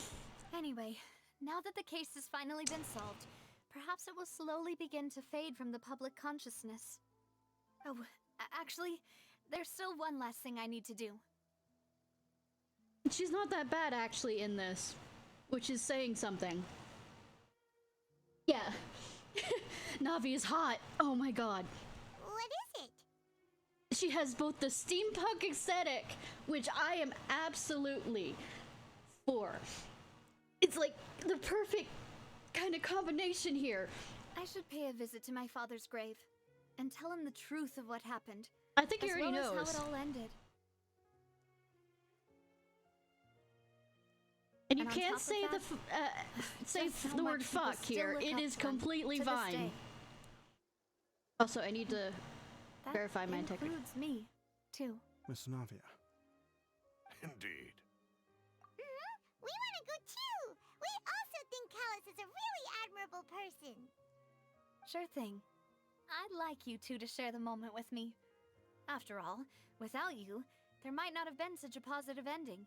Anyway, now that the case has finally been solved, perhaps it will slowly begin to fade from the public consciousness. Oh, actually, there's still one last thing I need to do. She's not that bad, actually, in this. Which is saying something. Yeah. Navi is hot. Oh my god. What is it? She has both the steampunk aesthetic, which I am absolutely for. It's like the perfect kind of combination here. I should pay a visit to my father's grave and tell him the truth of what happened. I think he already knows. As well as how it all ended. And you can't say the word fuck here. It is completely fine. Also, I need to verify my integrity. That includes me, too. Miss Navia. Indeed. We want to go too. We also think Callus is a really admirable person. Sure thing. I'd like you two to share the moment with me. After all, without you, there might not have been such a positive ending.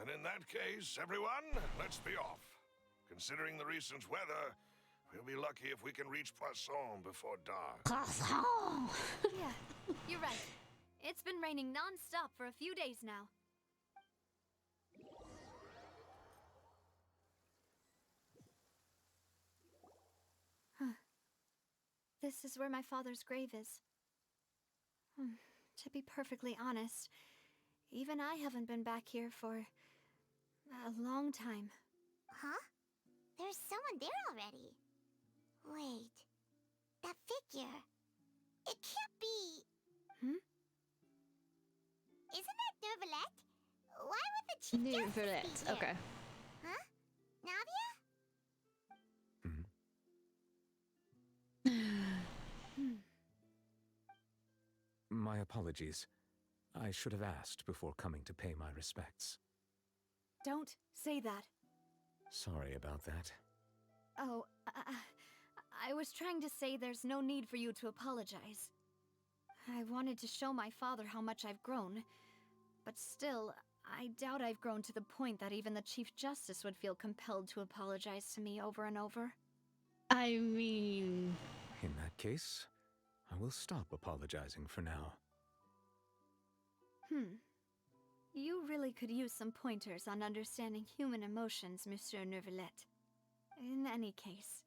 And in that case, everyone, let's be off. Considering the recent weather, we'll be lucky if we can reach Poisson before dark. Poisson! Yeah, you're right. It's been raining non-stop for a few days now. Huh. This is where my father's grave is. To be perfectly honest, even I haven't been back here for a long time. Huh? There's someone there already. Wait. That figure. It can't be. Isn't that Neuvillette? Why would the Chief Justice be Neuvillette, here? okay. Huh? Navia? My apologies. I should have asked before coming to pay my respects. Don't say that. Sorry about that. Oh, I was trying to say there's no need for you to apologize. I wanted to show my father how much I've grown, but still, I doubt I've grown to the point that even the Chief Justice would feel compelled to apologize to me over and over. I mean... In that case, I will stop apologizing for now. You really could use some pointers on understanding human emotions, Monsieur Neuvillette. In any case,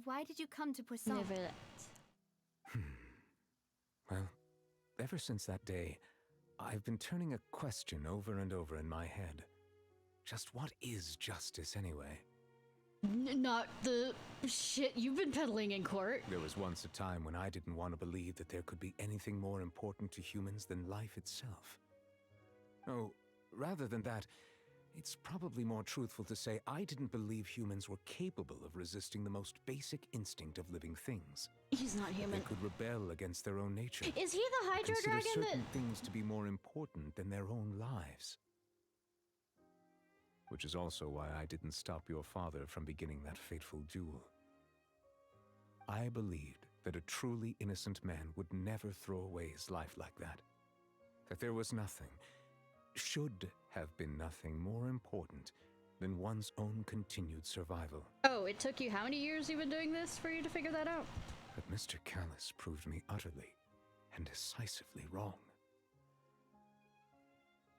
why did you come to Poisson? Neuvillette. Well, ever since that day, I've been turning a question over and over in my head. Just what is justice anyway? Not the shit you've been peddling in court. There was once a time when I didn't want to believe that there could be anything more important to humans than life itself. Oh, rather than that, it's probably more truthful to say I didn't believe humans were capable of resisting the most basic instinct of living things. He's not human. They could rebel against their own nature. Is he the Hydro consider Dragon certain things to be more important than their own lives. Which is also why I didn't stop your father from beginning that fateful duel. I believed that a truly innocent man would never throw away his life like that. That there was nothing, should have been nothing more important than one's own continued survival. Oh, it took you how many years you've been doing this for you to figure that out? But Mr. Callis proved me utterly and decisively wrong.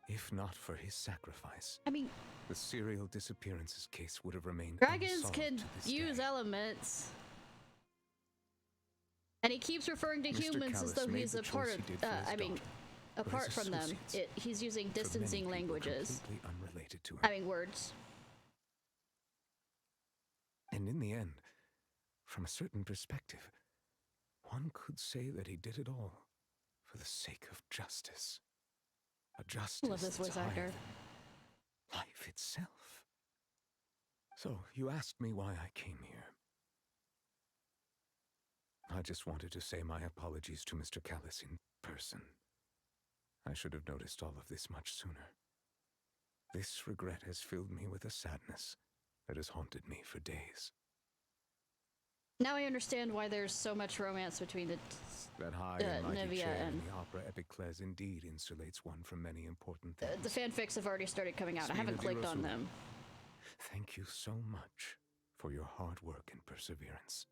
If not for his sacrifice, I mean, the serial disappearances case would have remained dragons unsolved can to this use day. elements. And he keeps referring to Mr. humans as Callis though made he's the a part choice of, he did for his I mean, daughter, but apart his from them, associates, he's using for many distancing people languages. completely unrelated to him. I mean, words. And in the end, from a certain perspective, one could say that he did it all for the sake of justice. A justice Love this that's voice higher actor. than life itself. So, you asked me why I came here. I just wanted to say my apologies to Mr. Callis in person. I should have noticed all of this much sooner. This regret has filled me with a sadness that has haunted me for days. Now I understand why there's so much romance between the That high and mighty Nivea chair and in the opera Epiclese indeed insulates one from many important things. the fanfics have already started coming out. I Spina haven't di clicked on Rosula, them. Thank you so much for your hard work and perseverance.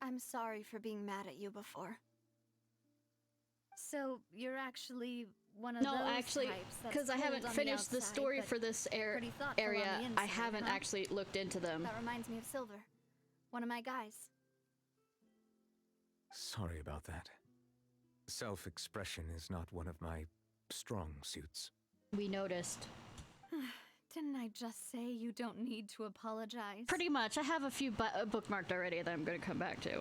I'm sorry for being mad at you before. So, you're actually one of those actually, types that's because I cold haven't on finished the outside, story but for this pretty thoughtful on area, the I inside, haven't huh? actually looked into them. That reminds me of Silver, one of my guys. Sorry about that. Self-expression is not one of my strong suits. We noticed. Didn't I just say you don't need to apologize? Pretty much. I have a few bookmarked already that I'm going to come back to. So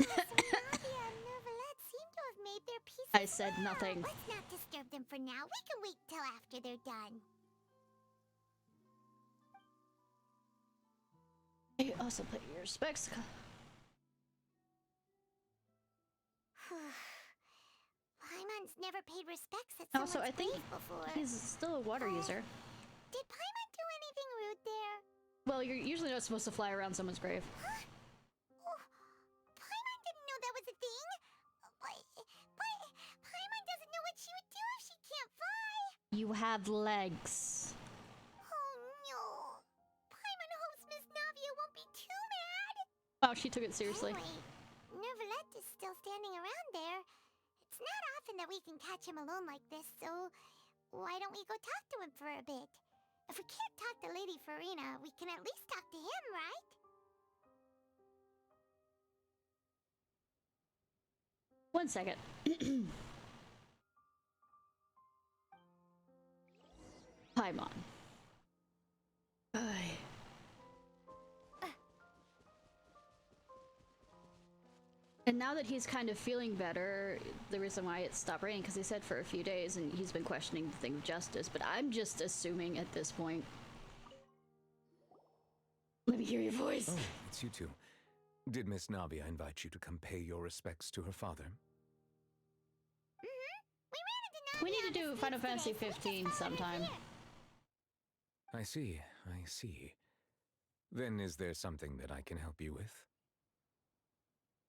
Navia and Neuvillette seem to have made their peace. I said nothing. Let's not disturb them for now. We can wait till after they're done. You also put your respects. Paimon's never paid respects at Also, someone's I think grave before. he's still a water user. Did Paimon do anything rude there? Well, you're usually not supposed to fly around someone's grave. Huh? Oh, Paimon didn't know that was a thing. But Paimon doesn't know what she would do if she can't fly. You have legs. Oh no. Paimon hopes Miss Navia won't be too mad. Wow, she took it seriously. Anyway, Nervalette is still standing around there. It's not often that we can catch him alone like this, so why don't we go talk to him for a bit? If we can't talk to Lady Farina, we can at least talk to him, right? One second. Paimon. And now that he's kind of feeling better, the reason why it stopped raining, because he said for a few days, and he's been questioning the thing of justice, but I'm just assuming at this point. Let me hear your voice. Oh, it's you two. Did Miss Navia invite you to come pay your respects to her father? We need to do Final Fantasy 15 sometime. I see, I see. Then is there something that I can help you with?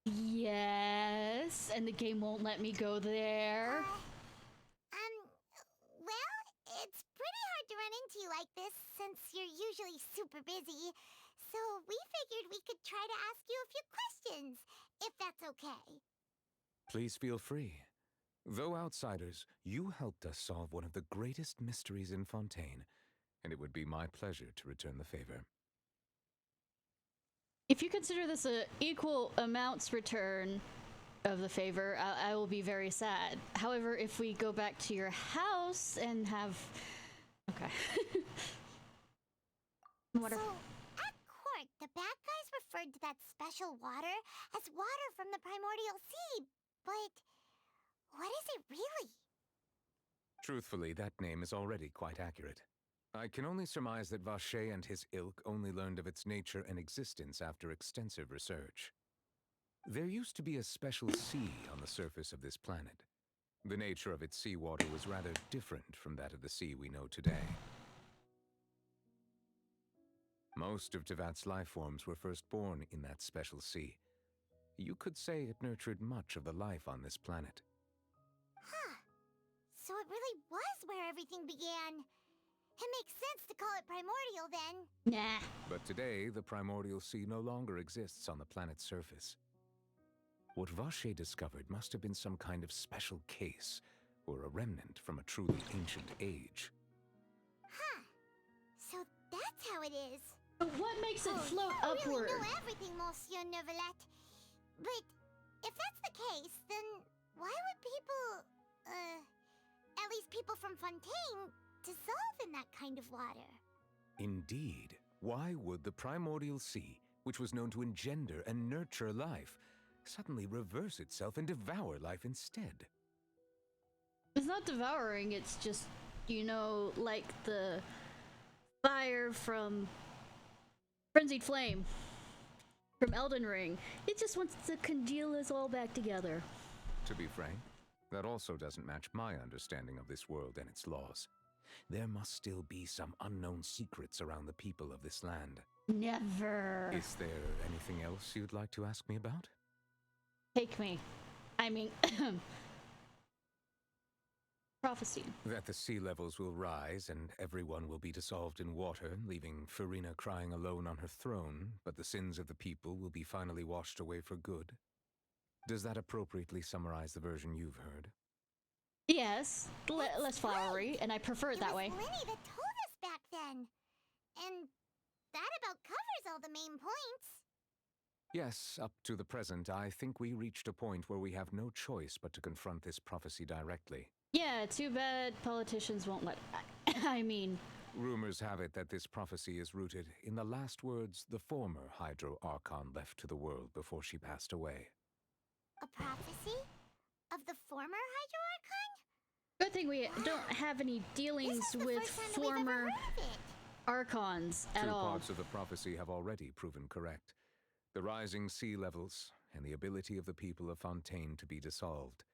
Yes, and the game won't let me go there. Well, it's pretty hard to run into you like this since you're usually super busy. So we figured we could try to ask you a few questions, if that's okay. Please feel free. Though outsiders, you helped us solve one of the greatest mysteries in Fontaine, and it would be my pleasure to return the favor. If you consider this a equal amounts return of the favor, I will be very sad. However, if we go back to your house and have... Okay. So, at court, the bad guys referred to that special water as water from the primordial sea, but what is it really? Truthfully, that name is already quite accurate. I can only surmise that Vacher and his ilk only learned of its nature and existence after extensive research. There used to be a special sea on the surface of this planet. The nature of its seawater was rather different from that of the sea we know today. Most of Tevat's life forms were first born in that special sea. You could say it nurtured much of the life on this planet. Huh. So it really was where everything began. It makes sense to call it primordial then. Nah. But today, the primordial sea no longer exists on the planet's surface. What Vacher discovered must have been some kind of special case, or a remnant from a truly ancient age. Huh. So that's how it is. But what makes it float upward? You really know everything, Monsieur Nervalette. But if that's the case, then why would people, at least people from Fontaine, dissolve in that kind of water? Indeed. Why would the primordial sea, which was known to engender and nurture life, suddenly reverse itself and devour life instead? It's not devouring, it's just, you know, like the fire from Frenzied Flame from Elden Ring. It just wants to congeal us all back together. To be frank, that also doesn't match my understanding of this world and its laws. There must still be some unknown secrets around the people of this land. Never. Is there anything else you'd like to ask me about? Take me. I mean, prophecy. That the sea levels will rise and everyone will be dissolved in water, leaving Farina crying alone on her throne, but the sins of the people will be finally washed away for good. Does that appropriately summarize the version you've heard? Yes, less flowery, and I prefer it that way. It was Linny that told us back then. And that about covers all the main points. Yes, up to the present, I think we reached a point where we have no choice but to confront this prophecy directly. Yeah, too bad politicians won't let... I mean... Rumors have it that this prophecy is rooted in the last words the former Hydro Archon left to the world before she passed away. A prophecy? Of the former Hydro Archon? Good thing we don't have any dealings with former Archons at all. Two parts of the prophecy have already proven correct. The rising sea levels and the ability of the people of Fontaine to be dissolved.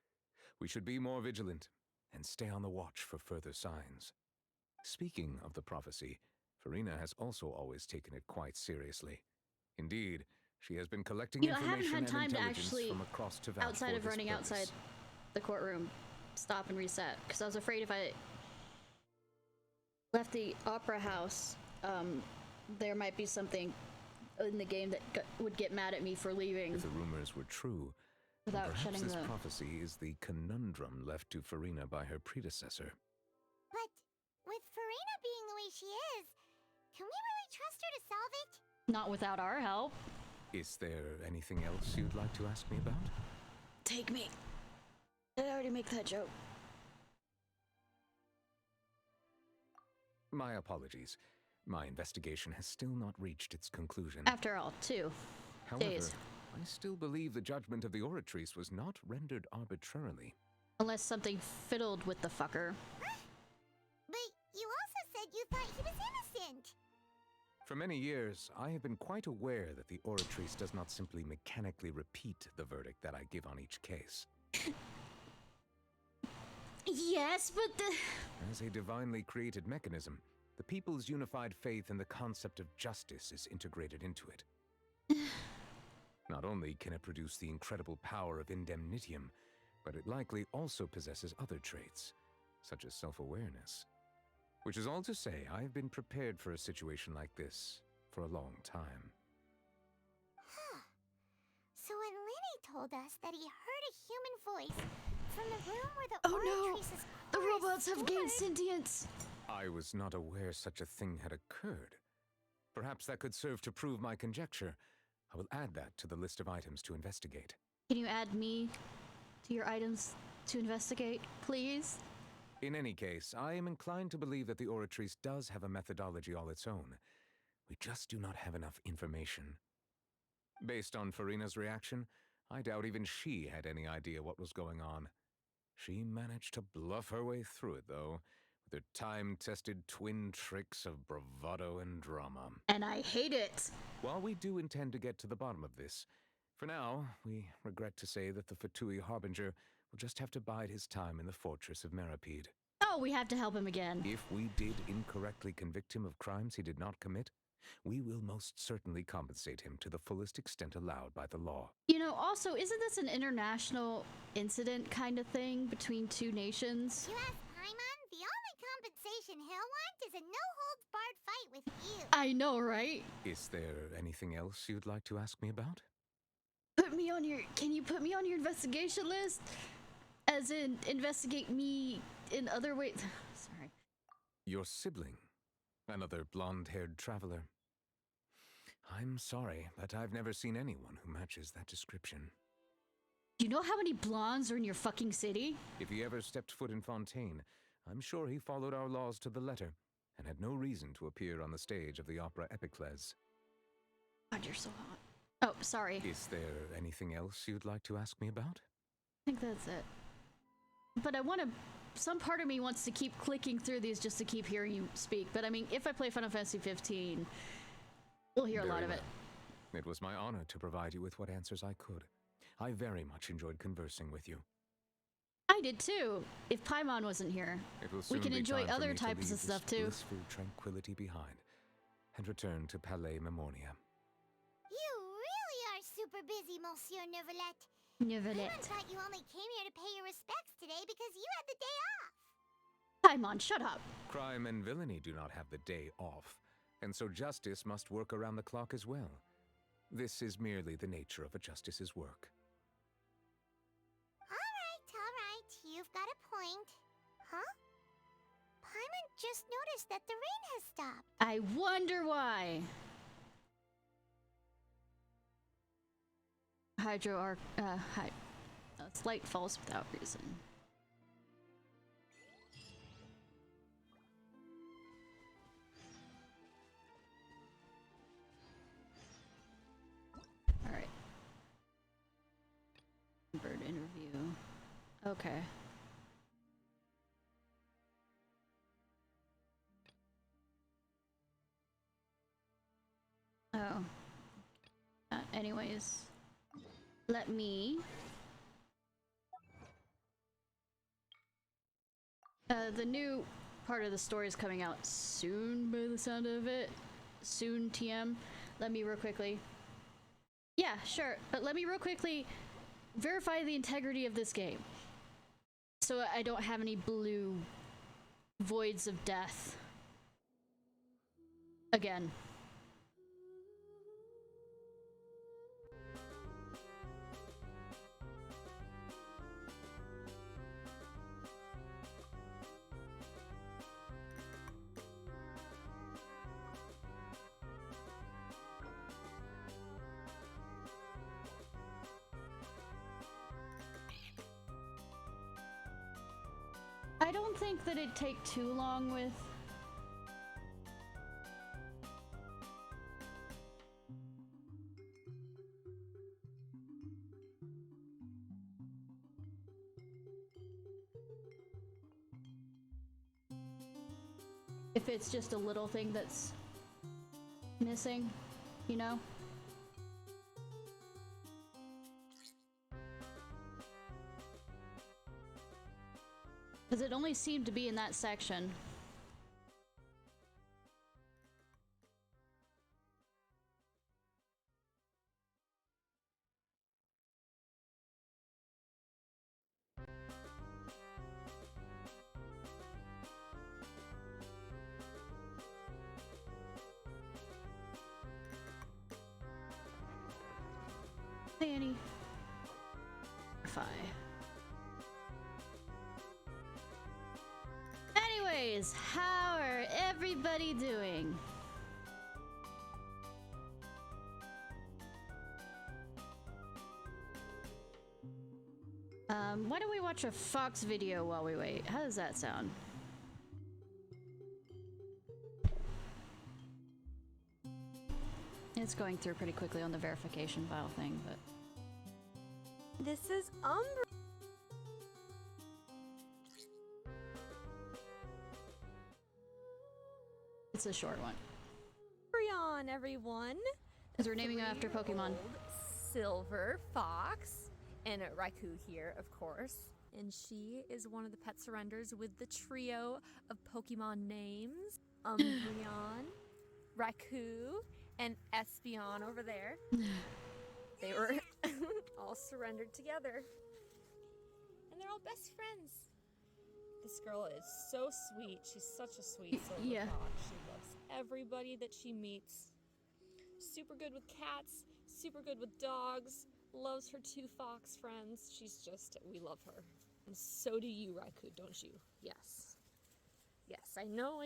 We should be more vigilant and stay on the watch for further signs. Speaking of the prophecy, Farina has also always taken it quite seriously. Indeed, she has been collecting You know, I haven't information had and time to intelligence actually, from across to vouch outside for of this running purpose. outside the courtroom, stop and reset, because I was afraid if I left the opera house, there might be something in the game that would get mad at me for leaving. If the rumors were true, then Without perhaps shutting this the- prophecy is the conundrum left to Farina by her predecessor. But with Farina being the way she is, can we really trust her to solve it? Not without our help. Is there anything else you'd like to ask me about? Take me. Did I already make that joke? My apologies. My investigation has still not reached its conclusion. After all, 2 However, days. I still believe the judgment of the Oratrice was not rendered arbitrarily. Unless something fiddled with the fucker. But you also said you thought he was innocent. For many years, I have been quite aware that the Oratrice does not simply mechanically repeat the verdict that I give on each case. Yes, but the... As a divinely created mechanism, the people's unified faith in the concept of justice is integrated into it. Not only can it produce the incredible power of indemnitium, but it likely also possesses other traits, such as self-awareness. Which is all to say, I've been prepared for a situation like this for a long time. So when Lenny told us that he heard a human voice from the room where the Oh no! Oratrice's The core is robots have gained stored- sentience! I was not aware such a thing had occurred. Perhaps that could serve to prove my conjecture. I will add that to the list of items to investigate. Can you add me to your items to investigate, please? In any case, I am inclined to believe that the Oratrice does have a methodology all its own. We just do not have enough information. Based on Farina's reaction, I doubt even she had any idea what was going on. She managed to bluff her way through it, though, with her time-tested twin tricks of bravado and drama. And I hate it! While we do intend to get to the bottom of this, for now, we regret to say that the Fatui Harbinger will just have to bide his time in the fortress of Meripede. Oh, we have to help him again. If we did incorrectly convict him of crimes he did not commit, we will most certainly compensate him to the fullest extent allowed by the law. You know, also, isn't this an international incident kind of thing between 2 nations? You ask Paimon, the only compensation he'll want is a no-holds-barred fight with you. I know, right? Is there anything else you'd like to ask me about? Can you put me on your investigation list? As in, investigate me in other ways. Sorry. Your sibling. Another blonde-haired traveler. I'm sorry, but I've never seen anyone who matches that description. Do you know how many blondes are in your fucking city? If he ever stepped foot in Fontaine, I'm sure he followed our laws to the letter, and had no reason to appear on the stage of the opera Epicles. God, you're so hot. Oh, sorry. Is there anything else you'd like to ask me about? I think that's it. But I want to... Some part of me wants to keep clicking through these just to keep hearing you speak. But I mean, if I play Final Fantasy 15, we'll hear a lot of it. It was my honor to provide you with what answers I could. I very much enjoyed conversing with you. I did too. If Paimon wasn't here, It will we soon can be enjoy time for other me to types leave of stuff this too. blissful tranquility behind, and return to Palais Memornia. You really are super busy, Monsieur Neuvillette. Neuvillette. Paimon thought you only came here to pay your respects today because you had the day off. Paimon, shut up. Crime and villainy do not have the day off, and so justice must work around the clock as well. This is merely the nature of a justice's work. All right. You've got a point. Huh? Paimon just noticed that the rain has stopped. I wonder why. Slight falls without reason. All right. Bird interview. Okay. Oh. Anyways, let me... the new part of the story is coming out soon by the sound of it. Soon, TM. Let me real quickly. Yeah, sure, but let me real quickly verify the integrity of this game. So I don't have any blue voids of death. Again. I don't think that it'd take too long with... if it's just a little thing that's missing, you know? Because it only seemed to be in that section. Hey, Annie. Fine. Anyways, how are everybody doing? Why don't we watch a Fox video while we wait? How does that sound? It's going through pretty quickly on the verification file thing, but... This is Umbra. It's a short one. On everyone. Because we're naming them after Pokemon. Silver Fox. And Raikou here, of course. And she is one of the pet surrenders with the trio of Pokemon names. Umbreon, Raikou, and Espeon over there. They were all surrendered together. And they're all best friends. This girl is so sweet. She's such a sweet silver fox. She loves everybody that she meets. Super good with cats, super good with dogs, loves her 2 fox friends. She's just, we love her. And so do you, Raikou, don't you? Yes. Yes, I know.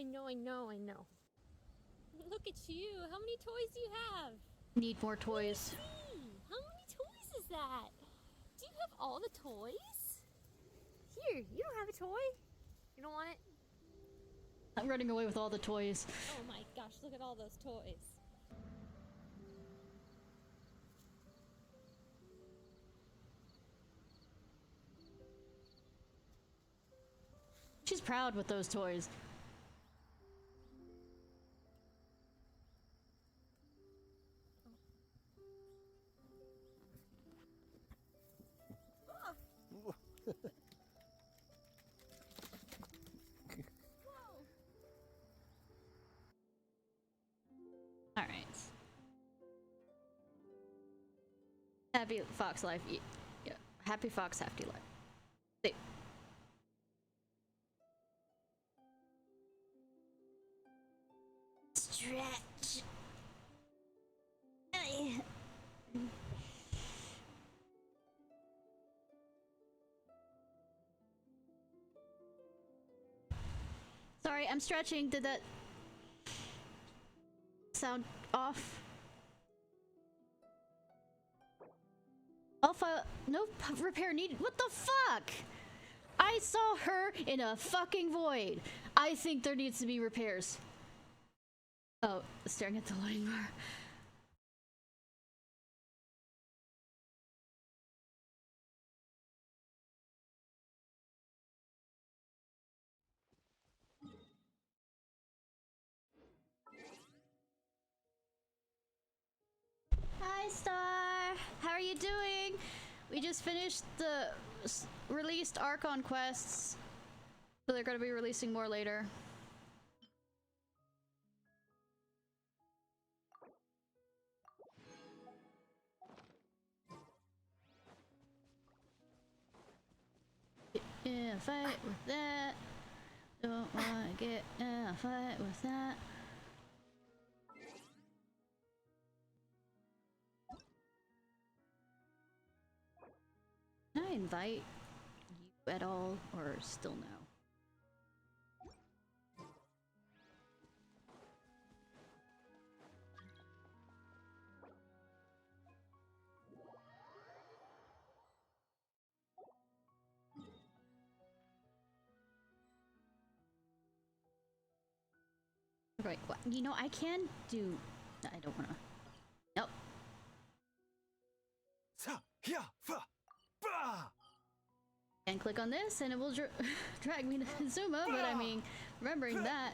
Look at you. How many toys do you have? Need more toys. How many toys is that? Do you have all the toys? Here, you don't have a toy? You don't want it? I'm running away with all the toys. Oh my gosh, look at all those toys. She's proud with those toys. All right. Happy Fox life. Yeah. Happy Fox, happy life. See. Stretch. Sorry, I'm stretching. Did that sound off? Alpha, no repair needed. What the fuck? I saw her in a fucking void. I think there needs to be repairs. Oh, staring at the loading bar. Hi, Star. How are you doing? We just finished the released Archon quests, so they're going to be releasing more later. in a fight with that. Don't wanna get in a fight with that. Can I invite you at all, or still no? Right, well, you know, I can do... I don't wanna... Nope. And click on this and it will drag me to Zuma, but I mean, remembering that...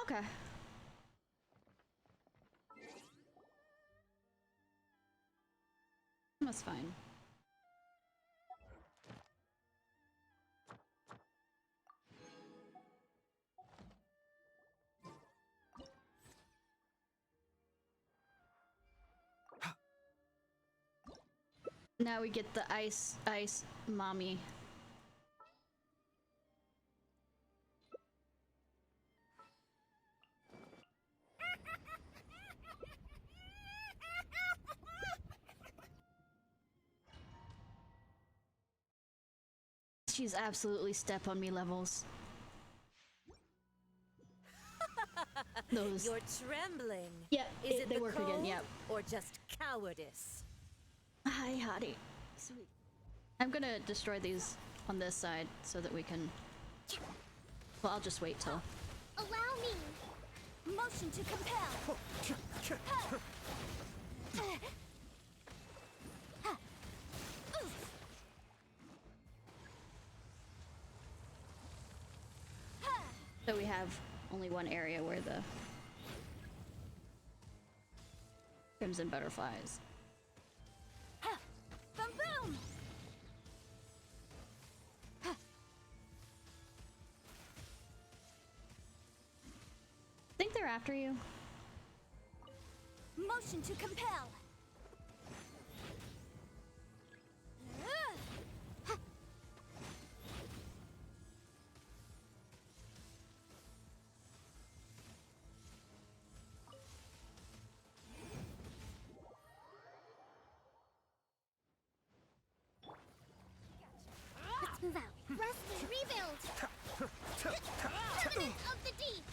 Okay. That's fine. Now we get the ice mommy. She's absolutely step on me levels. Those. You're trembling. Yeah, Is it they the work cold again, yeah. or just cowardice? Hi, hottie. Sweet. I'm gonna destroy these on this side so that we can... Well, I'll just wait till... Allow me! Motion to compel! So we have only one area where the crimson butterflies. Boom boom! Think they're after you? Motion to compel! Let's move out. Rest and rebuild! Covenant of the deep!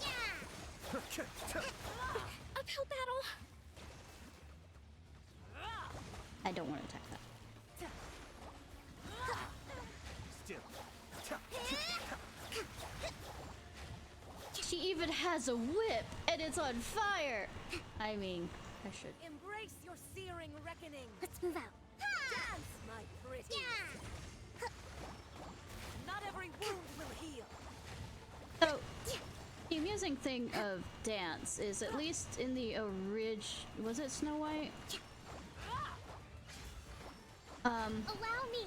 Yeah! Uphill battle! I don't want to attack that. She even has a whip and it's on fire! I mean, I should. Embrace your searing reckoning. Let's move out. Dance, my pretty. Yeah! Not every wound will heal. So, the amusing thing of dance is, at least in the was it Snow White? Allow me!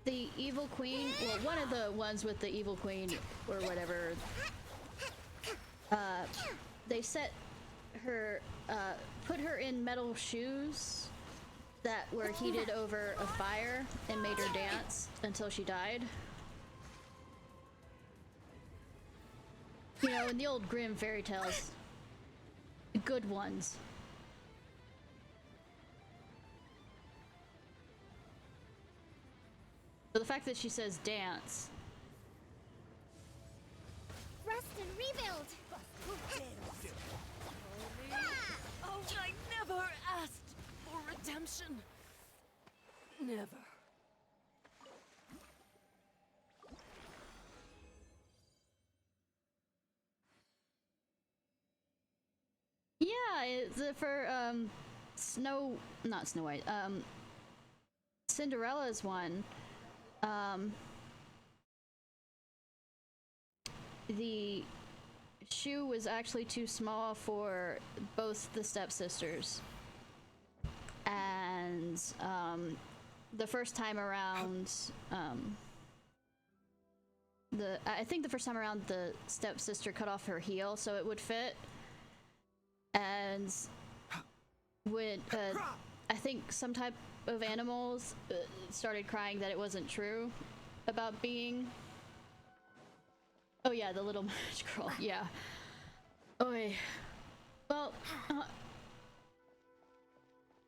The evil queen, well, one of the ones with the evil queen, or whatever, they set her, put her in metal shoes that were heated over a fire and made her dance until she died. You know, in the old Grimm fairy tales, the good ones. So the fact that she says dance. Rest and rebuild! Oh, I never asked for redemption. Never. Yeah, it's for not Snow White, Cinderella's one. The shoe was actually too small for both the stepsisters, and the first time around, I think the first time around the stepsister cut off her heel so it would fit, and would, I think some type of animals started crying that it wasn't true about being. Oh yeah, the little match girl. Yeah. Oi. Well,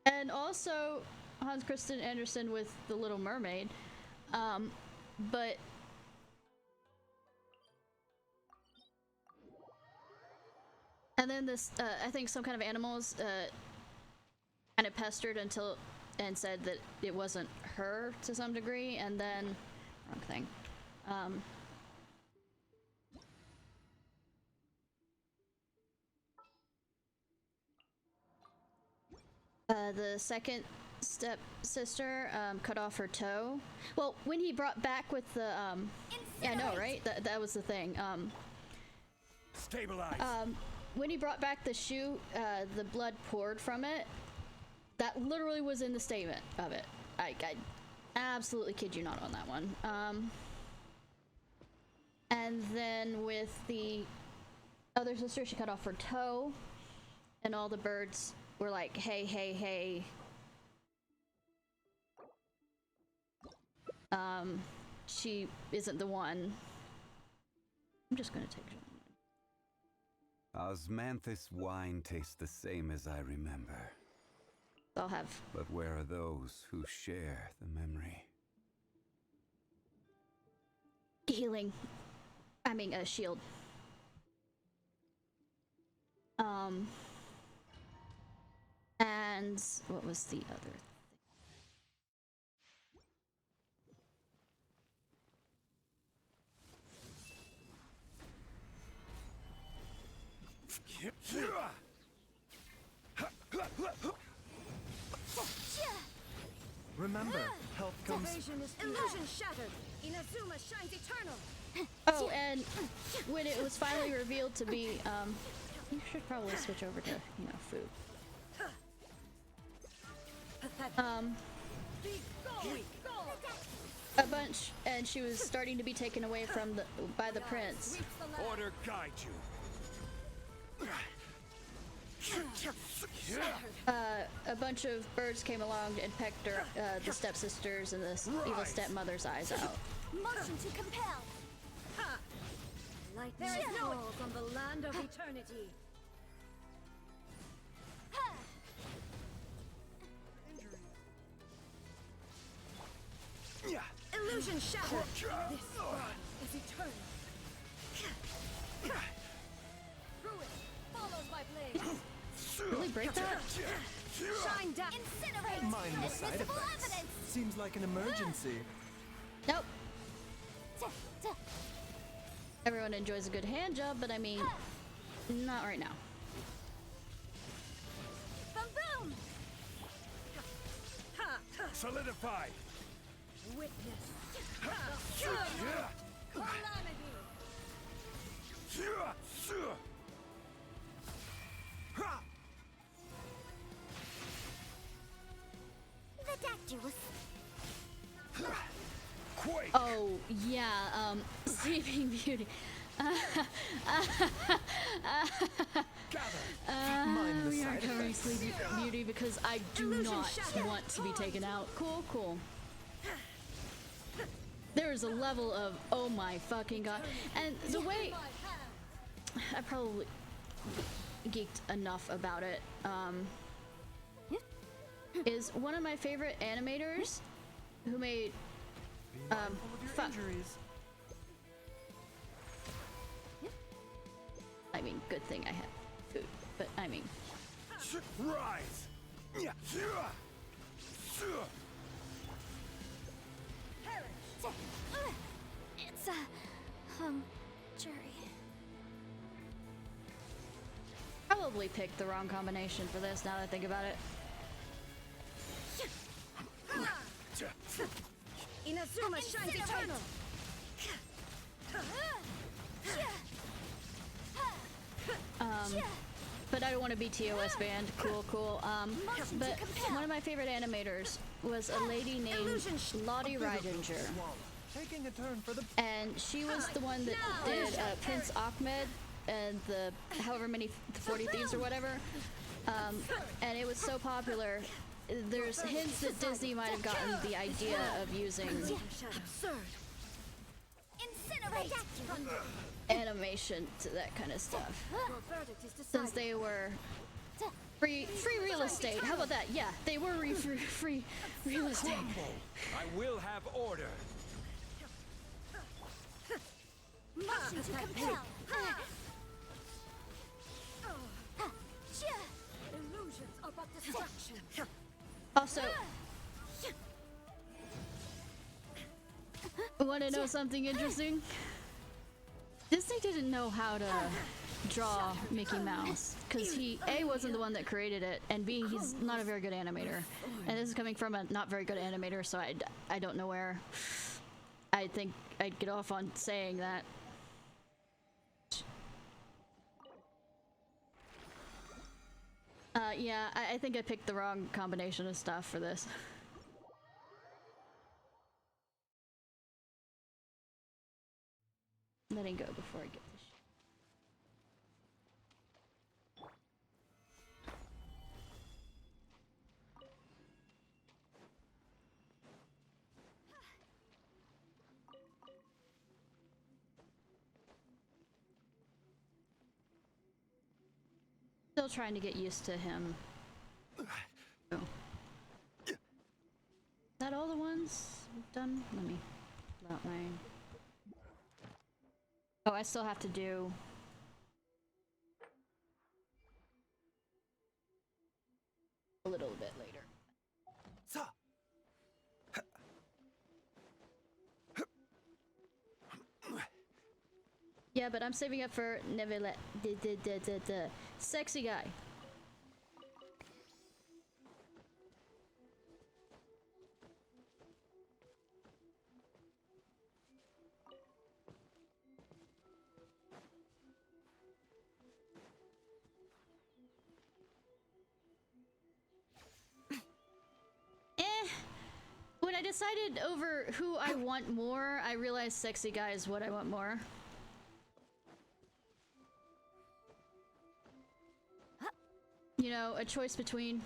and also Hans Christian Andersen with The Little Mermaid. But and then this, I think some kind of animals kind of pestered until and said that it wasn't her to some degree, and then wrong thing. The second stepsister cut off her toe. Well, when he brought back with the yeah, I know, right? That was the thing. Stabilize. When he brought back the shoe, the blood poured from it. That literally was in the statement of it. I absolutely kid you not on that one. And then with the other sister, she cut off her toe, and all the birds were like, hey, hey, hey. She isn't the one. I'm just gonna take it. Osmanthus wine tastes the same as I remember. I'll have. But where are those who share the memory? Healing. I mean, a shield. And what was the other thing? Remember, health comes. Illusion shattered. Inazuma shines eternal. Oh, and when it was finally revealed to be, you should probably switch over to, you know, food. A bunch, and she was starting to be taken away from by the prince. Order guide you. A bunch of birds came along and pecked her, the stepsisters and the evil stepmother's eyes out. Motion to compel. Lightning falls on the land of eternity. Illusion shattered. This bond is eternal. Ruin follows my blade. Really break that? Shine down. Incinerate. Mind the side effects. Seems like an emergency. Nope. Everyone enjoys a good hand job, but I mean, not right now. Boom! Solidify. Witness. Oh yeah, Sleeping Beauty. We are covering Sleeping Beauty because I do not want to be taken out. Cool, cool. There is a level of oh my fucking god, and the way I probably geeked enough about it is one of my favorite animators who made I mean, good thing I have food, but I mean, rise. It's jury. Probably picked the wrong combination for this now that I think about it. Inazuma shines eternal. But I don't want to be TOS banned. Cool, cool. But one of my favorite animators was a lady named Lottie Ridinger. Taking a turn for the. And she was the one that did Prince Ahmed and the however many 40 Thieves or whatever. and it was so popular. There's hints that Disney might have gotten the idea of using animation to that kind of stuff, since they were free real estate. How about that? Yeah, they were free real estate. I will have order. Motion to compel. Illusions are but distraction. Also, want to know something interesting? Disney didn't know how to draw Mickey Mouse because he A, wasn't the one that created it, and B, he's not a very good animator. And this is coming from a not very good animator, so I don't know where I think I'd get off on saying that. Yeah, I think I picked the wrong combination of stuff for this. Letting go before I get this shit. Still trying to get used to him. Oh. Is that all the ones we've done? Let me pull out mine. Oh, I still have to do... a little bit later. Yeah, but I'm saving up for Neville, the sexy guy. When I decided over who I want more, I realized sexy guy is what I want more. You know, a choice between...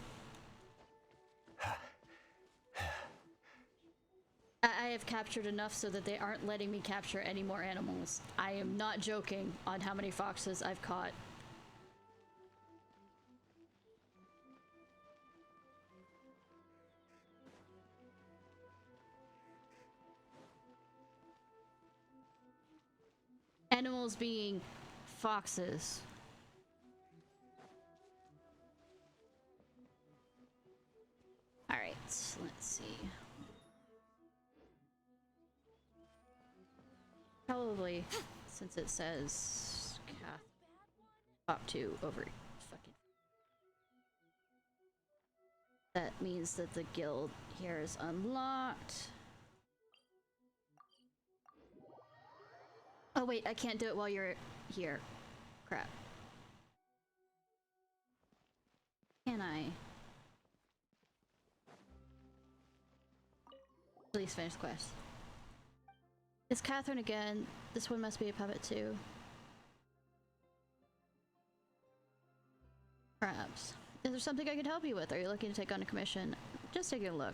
I have captured enough so that they aren't letting me capture any more animals. I am not joking on how many foxes I've caught. Animals being foxes. Alright, let's see. Probably, since it says top 2 over fucking... That means that the guild here is unlocked. Oh wait, I can't do it while you're here. Crap. Can I? Please finish the quest. It's Catherine again. This one must be a puppet too. Perhaps. Is there something I could help you with? Are you looking to take on a commission? Just taking a look.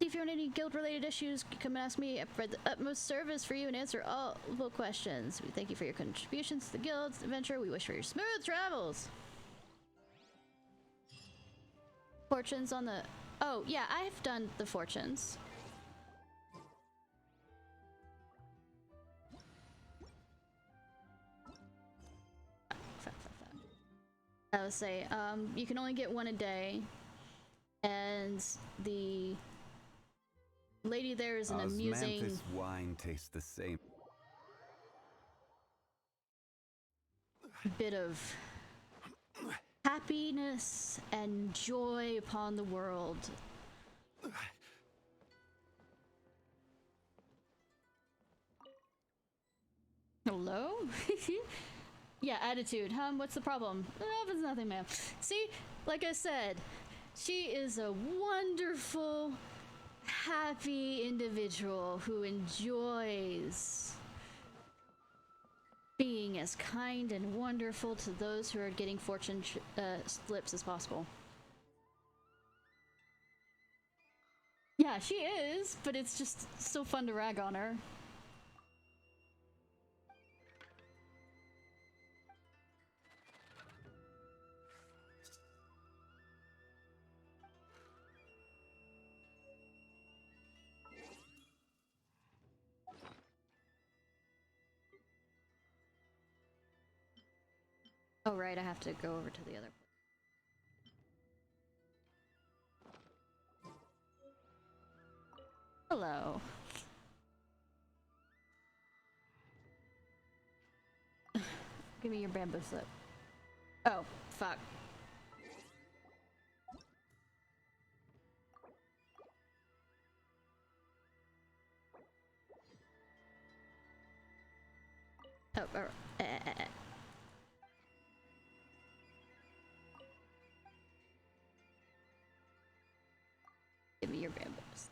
See if you're in any guild-related issues, come and ask me. I provide the utmost service for you and answer all questions. We thank you for your contributions to the guild's adventure. We wish for your smooth travels. Fortunes on the... Oh, yeah, I've done the fortunes. I would say, you can only get one a day. And the... lady there is an amusing... Osmanthus wine tastes the same. Bit of happiness and joy upon the world. Hello? Yeah, attitude. What's the problem? No, it's nothing, ma'am. See, like I said, she is a wonderful, happy individual who enjoys being as kind and wonderful to those who are getting fortune slips as possible. Yeah, she is, but it's just so fun to rag on her. Oh right, I have to go over to the other. Hello. Give me your bamboo slip. Oh, fuck. Oh, Give me your bamboo slip.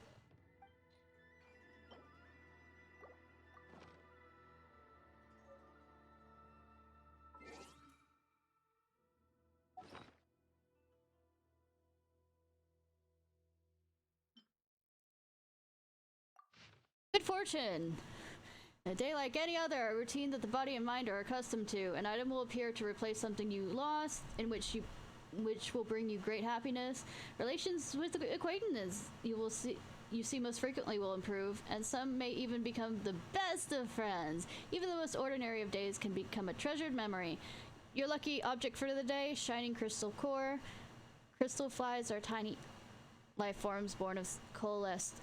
Good fortune! A day like any other, a routine that the body and mind are accustomed to. An item will appear to replace something you lost, which will bring you great happiness. Relations with acquaintances you see most frequently will improve, and some may even become the best of friends. Even the most ordinary of days can become a treasured memory. Your lucky object for the day, shining crystal core. Crystal flies are tiny life forms born of coalesced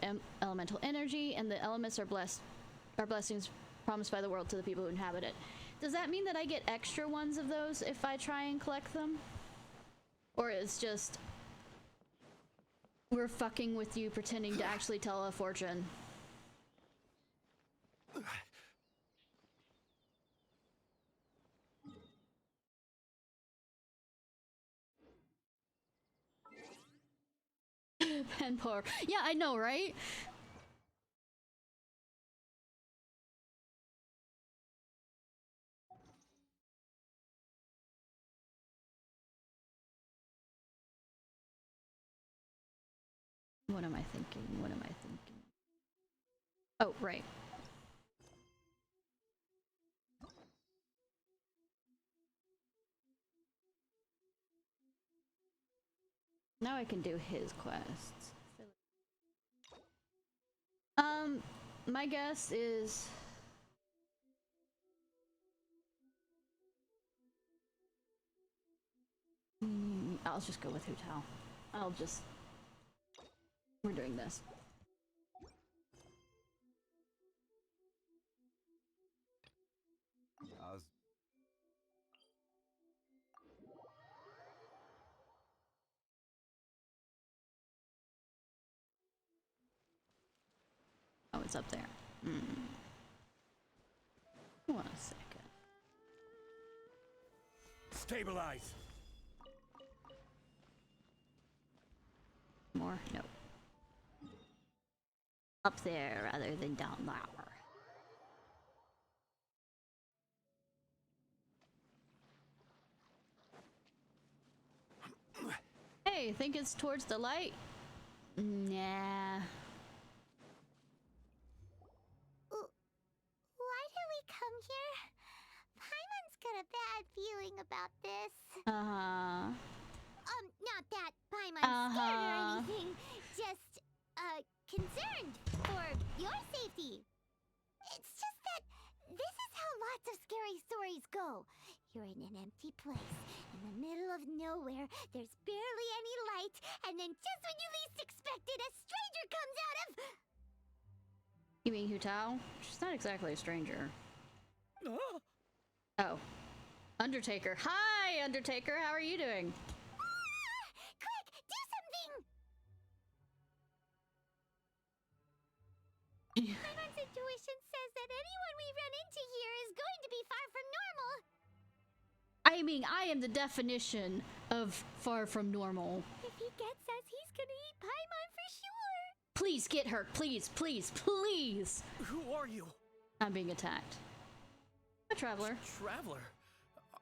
elemental energy, and the elements are blessings promised by the world to the people who inhabit it. Does that mean that I get extra ones of those if I try and collect them? Or it's just we're fucking with you pretending to actually tell a fortune? Pen poor. Yeah, I know, right? What am I thinking? What am I thinking? Oh, right. Now I can do his quests. My guess is... I'll just go with Hu Tao. We're doing this. Oh, it's up there. One second. Stabilize. More? No. Up there rather than down there. Hey, think it's towards the light? Nah. Why did we come here? Paimon's got a bad feeling about this. Not that Paimon's scared or anything. Just, concerned for your safety. It's just that this is how lots of scary stories go. You're in an empty place, in the middle of nowhere, there's barely any light, and then just when you least expect it, a stranger comes out of... You mean Hu Tao? She's not exactly a stranger. Oh. Undertaker. Hi, Undertaker! How are you doing? Quick, do something! Paimon's intuition says that anyone we run into here is going to be far from normal. I mean, I am the definition of far from normal. If he gets us, he's gonna eat Paimon for sure. Please get her. Please, please, please. Who are you? I'm being attacked. A traveler. Traveler?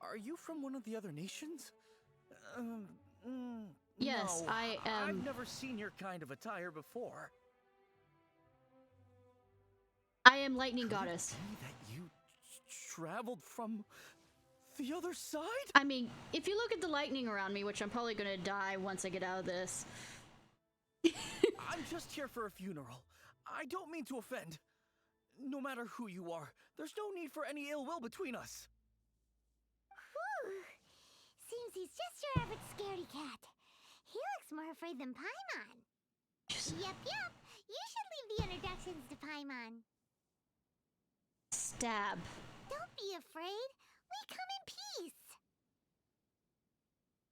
Are you from one of the other nations? Yes, no, I am. I've never seen your kind of attire before. I am Lightning Goddess. That you traveled from the other side? I mean, if you look at the lightning around me, which I'm probably gonna die once I get out of this. I'm just here for a funeral. I don't mean to offend. No matter who you are, there's no need for any ill will between us. Whew. Seems he's just your average scaredy cat. He looks more afraid than Paimon. Yep. You should leave the introductions to Paimon. Stab. Don't be afraid. We come in peace.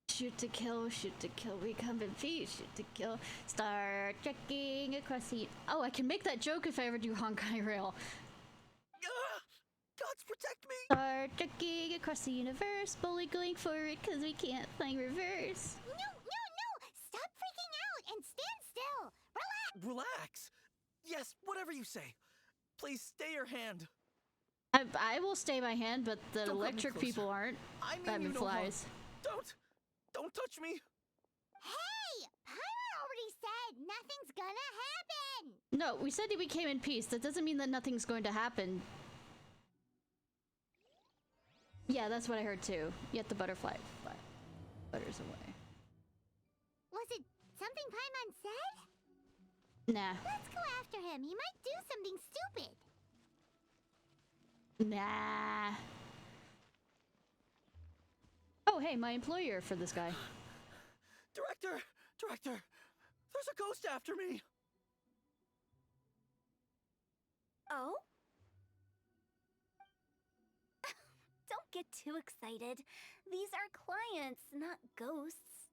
Shoot to kill, we come in peace, shoot to kill. Start trekking across the... Oh, I can make that joke if I ever do Honkai Rail. Gods protect me! Start trekking across the universe, boldly going forward because we can't find reverse. No! Stop freaking out and stand still! Relax! Relax? Yes, whatever you say. Please stay your hand. I will stay my hand, but the electric people aren't. I mean, flies. Don't touch me! Hey! Paimon already said nothing's gonna happen! No, we said we came in peace. That doesn't mean that nothing's going to happen. Yeah, that's what I heard too. Yet the butterfly butters away. Was it something Paimon said? Nah. Let's go after him. He might do something stupid. Nah. Oh, hey, my employer for this guy. Director! There's a ghost after me! Oh? Don't get too excited. These are clients, not ghosts.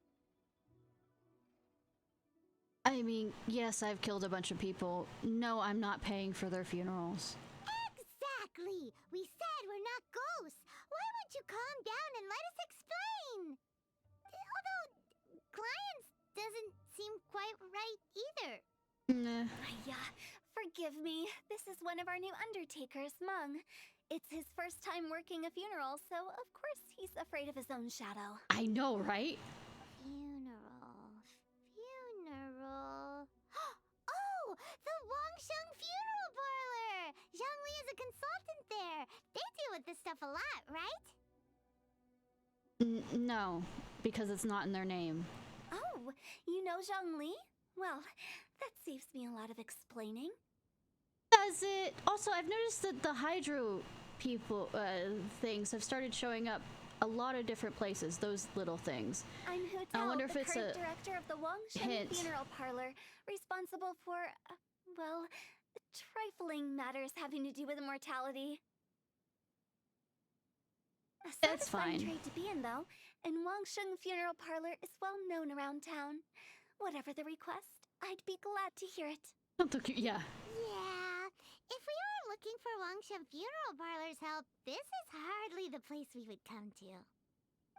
I mean, yes, I've killed a bunch of people. No, I'm not paying for their funerals. Exactly! We said we're not ghosts! Why won't you calm down and let us explain? Although, clients doesn't seem quite right either. Nah. Yeah, forgive me. This is one of our new undertakers, Mung. It's his first time working a funeral, so of course he's afraid of his own shadow. I know, right? Funeral. Oh! The Wangsheng Funeral Parlor! Zhongli is a consultant there. They deal with this stuff a lot, right? No, because it's not in their name. Oh, you know Zhongli? Well, that saves me a lot of explaining. Does it? Also, I've noticed that the Hydro people things have started showing up a lot of different places, those little things. I'm I wonder Hu if it's current a director of the Wangsheng Funeral Parlor, responsible for, well, trifling matters having to do with immortality. A That's satisfying fine. trade to be in, though, and Wangsheng Funeral Parlor is well known around town. Whatever the request, I'd be glad to hear it. Yeah. Yeah. If we were looking for Wangsheng Funeral Parlor's help, this is hardly the place we would come to.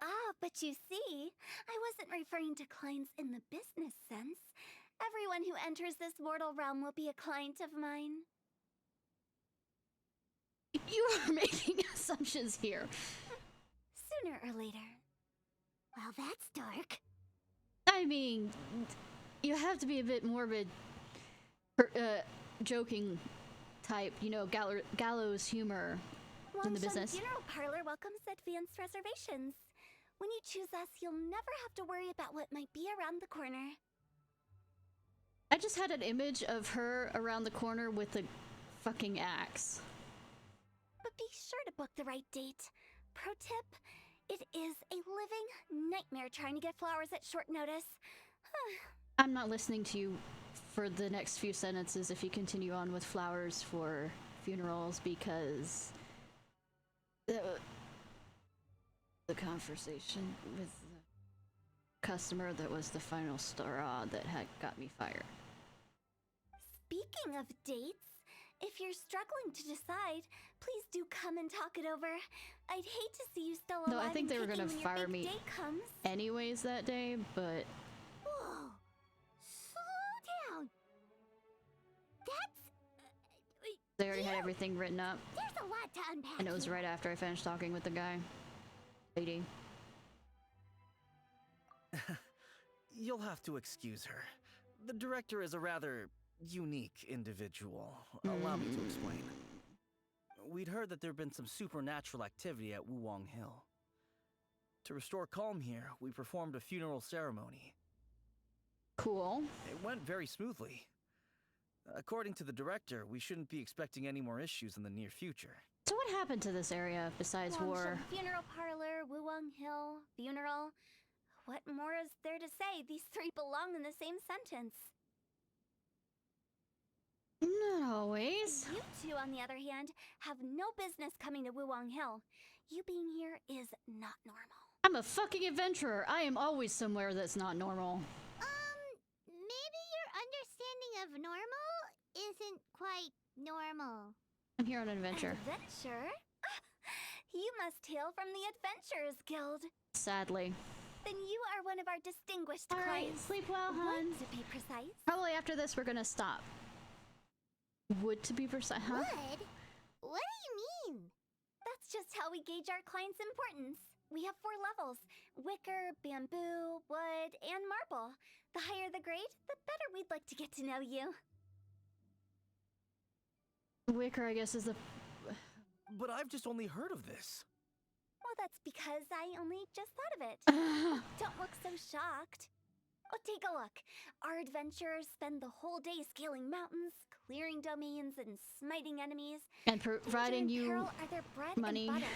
Ah, but you see, I wasn't referring to clients in the business sense. Everyone who enters this mortal realm will be a client of mine. You are making assumptions here. Sooner or later. Well, that's dark. I mean, you have to be a bit morbid, joking type, you know, gallows humor in the business. Funeral Parlor welcomes advanced reservations. When you choose us, you'll never have to worry about what might be around the corner. I just had an image of her around the corner with a fucking axe. But be sure to book the right date. Pro tip, it is a living nightmare trying to get flowers at short notice. I'm not listening to you for the next few sentences if you continue on with flowers for funerals, because the conversation with the customer that was the final straw that had got me fired. Speaking of dates, if you're struggling to decide, please do come and talk it over. I'd hate to see you still alive. No, I think they were gonna when your fire big me day comes. anyways that day, but Whoa! Slow down! That's... They already had everything written up. There's a lot to unpack. And it was right after I finished talking with the guy. Lady. You'll have to excuse her. The director is a rather unique individual. Allow me to explain. We'd heard that there'd been some supernatural activity at Wuwang Hill. To restore calm here, we performed a funeral ceremony. Cool. It went very smoothly. According to the director, we shouldn't be expecting any more issues in the near future. So what happened to this area besides war? Funeral parlor, Wuwang Hill, funeral. What more is there to say? These three belong in the same sentence. Not always. You two, on the other hand, have no business coming to Wuwang Hill. You being here is not normal. I'm a fucking adventurer. I am always somewhere that's not normal. Maybe your understanding of normal isn't quite normal. I'm here on an adventure. Adventure? You must hail from the Adventurers Guild. Sadly. Then you are one of our distinguished All right, clients. sleep well, hun. Would, to be precise. Probably after this, we're gonna stop. Would, to be precise, huh? Would? What do you mean? That's just how we gauge our clients' importance. We have 4 levels: wicker, bamboo, wood, and marble. The higher the grade, the better we'd like to get to know you. Wicker, I guess, is the... But I've just only heard of this. Well, that's because I only just thought of it. Don't look so shocked. Oh, take a look. Our adventurers spend the whole day scaling mountains, clearing domains, and smiting enemies. And providing you are their bread money and butter.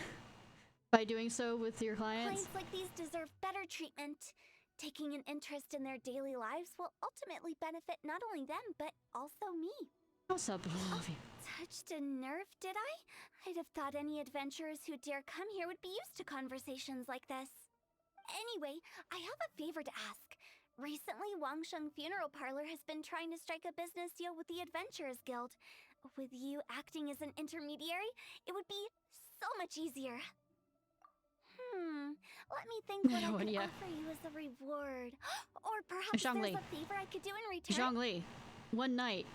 by doing so with your clients. Clients like these deserve better treatment. Taking an interest in their daily lives will ultimately benefit not only them, but also me. Also, love you. Touched a nerve, did I? I'd have thought any adventurers who dare come here would be used to conversations like this. Anyway, I have a favor to ask. Recently, Wangsheng Funeral Parlor has been trying to strike a business deal with the Adventurers Guild. With you acting as an intermediary, it would be so much easier. Let me think what I can offer you as a reward. Or perhaps there's a favor I could do in return. Zhongli, one night.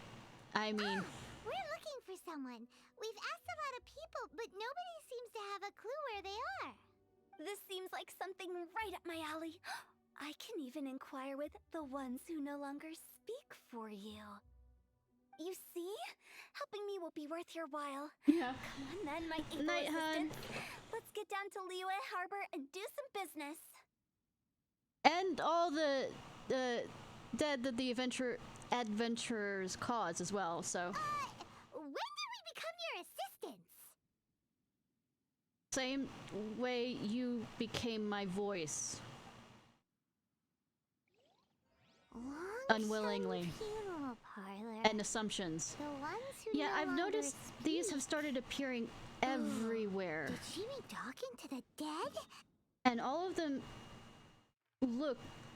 I mean... We're looking for someone. We've asked a lot of people, but nobody seems to have a clue where they are. This seems like something right up my alley. I can even inquire with the ones who no longer speak for you. You see? Helping me will be worth your while. Yeah. Come on then, my able Night, hun. assistant. Let's get down to Liyue Harbor and do some business. And all the dead that the adventurers cause as well, so... When did we become your assistants? Same way you became my voice. Unwillingly. Funeral parlor. And assumptions. The ones who Yeah, no I've longer noticed these have started appearing everywhere. Did she be talking to the dead? And all of them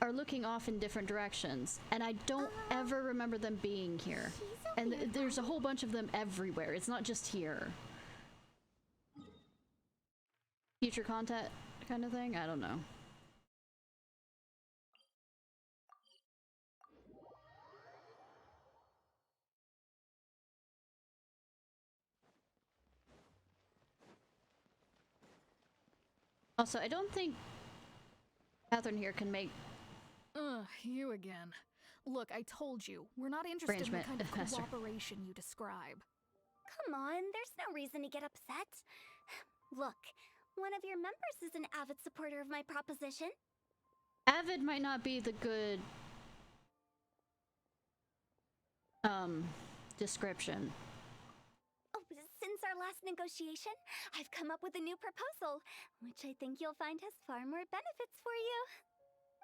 are looking off in different directions. And I don't ever remember them being here. And there's a whole bunch of them everywhere. It's not just here. Future content kind of thing? I don't know. Also, I don't think Catherine here can make... Ugh, you again. Look, I told you, we're not interested in the kind of cooperation you describe. Come on, there's no reason to get upset. Look, one of your members is an avid supporter of my proposition. Avid might not be the good... description. Oh, since our last negotiation, I've come up with a new proposal, which I think you'll find has far more benefits for you.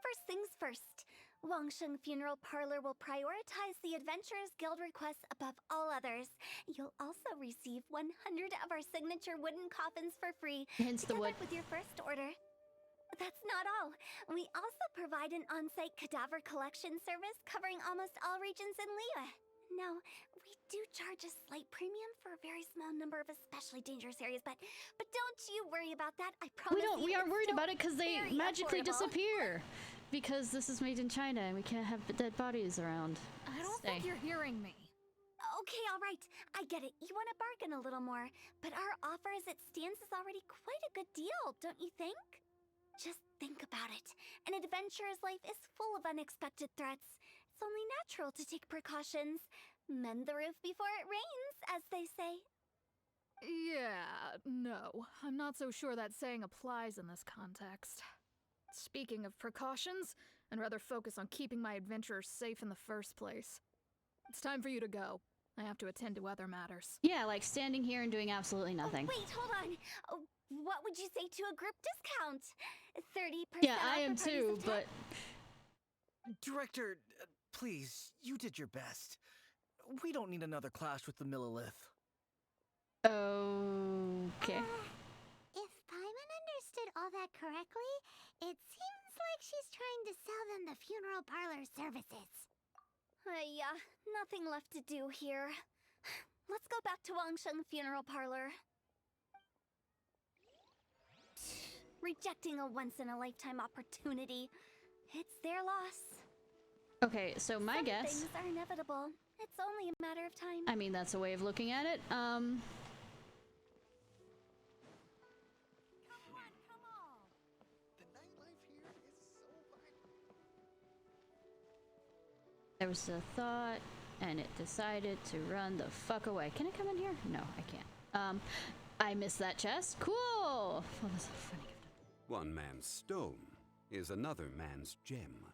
First things first, Wangsheng Funeral Parlor will prioritize the Adventurers Guild requests above all others. You'll also receive 100 of our signature wooden coffins for free, hence the wood, with your first order. That's not all. We also provide an on-site cadaver collection service covering almost all regions in Liyue. Now, we do charge a slight premium for a very small number of especially dangerous areas, but don't you worry about that. I promise we aren't worried about it because they magically disappear. Because this is made in China and we can't have dead bodies around. I don't think you're hearing me. Okay, all right. I get it. You want to bargain a little more, but our offer as it stands is already quite a good deal, don't you think? Just think about it. An adventurer's life is full of unexpected threats. It's only natural to take precautions. Mend the roof before it rains, as they say. Yeah, no. I'm not so sure that saying applies in this context. Speaking of precautions, I'd rather focus on keeping my adventurers safe in the first place. It's time for you to go. I have to attend to other matters. Yeah, like standing here and doing absolutely nothing. Wait, hold on. What would you say to a group discount? 30% Yeah, off I am for parties too, of 10? but... Director, please, you did your best. We don't need another clash with the Millilith. Okay. If Paimon understood all that correctly, it seems like she's trying to sell them the funeral parlor services. Yeah, nothing left to do here. Let's go back to Wangsheng Funeral Parlor. Rejecting a once-in-a-lifetime opportunity. It's their loss. Okay, so my Some guess... things are inevitable. It's only a matter of time. I mean, that's a way of looking at it. There was a thought, and it decided to run the fuck away. Can I come in here? No, I can't. I missed that chest. Cool! Oh, that's a funny gift. One man's stone is another man's gem.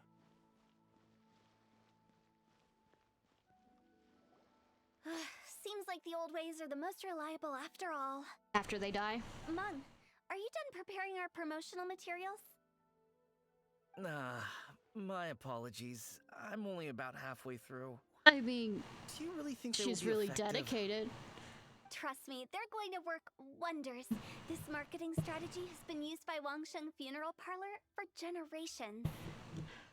Seems like the old ways are the most reliable after all. After they die? Mung, are you done preparing our promotional materials? My apologies. I'm only about halfway through. I mean, do you really think she's really dedicated? Trust me, they're going to work wonders. This marketing strategy has been used by Wangsheng Funeral Parlor for generations.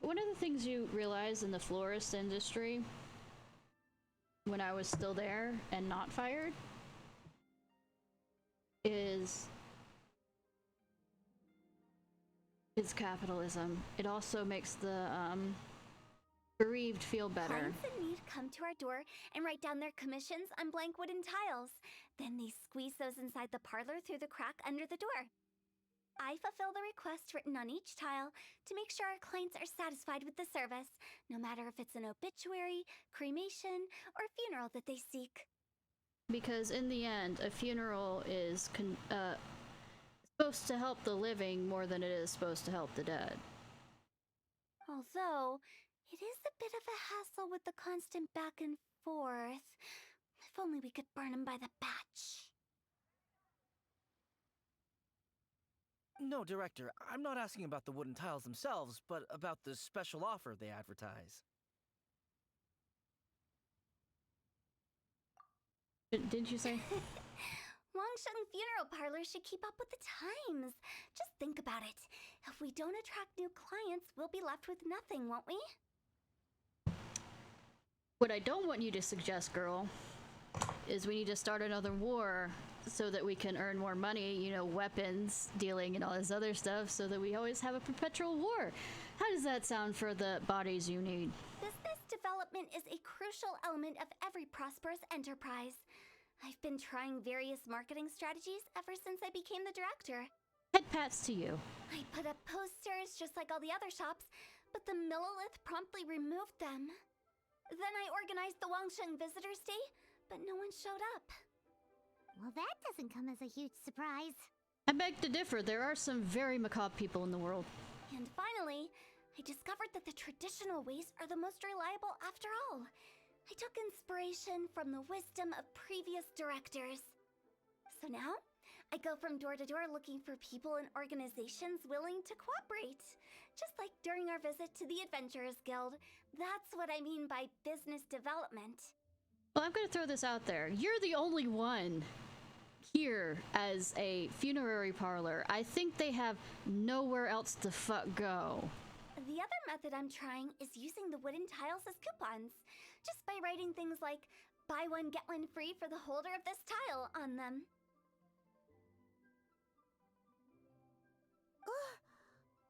One of the things you realize in the florist industry, when I was still there and not fired, is capitalism. It also makes the bereaved feel better. Clients in need come to our door and write down their commissions on blank wooden tiles. Then they squeeze those inside the parlor through the crack under the door. I fulfill the request written on each tile to make sure our clients are satisfied with the service, no matter if it's an obituary, cremation, or funeral that they seek. Because in the end, a funeral is supposed to help the living more than it is supposed to help the dead. Although, it is a bit of a hassle with the constant back and forth. If only we could burn them by the batch. No, Director, I'm not asking about the wooden tiles themselves, but about the special offer they advertise. Didn't you say? Wangsheng Funeral Parlor should keep up with the times. Just think about it. If we don't attract new clients, we'll be left with nothing, won't we? What I don't want you to suggest, girl, is we need to start another war so that we can earn more money, you know, weapons dealing and all this other stuff, so that we always have a perpetual war. How does that sound for the bodies you need? Business development is a crucial element of every prosperous enterprise. I've been trying various marketing strategies ever since I became the director. Head pats to you. I put up posters just like all the other shops, but the Millilith promptly removed them. Then I organized the Wangsheng Visitors Day, but no one showed up. Well, that doesn't come as a huge surprise. I beg to differ. There are some very macabre people in the world. And finally, I discovered that the traditional ways are the most reliable after all. I took inspiration from the wisdom of previous directors. So now, I go from door to door looking for people and organizations willing to cooperate. Just like during our visit to the Adventurers Guild. That's what I mean by business development. Well, I'm going to throw this out there. You're the only one here as a funerary parlor. I think they have nowhere else to go. The other method I'm trying is using the wooden tiles as coupons. Just by writing things like, buy one, get one free for the holder of this tile on them.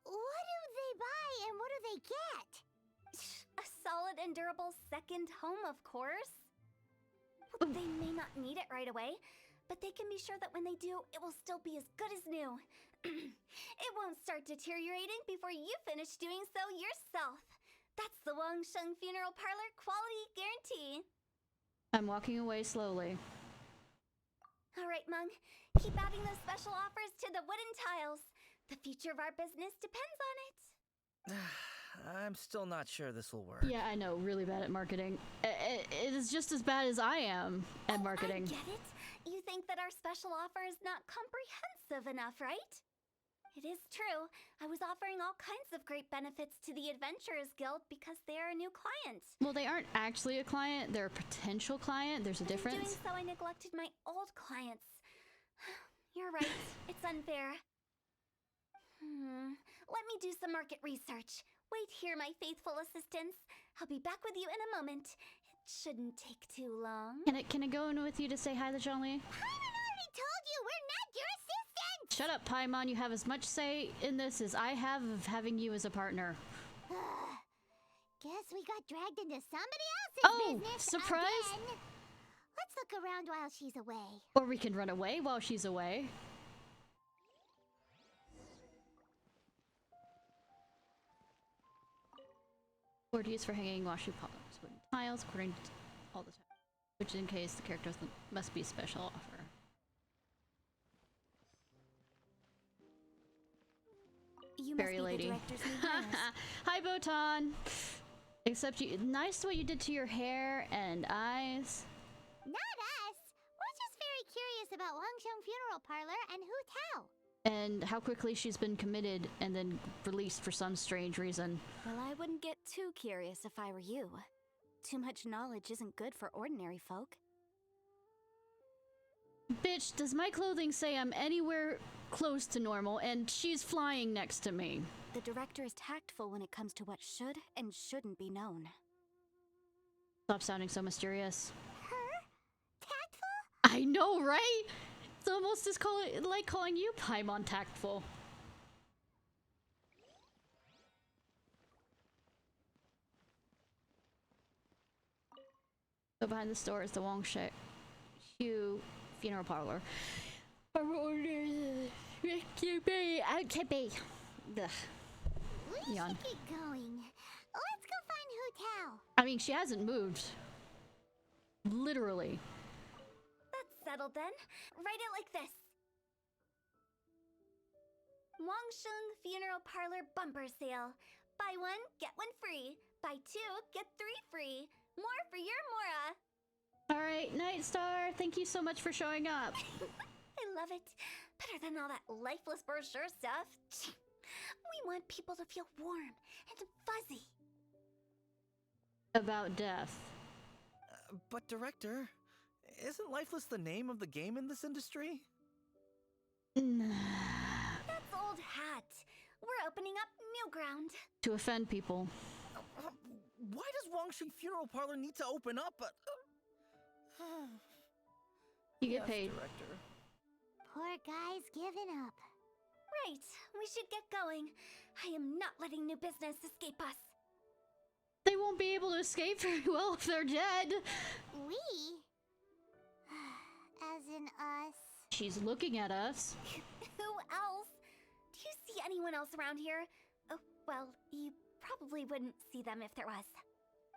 What do they buy and what do they get? A solid and durable second home, of course. They may not need it right away, but they can be sure that when they do, it will still be as good as new. It won't start deteriorating before you finish doing so yourself. That's the Wangsheng Funeral Parlor quality guarantee. I'm walking away slowly. All right, Mung. Keep adding those special offers to the wooden tiles. The future of our business depends on it. I'm still not sure this will work. Yeah, I know, really bad at marketing. It is just as bad as I am at marketing. I get it. You think that our special offer is not comprehensive enough, right? It is true. I was offering all kinds of great benefits to the Adventurers Guild because they are a new client. Well, they aren't actually a client. They're a potential client. There's a difference. In doing so, I neglected my old clients. You're right. It's unfair. Let me do some market research. Wait here, my faithful assistants. I'll be back with you in a moment. It shouldn't take too long. Can I go in with you to say hi to Zhongli? Paimon already told you we're not your assistants! Shut up, Paimon. You have as much say in this as I have of having you as a partner. Guess we got dragged into somebody else's business surprise! again. Let's look around while she's away. Or we can run away while she's away. Word used for hanging washi polymers, wooden tiles, according to all the time. Which in case the character must be a special offer. You Fairy must be lady. the director's new hires. Hi, Botan. Except you, nice what you did to your hair and eyes. Not us. We're just very curious about Wangsheng Funeral Parlor and Hu Tao. And how quickly she's been committed and then released for some strange reason. Well, I wouldn't get too curious if I were you. Too much knowledge isn't good for ordinary folk. Bitch, does my clothing say I'm anywhere close to normal and she's flying next to me? The director is tactful when it comes to what should and shouldn't be known. Stop sounding so mysterious. Her? Tactful? I know, right? It's almost as like calling you Paimon tactful. So behind the store is the Wangsheng Funeral Parlor. Ugh. We Yawn. should get going. Let's go find Hu Tao. I mean, she hasn't moved. Literally. That's settled then. Write it like this. Wangsheng Funeral Parlor Bumper Sale. Buy one, get one free. Buy two, get three free. More for your Mora. Alright, Nightstar, thank you so much for showing up. I love it. Better than all that lifeless brochure stuff. We want people to feel warm and fuzzy. About death. But Director, isn't Lifeless the name of the game in this industry? That's old hat. We're opening up new ground. To offend people. Why does Wangsheng Funeral Parlor need to open up? You get paid. Director. Poor guy's giving up. Right, we should get going. I am not letting new business escape us. They won't be able to escape very well if they're dead. We? As in us. She's looking at us. Who else? Do you see anyone else around here? Oh, well, you probably wouldn't see them if there was.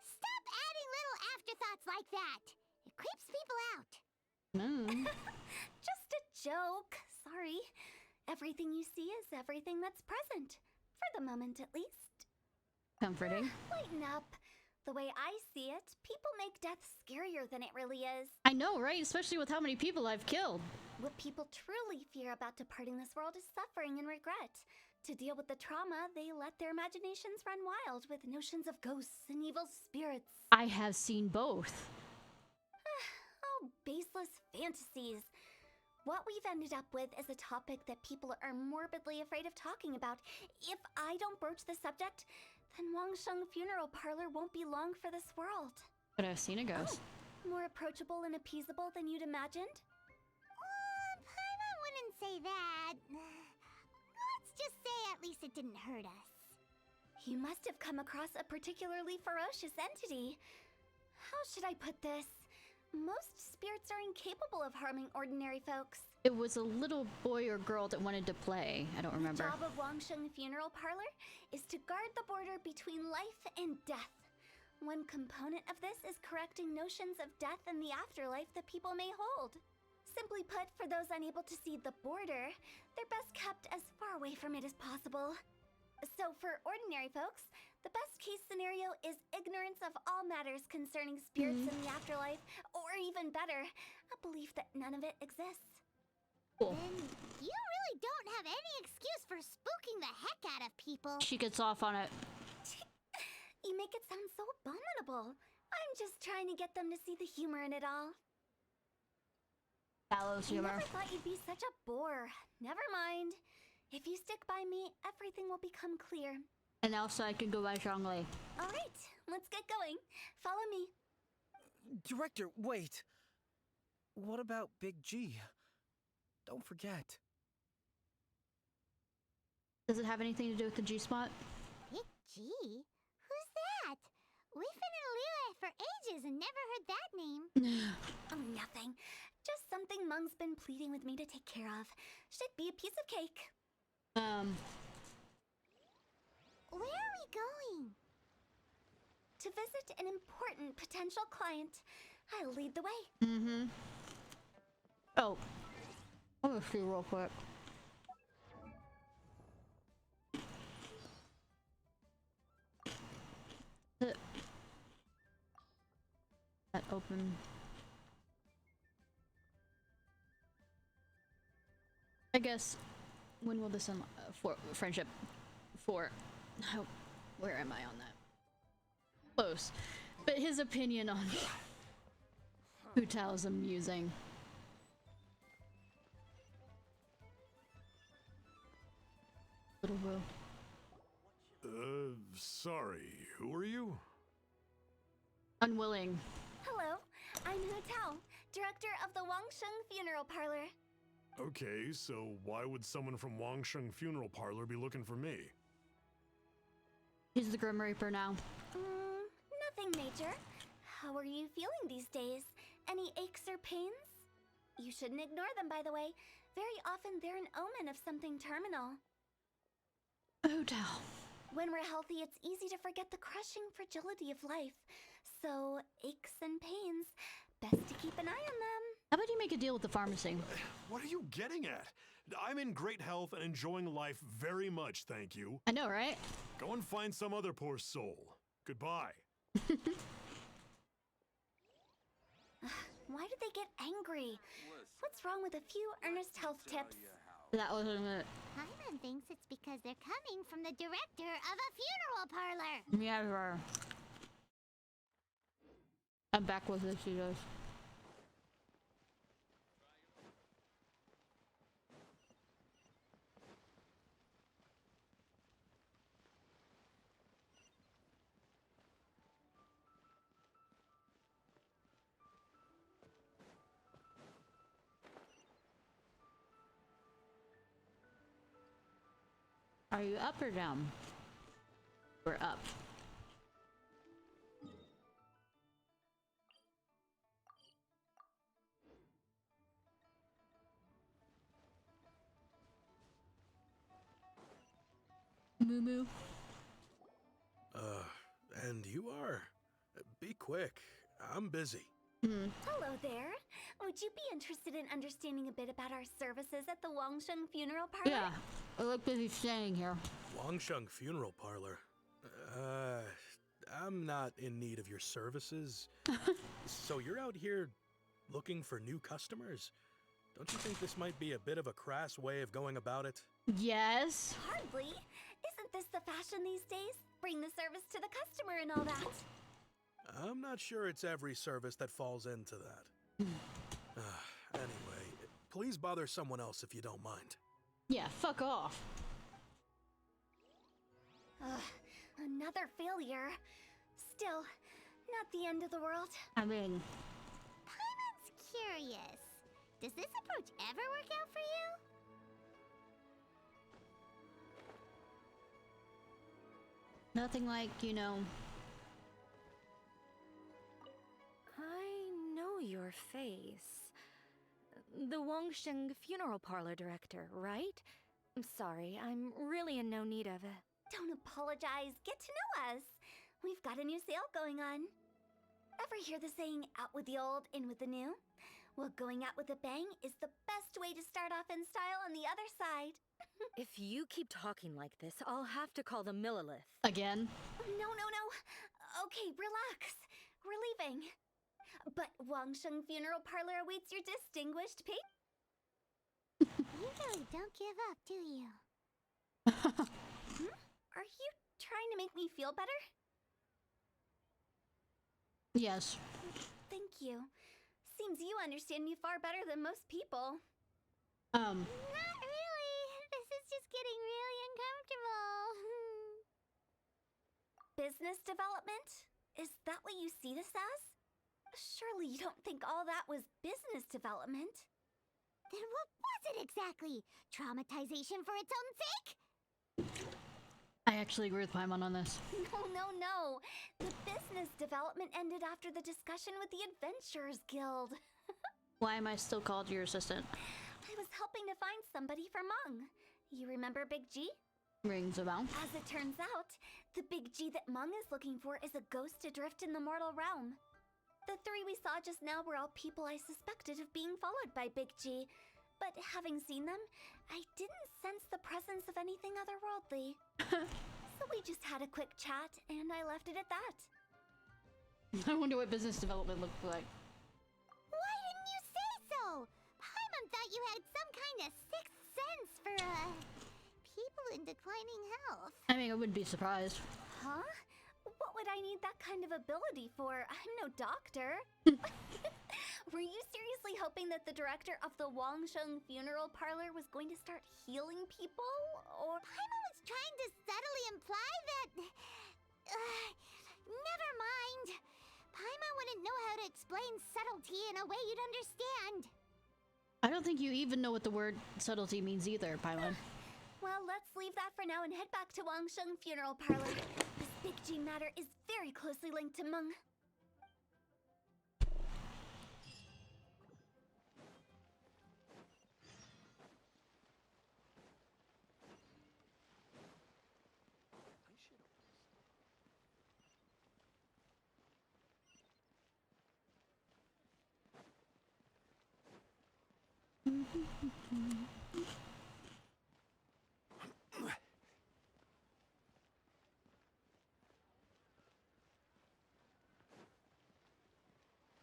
Stop adding little afterthoughts like that. It creeps people out. Just a joke. Sorry. Everything you see is everything that's present. For the moment, at least. Comforting. Lighten up. The way I see it, people make death scarier than it really is. I know, right? Especially with how many people I've killed. What people truly fear about departing this world is suffering and regret. To deal with the trauma, they let their imaginations run wild with notions of ghosts and evil spirits. I have seen both. Oh, baseless fantasies. What we've ended up with is a topic that people are morbidly afraid of talking about. If I don't broach the subject, then Wangsheng Funeral Parlor won't be long for this world. But I've seen a ghost. Oh, more approachable and appeasable than you'd imagined? Paimon wouldn't say that. Let's just say at least it didn't hurt us. You must have come across a particularly ferocious entity. How should I put this? Most spirits are incapable of harming ordinary folks. It was a little boy or girl that wanted to play. I don't remember. The job of Wangsheng Funeral Parlor is to guard the border between life and death. One component of this is correcting notions of death and the afterlife that people may hold. Simply put, for those unable to see the border, they're best kept as far away from it as possible. So for ordinary folks, the best case scenario is ignorance of all matters concerning spirits in the afterlife, or even better, a belief that none of it exists. Cool. Then you really don't have any excuse for spooking the heck out of people. She gets off on it. You make it sound so abominable. I'm just trying to get them to see the humor in it all. Gallows humor. I never thought you'd be such a bore. Never mind. If you stick by me, everything will become clear. And also I can go by Zhongli. All right, let's get going. Follow me. Director, wait. What about Big G? Don't forget. Does it have anything to do with the G-spot? Big G? Who's that? We've been in Liyue for ages and never heard that name. Oh, nothing. Just something Mung's been pleading with me to take care of. Should be a piece of cake. Where are we going? To visit an important potential client. I'll lead the way. Mm-hmm. Oh. I'm gonna see real quick. That open. I guess. When will this unlock? For friendship. For. How? Where am I on that? Close. But his opinion on Hu Tao is amusing. Little Wu. Sorry, who are you? Unwilling. Hello, I'm Hu Tao, director of the Wangsheng Funeral Parlor. Okay, so why would someone from Wangsheng Funeral Parlor be looking for me? He's the Grim Reaper now. Nothing major. How are you feeling these days? Any aches or pains? You shouldn't ignore them, by the way. Very often they're an omen of something terminal. Hu Tao. When we're healthy, it's easy to forget the crushing fragility of life. So, aches and pains, best to keep an eye on them. How about you make a deal with the pharmacy? What are you getting at? I'm in great health and enjoying life very much, thank you. I know, right? Go and find some other poor soul. Goodbye. Why did they get angry? What's wrong with a few earnest health tips? That wasn't it. Paimon thinks it's because they're coming from the director of a funeral parlor. Yeah, you are. I'm back with it, she does. Are you up or down? We're up. Moo moo. And you are? Be quick. I'm busy. Hello there. Would you be interested in understanding a bit about our services at the Wangsheng Funeral Parlor? Yeah, I look busy staying here. Wangsheng Funeral Parlor? I'm not in need of your services. So you're out here looking for new customers? Don't you think this might be a bit of a crass way of going about it? Yes. Hardly. Isn't this the fashion these days? Bring the service to the customer and all that. I'm not sure it's every service that falls into that. Anyway, please bother someone else if you don't mind. Yeah, fuck off. Another failure. Still, not the end of the world. I mean... Paimon's curious. Does this approach ever work out for you? Nothing like, you know... I know your face. The Wangsheng funeral parlor director, right? I'm sorry, I'm really in no need of it. Don't apologize. Get to know us. We've got a new sale going on. Ever hear the saying, out with the old, in with the new? Well, going out with a bang is the best way to start off in style on the other side. If you keep talking like this, I'll have to call the Millilith. Again? No. Okay, relax. We're leaving. But Wangsheng Funeral Parlor awaits your distinguished patron. You really don't give up, do you? Are you trying to make me feel better? Yes. Thank you. Seems you understand me far better than most people. Not really. This is just getting really uncomfortable. Business development? Is that what you see this as? Surely you don't think all that was business development? Then what was it exactly? Traumatization for its own sake? I actually agree with Paimon on this. No. The business development ended after the discussion with the Adventurers Guild. Why am I still called your assistant? I was helping to find somebody for Mung. You remember Big G? Rings a bell. As it turns out, the Big G that Mung is looking for is a ghost adrift in the mortal realm. The three we saw just now were all people I suspected of being followed by Big G, but having seen them, I didn't sense the presence of anything otherworldly. So we just had a quick chat, and I left it at that. I wonder what business development looked like. Why didn't you say so? Paimon thought you had some kind of sixth sense for, people in declining health. I mean, I wouldn't be surprised. Huh? What would I need that kind of ability for? I'm no doctor. Were you seriously hoping that the director of the Wangsheng Funeral Parlor was going to start healing people? Or Paimon was trying to subtly imply that... never mind. Paimon wouldn't know how to explain subtlety in a way you'd understand. I don't think you even know what the word subtlety means either, Paimon. Well, let's leave that for now and head back to Wangsheng Funeral Parlor. This Big G matter is very closely linked to Mung.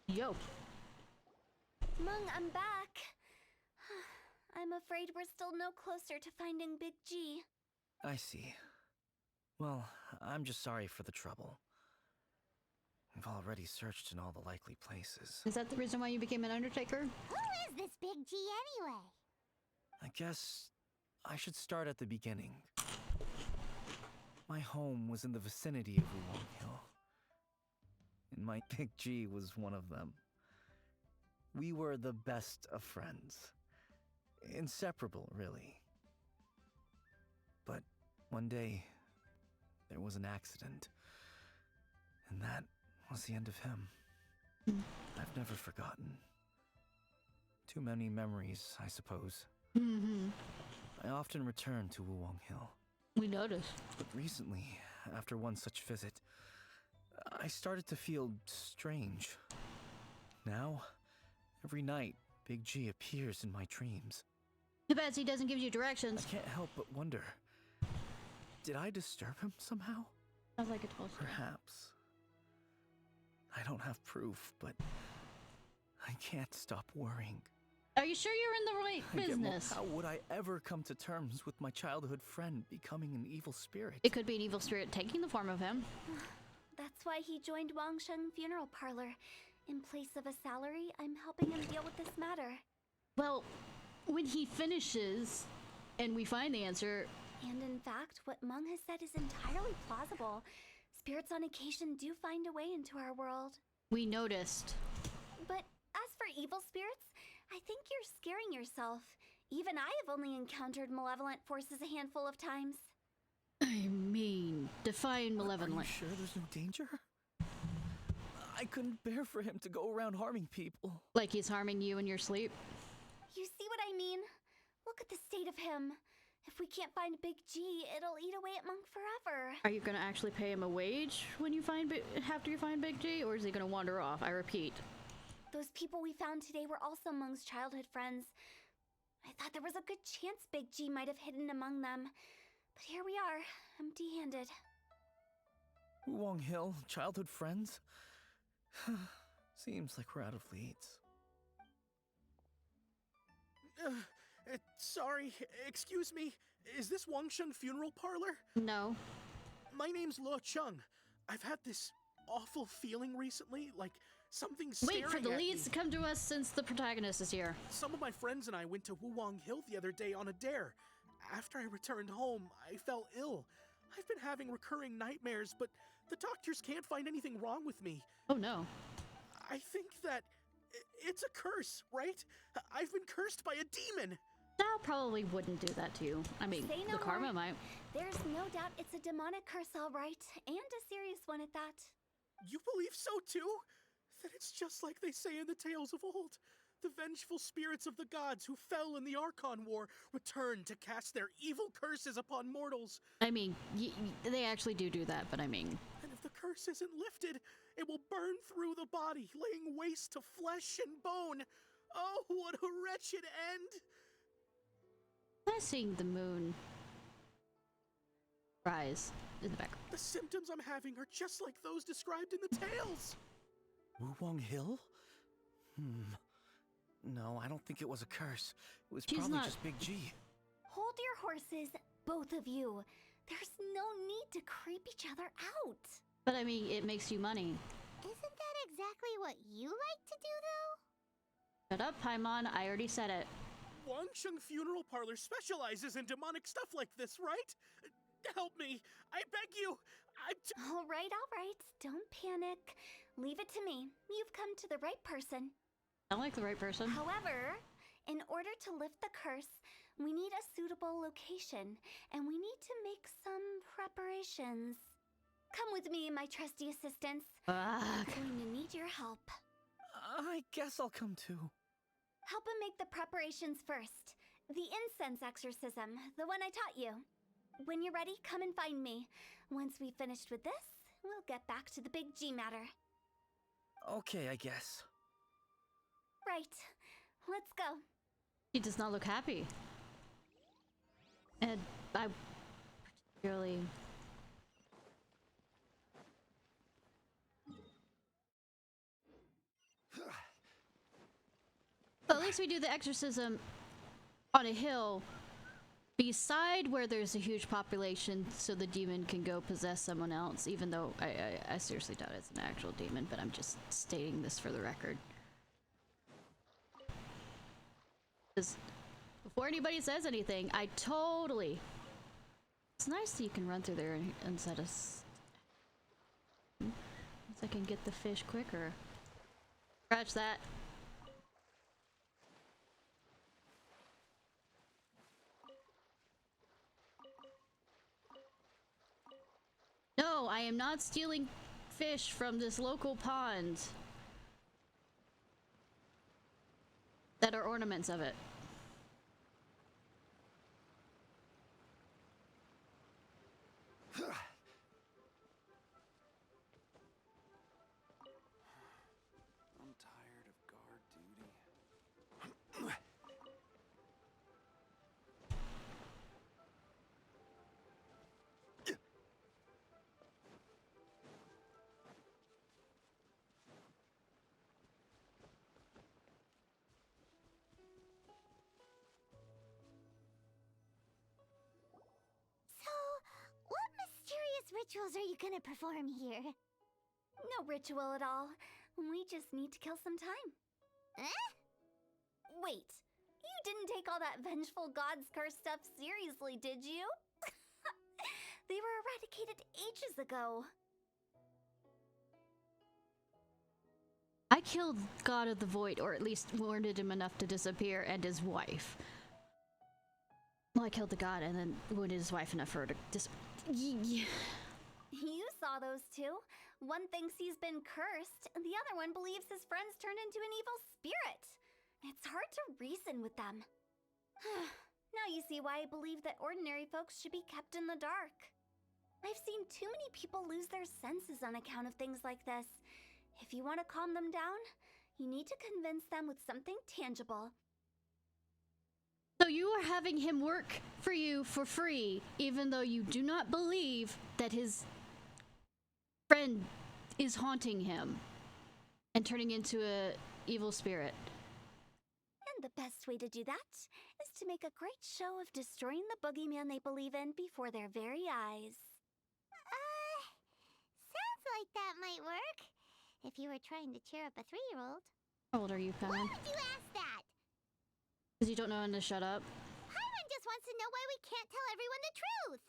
Yo. Mung, I'm back. I'm afraid we're still no closer to finding Big G. I see. Well, I'm just sorry for the trouble. We've already searched in all the likely places. Is that the reason why you became an Undertaker? Who is this Big G anyway? I guess I should start at the beginning. My home was in the vicinity of Wulong Hill, and my Big G was one of them. We were the best of friends. Inseparable, really. But one day, there was an accident, and that was the end of him. I've never forgotten. Too many memories, I suppose. I often return to Wulong Hill. We noticed. But recently, after one such visit, I started to feel strange. Now, every night, Big G appears in my dreams. Too bad he doesn't give you directions. I can't help but wonder, did I disturb him somehow? Sounds like a toast. Perhaps. I don't have proof, but I can't stop worrying. Are you sure you're in the right business? How would I ever come to terms with my childhood friend becoming an evil spirit? It could be an evil spirit taking the form of him. That's why he joined Wangsheng Funeral Parlor. In place of a salary, I'm helping him deal with this matter. Well, when he finishes and we find the answer... And in fact, what Mung has said is entirely plausible. Spirits on occasion do find a way into our world. We noticed. But as for evil spirits, I think you're scaring yourself. Even I have only encountered malevolent forces a handful of times. I mean, define malevolent. Are you sure there's no danger? I couldn't bear for him to go around harming people. Like he's harming you in your sleep? You see what I mean? Look at the state of him. If we can't find Big G, it'll eat away at Monk forever. Are you gonna actually pay him a wage when you find after you find Big G, or is he gonna wander off? I repeat. Those people we found today were also Monk's childhood friends. I thought there was a good chance Big G might have hidden among them. But here we are, empty-handed. Wong Hill, childhood friends? Seems like we're out of leads. Sorry, excuse me. Is this Wangsheng Funeral Parlor? No. My name's Luo Chung. I've had this awful feeling recently, like something's staring Wait for the at leads me. to come to us since the protagonist is here. Some of my friends and I went to Wuwang Hill the other day on a dare. After I returned home, I fell ill. I've been having recurring nightmares, but the doctors can't find anything wrong with me. Oh no. I think that it's a curse, right? I've been cursed by a demon. That probably wouldn't do that to you. I mean, Say no the karma more. might. There's no doubt it's a demonic curse, all right, and a serious one at that. You believe so too? Then it's just like they say in the tales of old. The vengeful spirits of the gods who fell in the Archon War return to cast their evil curses upon mortals. I mean, they actually do that, but I mean... And if the curse isn't lifted, it will burn through the body, laying waste to flesh and bone. Oh, what a wretched end! I'm seeing the moon rise in the background. The symptoms I'm having are just like those described in the tales. Wuwang Hill? No, I don't think it was a curse. It was She's probably not- just Big G. Hold your horses, both of you. There's no need to creep each other out. But I mean, it makes you money. Isn't that exactly what you like to do, though? Shut up, Paimon. I already said it. Wangsheng Funeral Parlor specializes in demonic stuff like this, right? Help me. I beg you. All right. Don't panic. Leave it to me. You've come to the right person. I like the right person. However, in order to lift the curse, we need a suitable location, and we need to make some preparations. Come with me, my trusty assistants. I'm going to need your help. I guess I'll come too. Help him make the preparations first. The incense exorcism, the one I taught you. When you're ready, come and find me. Once we've finished with this, we'll get back to the Big G matter. Okay, I guess. Right. Let's go. He does not look happy. And I particularly... Well, at least we do the exorcism on a hill beside where there's a huge population so the demon can go possess someone else, even though I seriously doubt it's an actual demon, but I'm just stating this for the record. Because before anybody says anything, I totally... It's nice that you can run through there instead of... Once I can get the fish quicker. Scratch that. No, I am not stealing fish from this local pond that are ornaments of it. I'm tired of guard duty. So, what mysterious rituals are you gonna perform here? No ritual at all. We just need to kill some time. Eh? Wait, you didn't take all that vengeful god's curse stuff seriously, did you? They were eradicated ages ago. I killed God of the Void, or at least wounded him enough to disappear, and his wife. Well, I killed the god and then wounded his wife enough for her to You saw those two. One thinks he's been cursed, and the other one believes his friend's turned into an evil spirit. It's hard to reason with them. Now you see why I believe that ordinary folks should be kept in the dark. I've seen too many people lose their senses on account of things like this. If you want to calm them down, you need to convince them with something tangible. So you are having him work for you for free, even though you do not believe that his friend is haunting him and turning into a evil spirit. And the best way to do that is to make a great show of destroying the boogeyman they believe in before their very eyes. Sounds like that might work. If you were trying to cheer up a 3-year-old. How old are you, Why Paimon? would you ask that? Because you don't know when to shut up. Paimon just wants to know why we can't tell everyone the truth.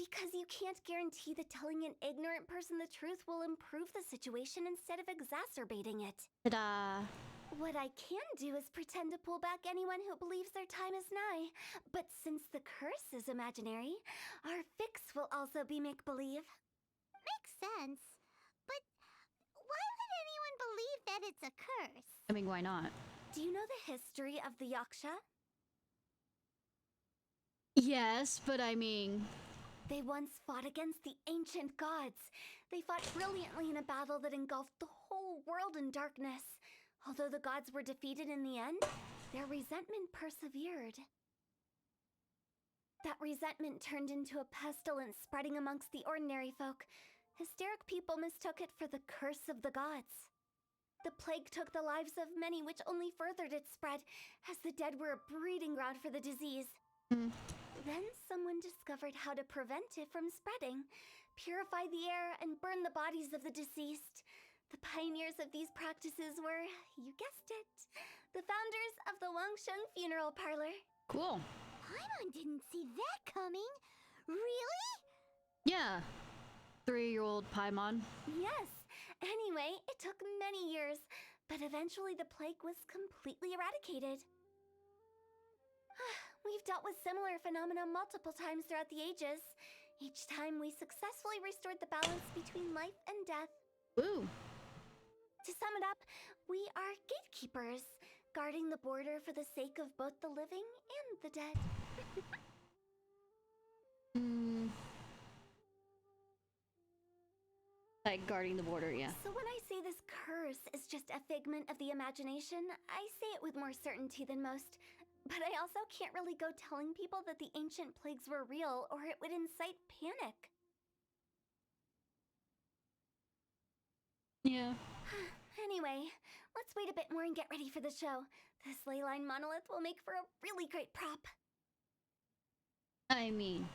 Because you can't guarantee that telling an ignorant person the truth will improve the situation instead of exacerbating it. Ta-da! What I can do is pretend to pull back anyone who believes their time is nigh. But since the curse is imaginary, our fix will also be make-believe. Makes sense. But why would anyone believe that it's a curse? I mean, why not? Do you know the history of the Yaksha? Yes, but I mean... They once fought against the ancient gods. They fought brilliantly in a battle that engulfed the whole world in darkness. Although the gods were defeated in the end, their resentment persevered. That resentment turned into a pestilence spreading amongst the ordinary folk. Hysteric people mistook it for the curse of the gods. The plague took the lives of many, which only furthered its spread, as the dead were a breeding ground for the disease. Then someone discovered how to prevent it from spreading, purify the air, and burn the bodies of the deceased. The pioneers of these practices were, you guessed it, the founders of the Wangsheng Funeral Parlor. Cool. Paimon didn't see that coming. Really? Yeah. 3-year-old Paimon. Yes. Anyway, it took many years, but eventually the plague was completely eradicated. We've dealt with similar phenomena multiple times throughout the ages. Each time we successfully restored the balance between life and death. Ooh. To sum it up, we are gatekeepers, guarding the border for the sake of both the living and the dead. Like guarding the border, yeah. So when I say this curse is just a figment of the imagination, I say it with more certainty than most. But I also can't really go telling people that the ancient plagues were real, or it would incite panic. Yeah. Anyway, let's wait a bit more and get ready for the show. This ley line monolith will make for a really great prop. I mean,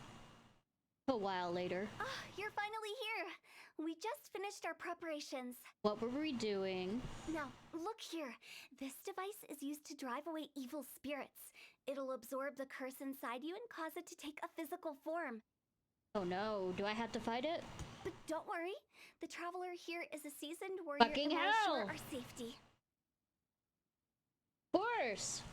a while later. Ah, you're finally here. We just finished our preparations. What were we doing? Now, look here. This device is used to drive away evil spirits. It'll absorb the curse inside you and cause it to take a physical form. Oh no, do I have to fight it? But don't worry. The Traveler here is a seasoned warrior Fucking and will assure hell! our safety. Of course!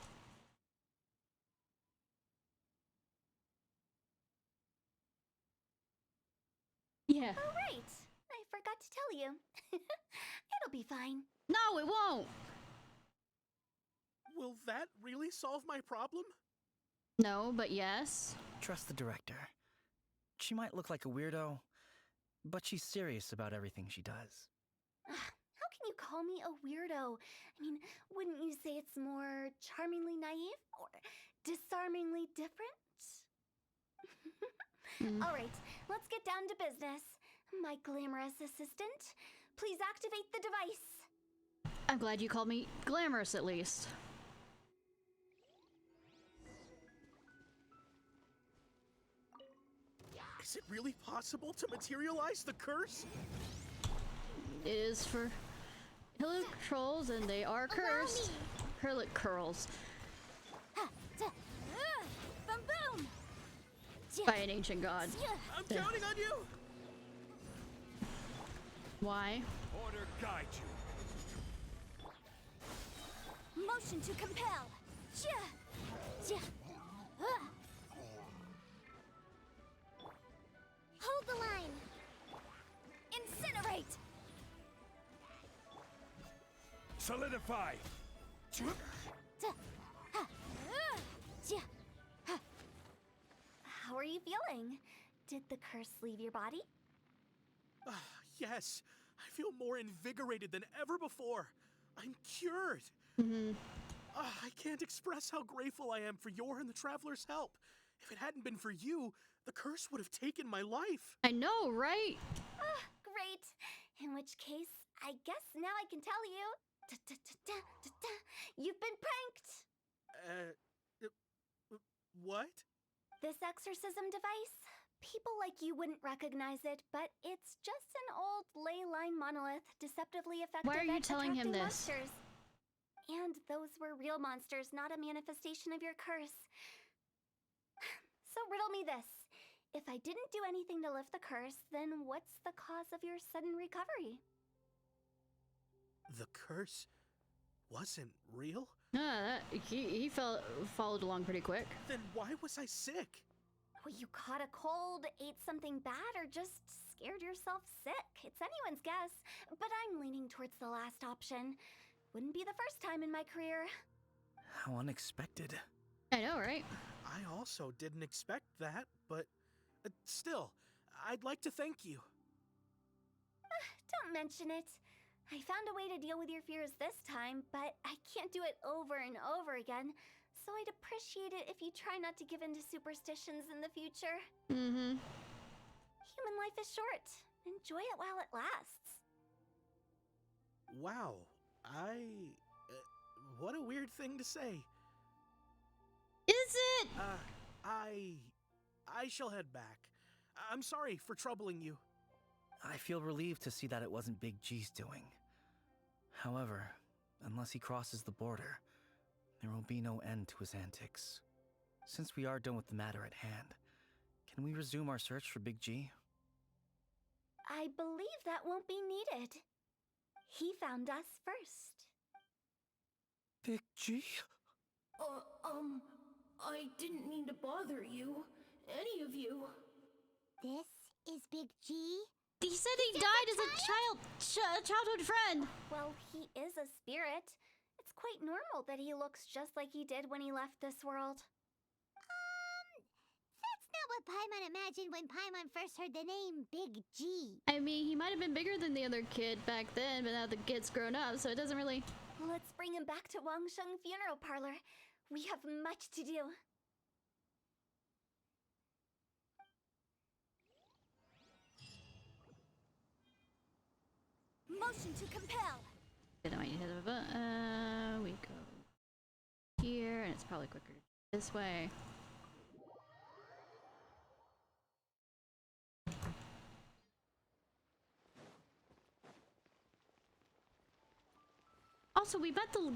Yeah. Oh, right. I forgot to tell you. It'll be fine. No, it won't! Will that really solve my problem? No, but yes. Trust the director. She might look like a weirdo, but she's serious about everything she does. How can you call me a weirdo? I mean, wouldn't you say it's more charmingly naive or disarmingly different? All right, let's get down to business. My glamorous assistant, please activate the device. I'm glad you called me glamorous at least. Is it really possible to materialize the curse? It is for Hillock trolls, and they are cursed. Hillock curls. Boom boom! By an ancient god. I'm counting on you! Why? Order guide you. Motion to compel. Hold the line! Incinerate! Solidify! How are you feeling? Did the curse leave your body? Yes, I feel more invigorated than ever before. I'm cured. I can't express how grateful I am for your and the Traveler's help. If it hadn't been for you, the curse would have taken my life. I know, right? Great. In which case, I guess now I can tell you. You've been pranked! What? This exorcism device? People like you wouldn't recognize it, but it's just an old ley line monolith deceptively effective Why are you at telling him attracting this? monsters. And those were real monsters, not a manifestation of your curse. So riddle me this. If I didn't do anything to lift the curse, then what's the cause of your sudden recovery? The curse wasn't real? He followed along pretty quick. Then why was I sick? Well, you caught a cold, ate something bad, or just scared yourself sick. It's anyone's guess, but I'm leaning towards the last option. Wouldn't be the first time in my career. How unexpected. I know, right? I also didn't expect that, but still, I'd like to thank you. Don't mention it. I found a way to deal with your fears this time, but I can't do it over and over again, so I'd appreciate it if you try not to give in to superstitions in the future. Human life is short. Enjoy it while it lasts. Wow, what a weird thing to say. Is it? I shall head back. I'm sorry for troubling you. I feel relieved to see that it wasn't Big G's doing. However, unless he crosses the border, there will be no end to his antics. Since we are done with the matter at hand, can we resume our search for Big G? I believe that won't be needed. He found us first. Big G? I didn't mean to bother you. Any of you. This is Big G? He said he died as a childhood friend. Well, he is a spirit. It's quite normal that he looks just like he did when he left this world. That's not what Paimon imagined when Paimon first heard the name Big G. I mean, he might have been bigger than the other kid back then, but now the kid's grown up, so it doesn't really... Let's bring him back to Wangsheng Funeral Parlor. We have much to do. Motion to compel. We go here, and it's probably quicker this way. Also, we met the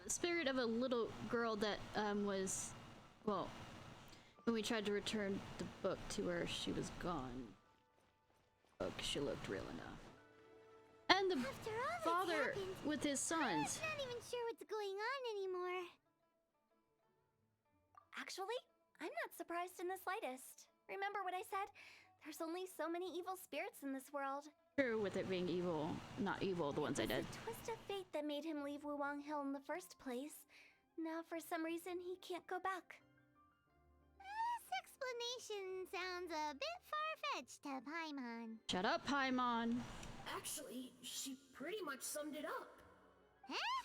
spirit of a little girl that was, well, when we tried to return the book to her, she was gone. Book, she looked real enough. And the father with his sons. I'm not even sure what's going on anymore. Actually, I'm not surprised in the slightest. Remember what I said? There's only so many evil spirits in this world. True, with it being evil, not evil, the ones I did. It's a twist of fate that made him leave Wuwang Hill in the first place. Now, for some reason, he can't go back. This explanation sounds a bit far-fetched to Paimon. Shut up, Paimon. Actually, she pretty much summed it up. Huh?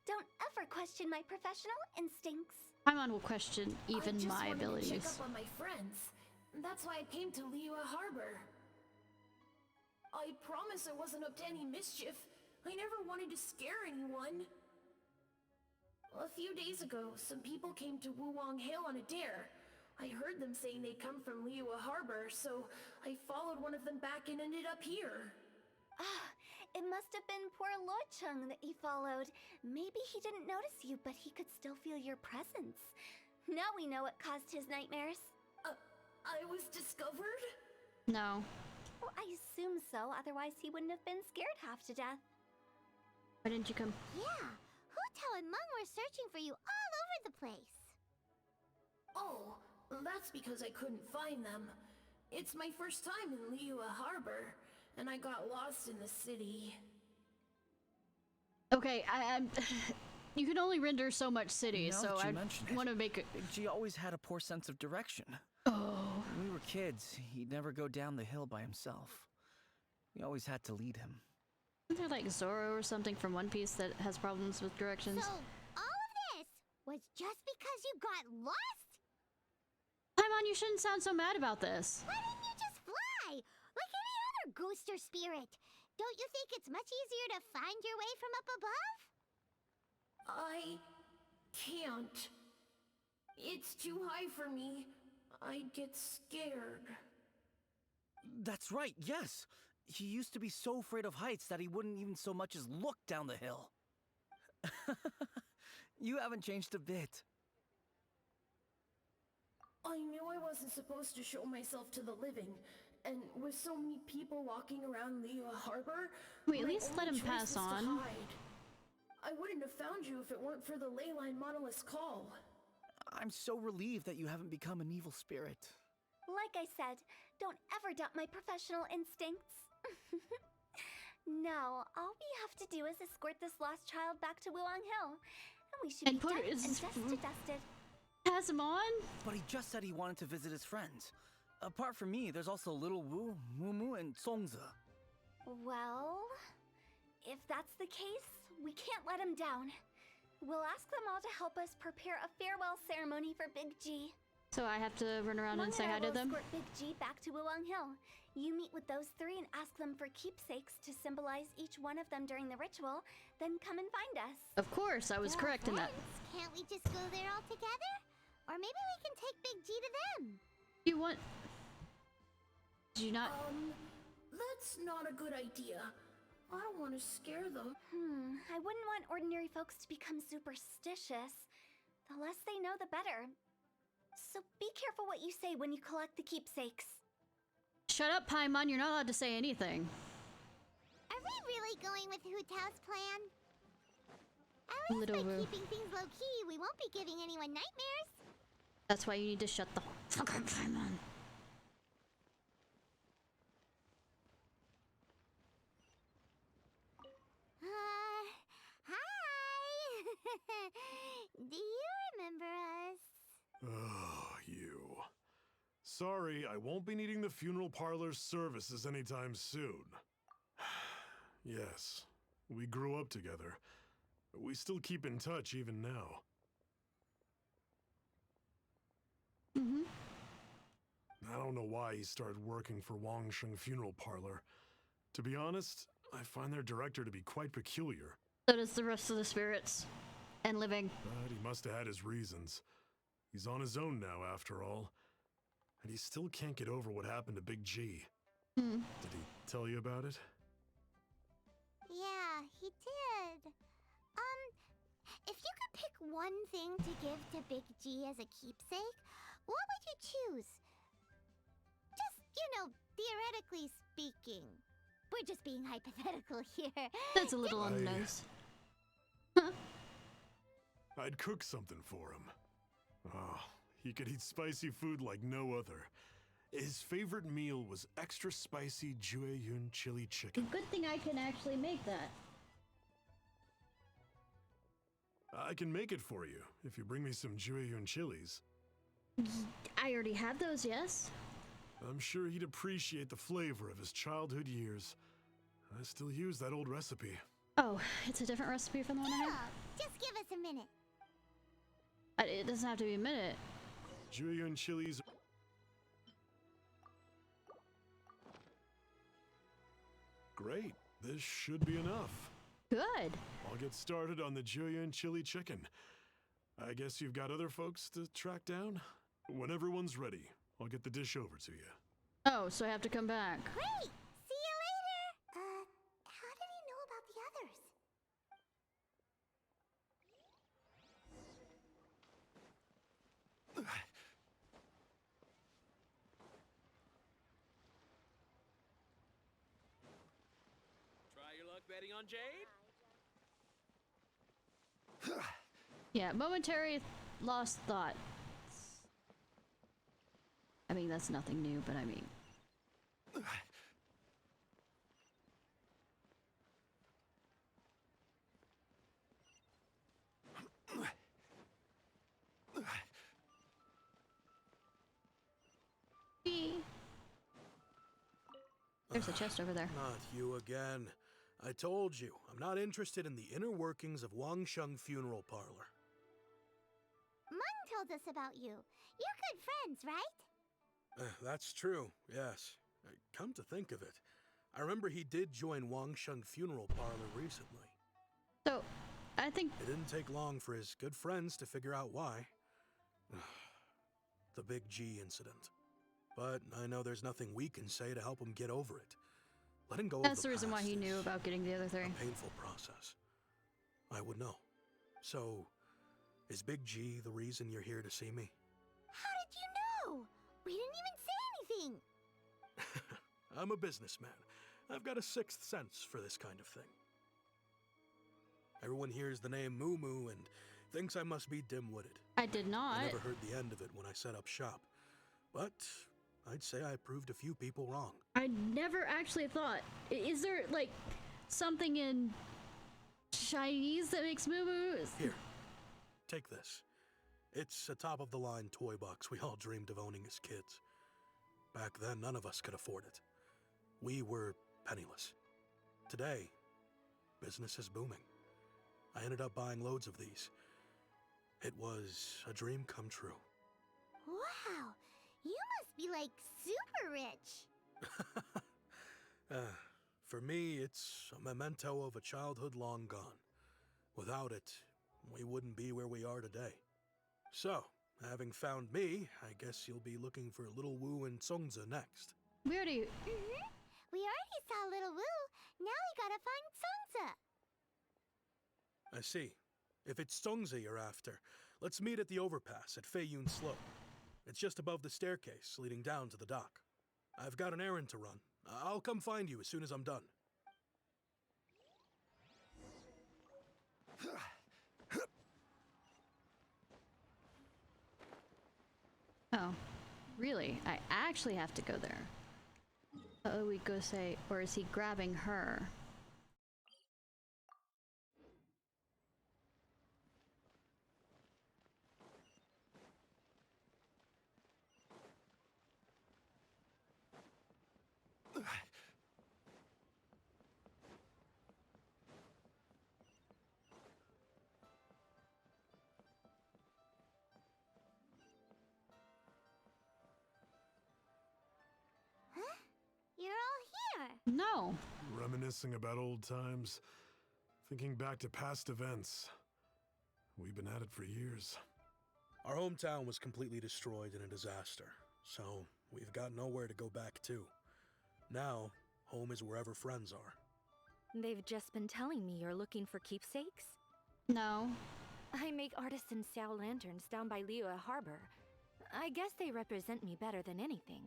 Don't ever question my professional instincts. Paimon will question even my abilities. I just wanted to check up on my friends. That's why I came to Liyue Harbor. I promise I wasn't up to any mischief. I never wanted to scare anyone. A few days ago, some people came to Wuwang Hill on a dare. I heard them saying they'd come from Liyue Harbor, so I followed one of them back and ended up here. It must have been poor Luocheng that he followed. Maybe he didn't notice you, but he could still feel your presence. Now we know what caused his nightmares. I was discovered? No. Well, I assume so, otherwise he wouldn't have been scared half to death. Why didn't you come? Yeah, Hu Tao and Meng were searching for you all over the place. Oh, that's because I couldn't find them. It's my first time in Liyue Harbor, and I got lost in the city. Okay, I'm you can only render so much city, Now so that I you mention it, want to make it. Big G always had a poor sense of direction. Oh. When we were kids, he'd never go down the hill by himself. We always had to lead him. Isn't there like Zoro or something from One Piece that has problems with directions? So, all of this was just because you got lost? Paimon, you shouldn't sound so mad about this. Why didn't you just fly? Like any other ghost or spirit? Don't you think it's much easier to find your way from up above? I can't. It's too high for me. I'd get scared. That's right, yes. He used to be so afraid of heights that he wouldn't even so much as look down the hill. You haven't changed a bit. I knew I wasn't supposed to show myself to the living, and with so many people walking around Liyue Harbor, Wait, at my least let only him choice pass was to on. hide. I wouldn't have found you if it weren't for the Leyline Monolith's call. I'm so relieved that you haven't become an evil spirit. Like I said, don't ever doubt my professional instincts. Now, all we have to do is escort this lost child back to Wuang Hill, and we should And be put done his- and dust to dusted. Pass him on? But he just said he wanted to visit his friends. Apart from me, there's also Little Wu, Mumu, and Songza. Well, if that's the case, we can't let him down. We'll ask them all to help us prepare a farewell ceremony for Big G. So I have to run around and say hi to them? Escort Big G back to Wuang Hill. You meet with those three and ask them for keepsakes to symbolize each one of them during the ritual, then come and find us. Of course, I was correct in that. Can't we just go there all together? Or maybe we can take Big G to them. You want... Did you not... That's not a good idea. I don't want to scare them. I wouldn't want ordinary folks to become superstitious. The less they know, the better. So be careful what you say when you collect the keepsakes. Shut up, Paimon, you're not allowed to say anything. Are we really going with Hu Tao's plan? At least Little by Wu. keeping things low-key, we won't be giving anyone nightmares. That's why you need to shut the fuck up, Paimon. Hi! Do you remember us? Oh, you. Sorry, I won't be needing the funeral parlor's services anytime soon. Yes, we grew up together. We still keep in touch even now. I don't know why he started working for Wangsheng Funeral Parlor. To be honest, I find their director to be quite peculiar. So does the rest of the spirits. And living. But he must have had his reasons. He's on his own now, after all. And he still can't get over what happened to Big G. Did he tell you about it? Yeah, he did. If you could pick one thing to give to Big G as a keepsake, what would you choose? Just, theoretically speaking. We're just being hypothetical here. That's a little unnice. I'd cook something for him. Oh, he could eat spicy food like no other. His favorite meal was extra spicy Jueyun chili chicken. Good thing I can actually make that. I can make it for you if you bring me some Jueyun chilies. I already have those, yes? I'm sure he'd appreciate the flavor of his childhood years. I still use that old recipe. Oh, it's a different recipe from the one I have? Just give us a minute. It doesn't have to be a minute. Jueyun chilies. Great. This should be enough. Good. I'll get started on the Jueyun chili chicken. I guess you've got other folks to track down? When everyone's ready, I'll get the dish over to you. Oh, so I have to come back. Great! See you later! How did he know about the others? Try your luck betting on Jade? Yeah, momentary lost thought. I mean, that's nothing new, but I mean... There's a chest over there. Not you again. I told you, I'm not interested in the inner workings of Wangsheng Funeral Parlor. Mung told us about you. You're good friends, right? That's true, yes. Come to think of it, I remember he did join Wangsheng Funeral Parlor recently. So, I think... It didn't take long for his good friends to figure out why. The Big G incident. But I know there's nothing we can say to help him get over it. Letting go That's of the reason why he knew about getting the other three. A painful process. I would know. So, is Big G the reason you're here to see me? How did you know? We didn't even say anything. I'm a businessman. I've got a sixth sense for this kind of thing. Everyone hears the name Moo Moo and thinks I must be dim-witted. I did not. I never heard the end of it when I set up shop. But I'd say I proved a few people wrong. I never actually thought... Is there, like, something in Chinese that makes moo-moos? Here, take this. It's a top-of-the-line toy box we all dreamed of owning as kids. Back then, none of us could afford it. We were penniless. Today, business is booming. I ended up buying loads of these. It was a dream come true. Wow, you must be like super rich. For me, it's a memento of a childhood long gone. Without it, we wouldn't be where we are today. So, having found me, I guess you'll be looking for Little Wu and Songza next. We already... We already saw Little Wu. Now we gotta find Songza. I see. If it's Songza you're after, let's meet at the overpass at Feiyun Slope. It's just above the staircase leading down to the dock. I've got an errand to run. I'll come find you as soon as I'm done. Oh, really? I actually have to go there. Oh, we go say, or is he grabbing her? You're all here. No. Reminiscing about old times, thinking back to past events. We've been at it for years. Our hometown was completely destroyed in a disaster, so we've got nowhere to go back to. Now, home is wherever friends are. They've just been telling me you're looking for keepsakes? No. I make artisan Sao lanterns down by Liyue Harbor. I guess they represent me better than anything.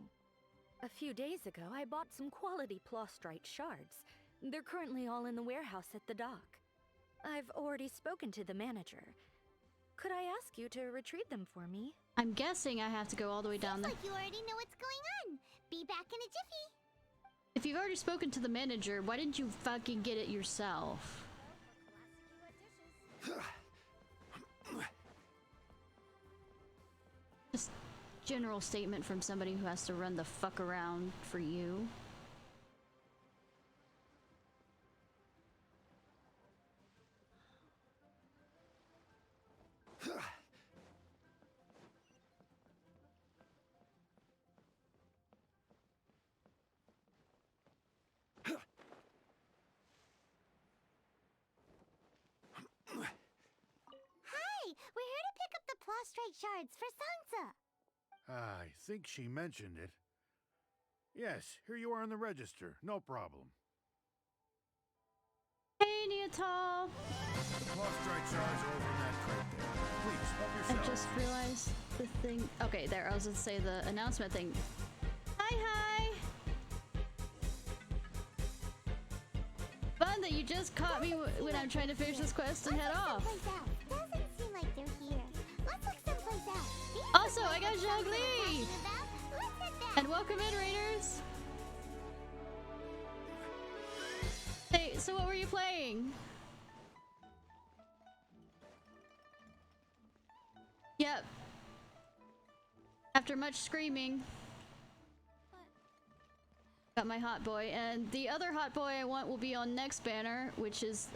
A few days ago, I bought some quality plastrite shards. They're currently all in the warehouse at the dock. I've already spoken to the manager. Could I ask you to retrieve them for me? I'm guessing I have to go all the way down there. Like you already know what's going on. Be back in a jiffy. If you've already spoken to the manager, why didn't you fucking get it yourself? Just general statement from somebody who has to run the fuck around for you. We're here to pick up the plastrite shards for Sansa. I think she mentioned it. Yes, here you are on the register. No problem. Hey, Neatal! The plastrite shards are over in that crate there. Please, help I yourself. just realized the thing. Okay, there. I was gonna say the announcement thing. Hi, hi! Fun that you just caught me when I'm trying to finish this quest and head off. Doesn't seem like they're here. Let's look someplace else. Also, I got Zhongli! Let's And welcome in, Raiders! Hey, so what were you playing? Yep. After much screaming. Got my hot boy, and the other hot boy I want will be on next banner, which is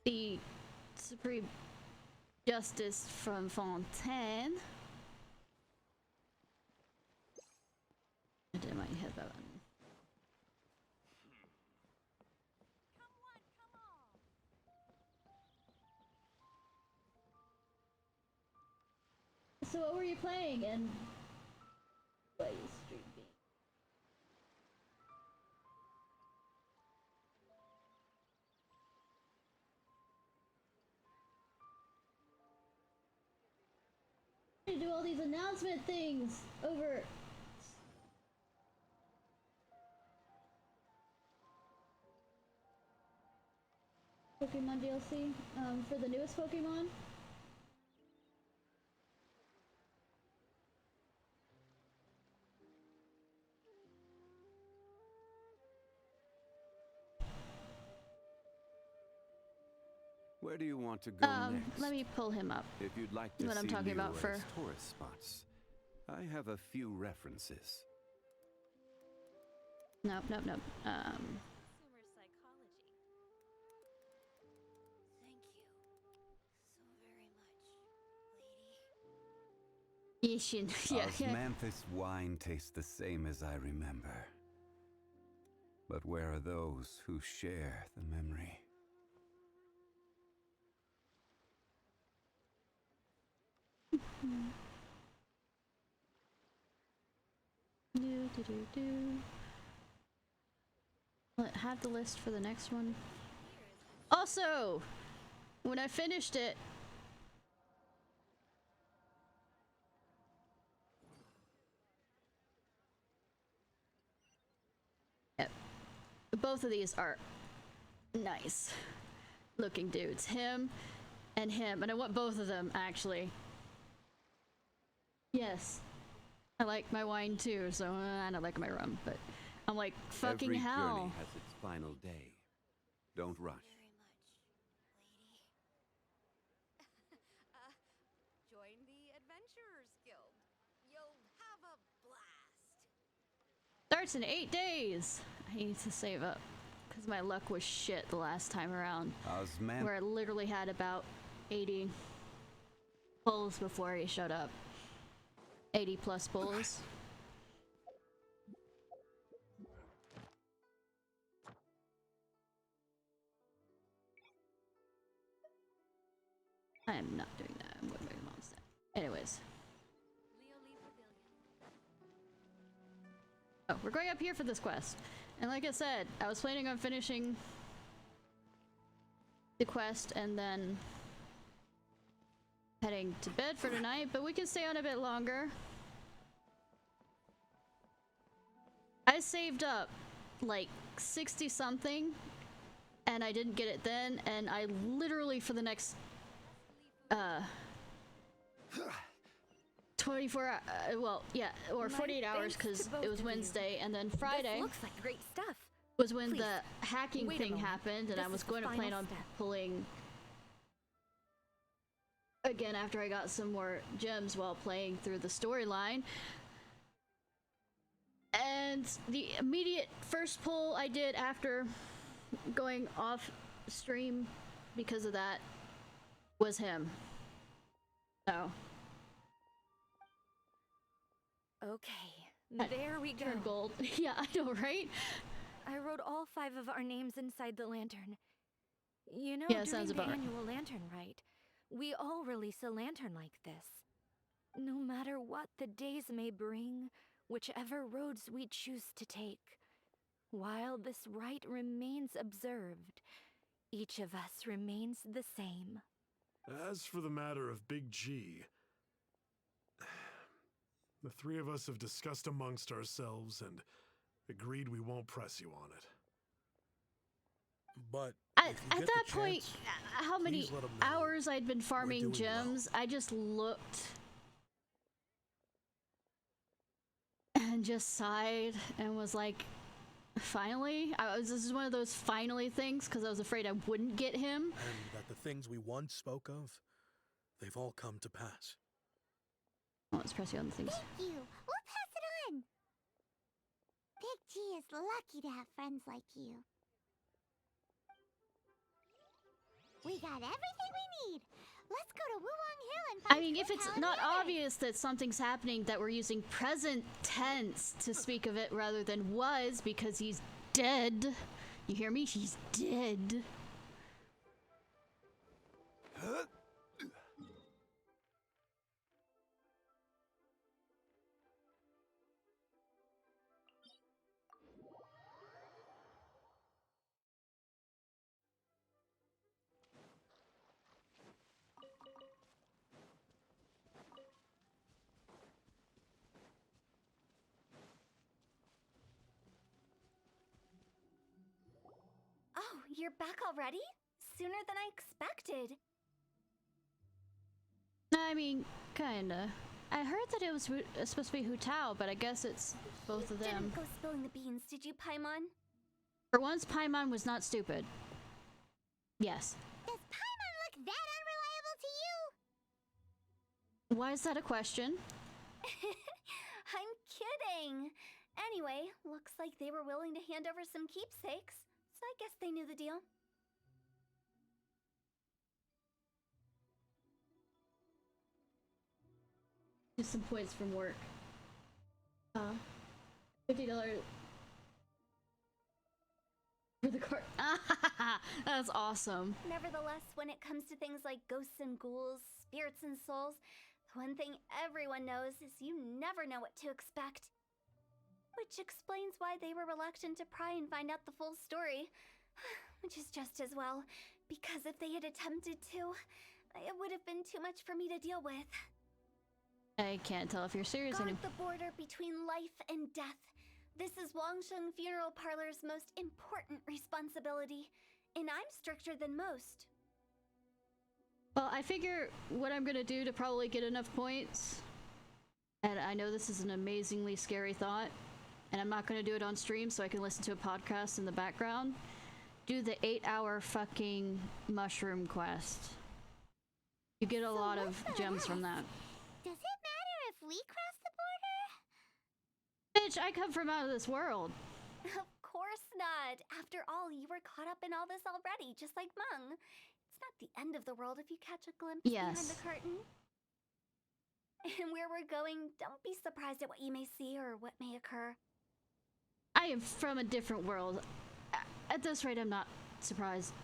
the Supreme Justice from Fontaine. I did my hit that button. So what were you playing, and why are you streaming? To do all these announcement things over Pokemon DLC for the newest Pokemon. Where do you want to go next? Let me pull him up. If you'd like to what see I'm talking about for Leroy's tourist spots, I have a few references. Nope. Consumer psychology. Thank you so very much, lady. Ishin. Yeah. Osmanthus wine tastes the same as I remember. But where are those who share the memory? Have the list for the next one. Also, when I finished it, yep, both of these are nice looking dudes. Him, and I want both of them actually. Yes. I like my wine too, so I don't like my rum, but I'm like, fucking Every hell. journey has its final day. Don't rush. Join the Adventurers Guild. You'll have a blast. Starts in 8 days. I need to save up because my luck was shit the last time around. Where I literally had about 80 pulls before he showed up. 80 plus pulls. I am not doing that. I'm going to make mom's set. Anyways. Oh, we're going up here for this quest. And like I said, I was planning on finishing the quest and then heading to bed for tonight, but we can stay on a bit longer. I saved up like 60 something and I didn't get it then, and I literally for the next 24 well, yeah, or 48 hours because it was Wednesday, and then Friday This looks like great stuff. was when Please, the hacking wait a thing moment. happened, and This I was is the going to plan final on step. pulling again after I got some more gems while playing through the storyline. And the immediate first pull I did after going off stream because of that was him. So Okay, there we go. turned gold. Yeah, I know, right? I wrote all 5 of our names inside the lantern. You know, Yeah, during sounds the about right. annual lantern rite, we all release a lantern like this. No matter what the days may bring, whichever roads we choose to take, while this rite remains observed, each of us remains the same. As for the matter of Big G, the 3 of us have discussed amongst ourselves and agreed we won't press you on it. But At that point, how many hours I'd been farming gems, I just looked and just sighed and was like, finally? This is one of those finally things because I was afraid I wouldn't get him. And that the things we once spoke of, they've all come to pass. Oh, let's press you on the things. Thank you. We'll pass it on. Big G is lucky to have friends like you. We got everything we need. Let's go to Wulong Hill and find I mean, if it's not obvious that something's happening, that we're using present tense to speak of it rather than was, because he's dead. You hear me? He's dead. Oh, you're back already? Sooner than I expected. I mean, kinda. I heard that it was supposed to be Hu Tao, but I guess it's both of them. Didn't go spilling the beans, did you, Paimon? For once, Paimon was not stupid. Yes. Does Paimon look that unreliable to you? Why is that a question? I'm kidding. Anyway, looks like they were willing to hand over some keepsakes, so I guess they knew the deal. Just some points from work. $50 for the card. That's awesome. Nevertheless, when it comes to things like ghosts and ghouls, spirits and souls, the one thing everyone knows is you never know what to expect. Which explains why they were reluctant to pry and find out the full story. Which is just as well, because if they had attempted to, it would have been too much for me to deal with. I can't tell if you're serious Guard anymore. the border between life and death. This is Wangsheng Funeral Parlor's most important responsibility, and I'm stricter than most. Well, I figure what I'm gonna do to probably get enough points, and I know this is an amazingly scary thought, and I'm not gonna do it on stream so I can listen to a podcast in the background. Do the 8-hour fucking mushroom quest. You get a lot of gems from that. Does it matter if we cross the border? Bitch, I come from out of this world. Of course not. After all, you were caught up in all this already, just like Meng. It's not the end of the world if you catch a glimpse behind the curtain. And where we're going, don't be surprised at what you may see or what may occur. I am from a different world. At this rate, I'm not surprised.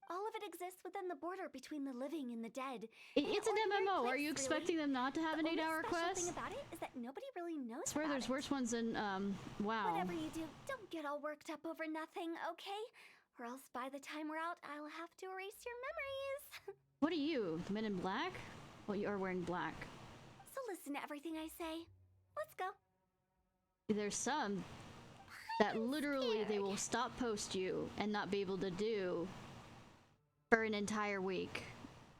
All of it exists within the border between the living and the dead. It's an MMO. Are you expecting them not to have an 8-hour The quest? thing about it is that nobody really knows I swear about there's it. worse ones than, WoW. Whatever you do, don't get all worked up over nothing, okay? Or else by the time we're out, I'll have to erase your memories. What are you, the Men in Black? Well, you are wearing black. So listen to everything I say. Let's go. There's some that literally they will stop post you and not be able to do for an entire week.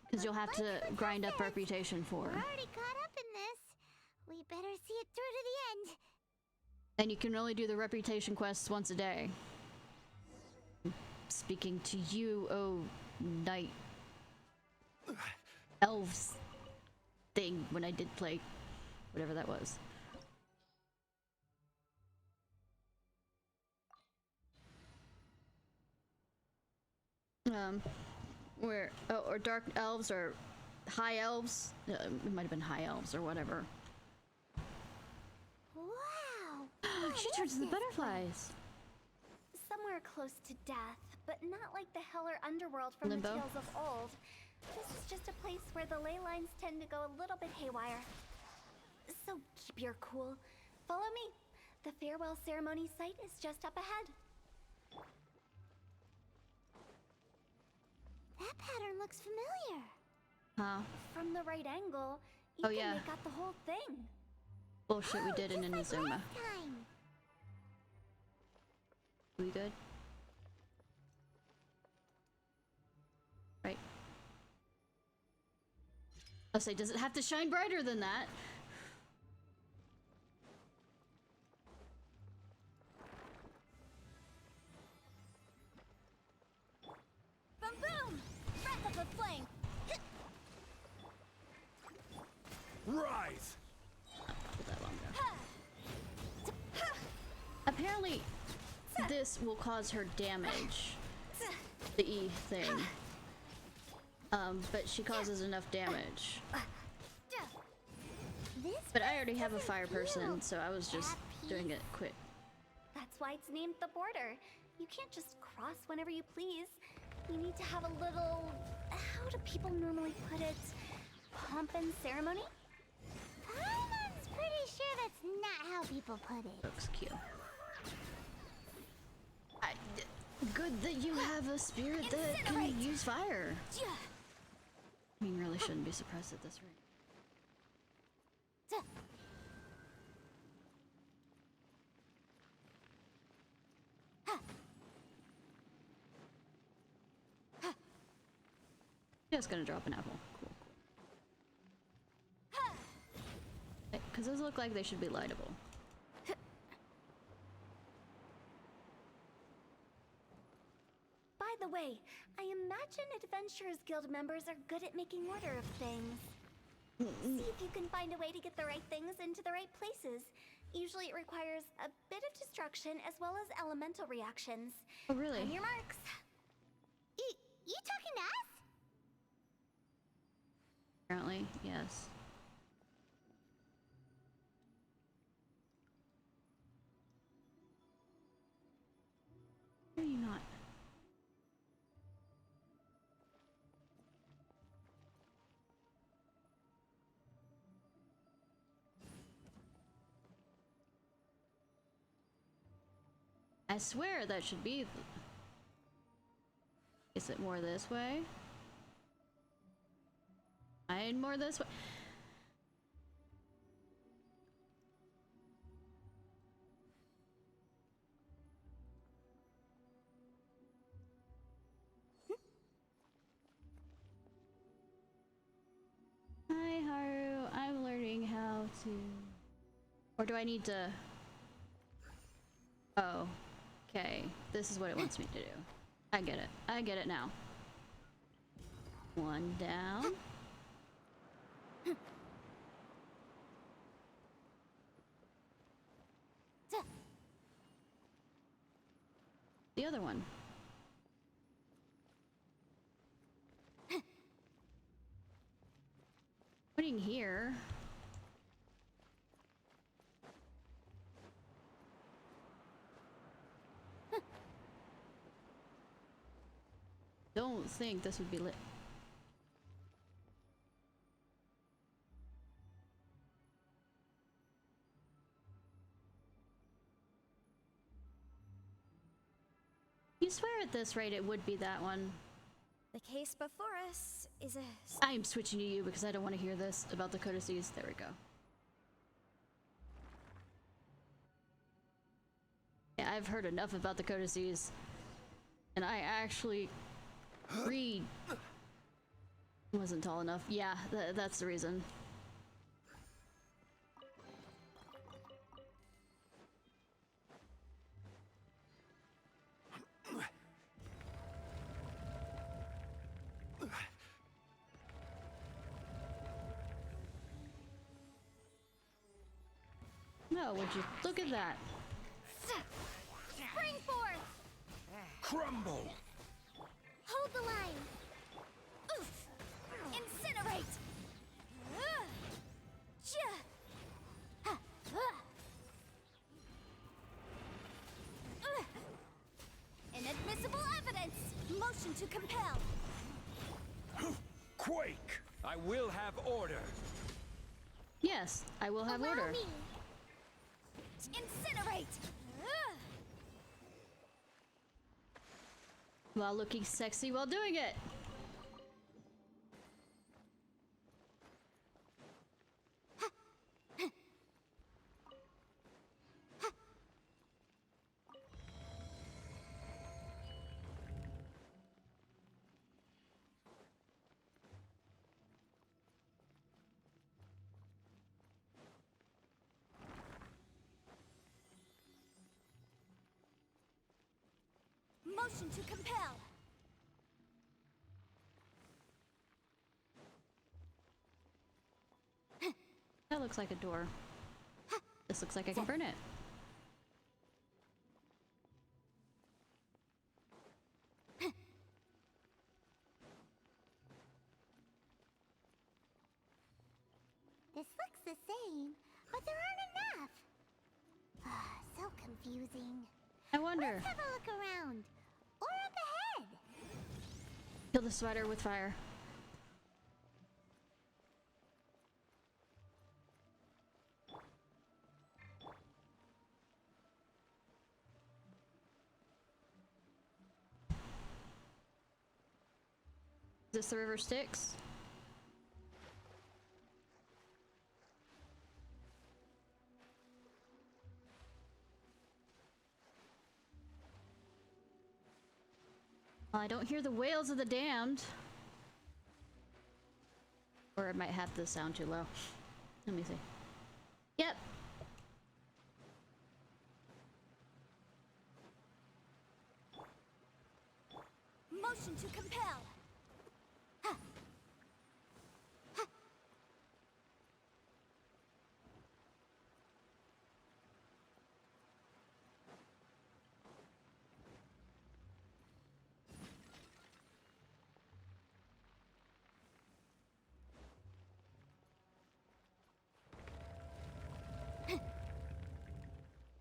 Because you'll have to grind up reputation for. We're already caught up in this. We better see it through to the end. And you can only do the reputation quests once a day. Speaking to you, oh night elves thing when I did play whatever that was. Where or dark elves or high elves. It might have been high elves or whatever. Wow! She turns into butterflies. Somewhere close to death, but not like the hell or underworld from Limbo? the tales of old. This is just a place where the ley lines tend to go a little bit haywire. So keep your cool. Follow me. The farewell ceremony site is just up ahead. That pattern looks familiar. Huh? From the right angle, you Oh, can yeah. make out the whole thing. Bullshit we did in Inazuma. Time. We good? Right. I'll say, does it have to shine brighter than that? Apparently, this will cause her damage. The E thing. But she causes enough damage. But I already have a fire person, so I was just doing it quick. That's why it's named the border. You can't just cross whenever you please. You need to have a little... how do people normally put it? Pomp and ceremony? Paimon's pretty sure that's not how people put it. Looks cute. Good that you have a spirit that can use fire. I mean, really shouldn't be suppressed at this rate. Just gonna drop an apple. Cool, cool. Because those look like they should be lightable. By the way, I imagine Adventurers Guild members are good at making order of things. See if you can find a way to get the right things into the right places. Usually it requires a bit of destruction as well as elemental reactions. Oh, really? On your marks. You talking to us? Apparently, yes. Why are you not? I swear that should be... Is it more this way? I need more this way. Hi, Haru. I'm learning how to... Or do I need to... Oh. Okay. This is what it wants me to do. I get it. I get it now. One down. The other one. Putting here. Don't think this would be lit. You swear at this rate it would be that one. The case before us is a... I am switching to you because I don't want to hear this about the codices. There we go. Yeah, I've heard enough about the codices. And I actually read... Wasn't tall enough. Yeah, that's the reason. No, would you look at that? Spring forth! Crumble! Hold the line! Oof! Incinerate! Inadmissible evidence! Motion to compel! Quake! I will have order! Yes, I will have order. Me. Incinerate! While looking sexy while doing it. Motion to compel! That looks like a door. This looks like I can burn it. the same, but there aren't enough. So confusing. I wonder. Let's have a look around. Or up ahead. Kill the spider with fire. Is this the river Styx? Well, I don't hear the wails of the damned. Or it might have the sound too low. Let me see. Yep. Motion to compel. Ha. Ha.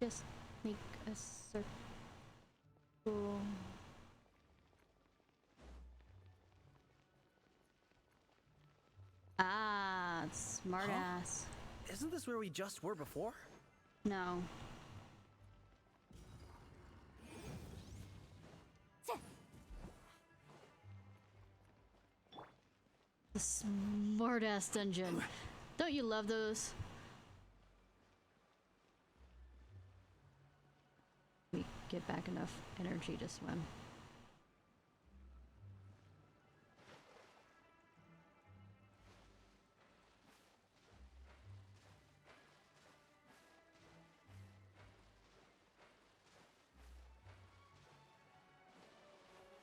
Just make a circle. Ah, smartass. Isn't this where we just were before? No. The smartass dungeon. Don't you love those? We get back enough energy to swim.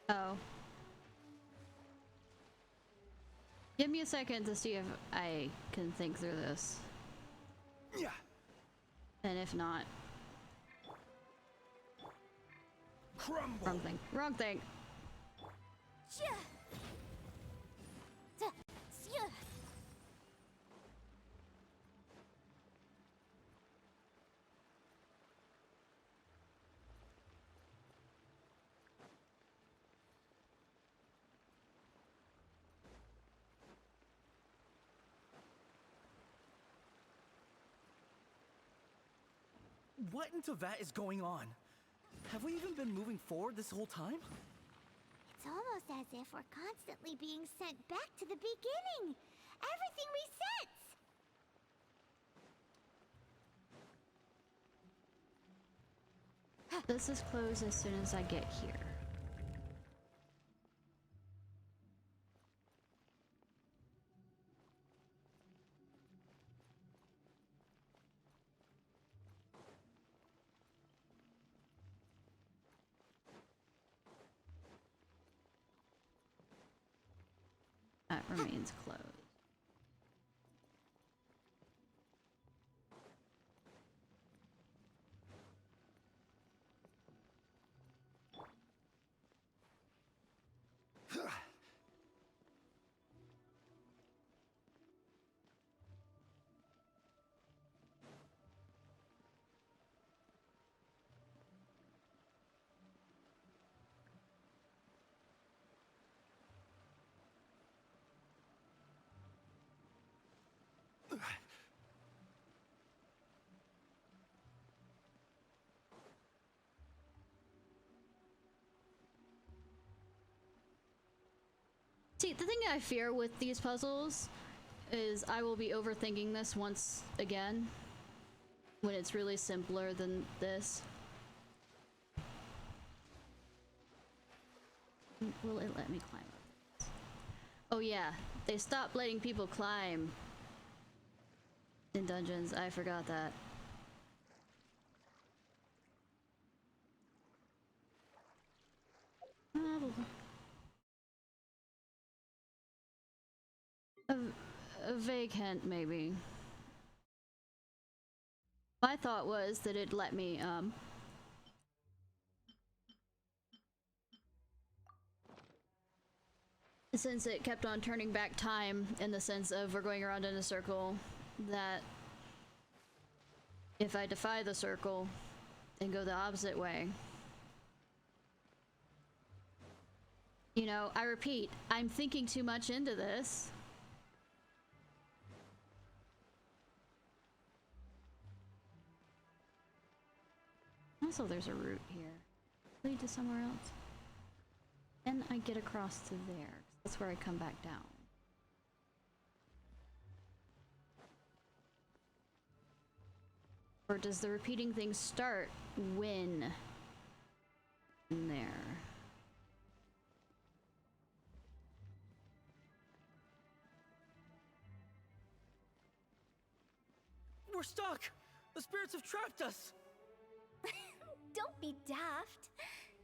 Oh. Give me a second to see if I can think through this. Yeah. And if not... Crumble. Wrong thing. Wrong thing. What in Teyvat is going on? Have we even been moving forward this whole time? It's almost as if we're constantly being sent back to the beginning. Everything resets. This is closed as soon as I get here. That remains closed. See, the thing I fear with these puzzles is I will be overthinking this once again when it's really simpler than this. Will it let me climb up? Oh yeah, they stopped letting people climb in dungeons. I forgot that. A vague hint, maybe. My thought was that it'd let me, since it kept on turning back time in the sense of we're going around in a circle, that if I defy the circle and go the opposite way, you know, I repeat, I'm thinking too much into this. Also, there's a route here. Lead to somewhere else. And I get across to there. That's where I come back down. Or does the repeating thing start when in there? We're stuck! The spirits have trapped us! Don't be daft.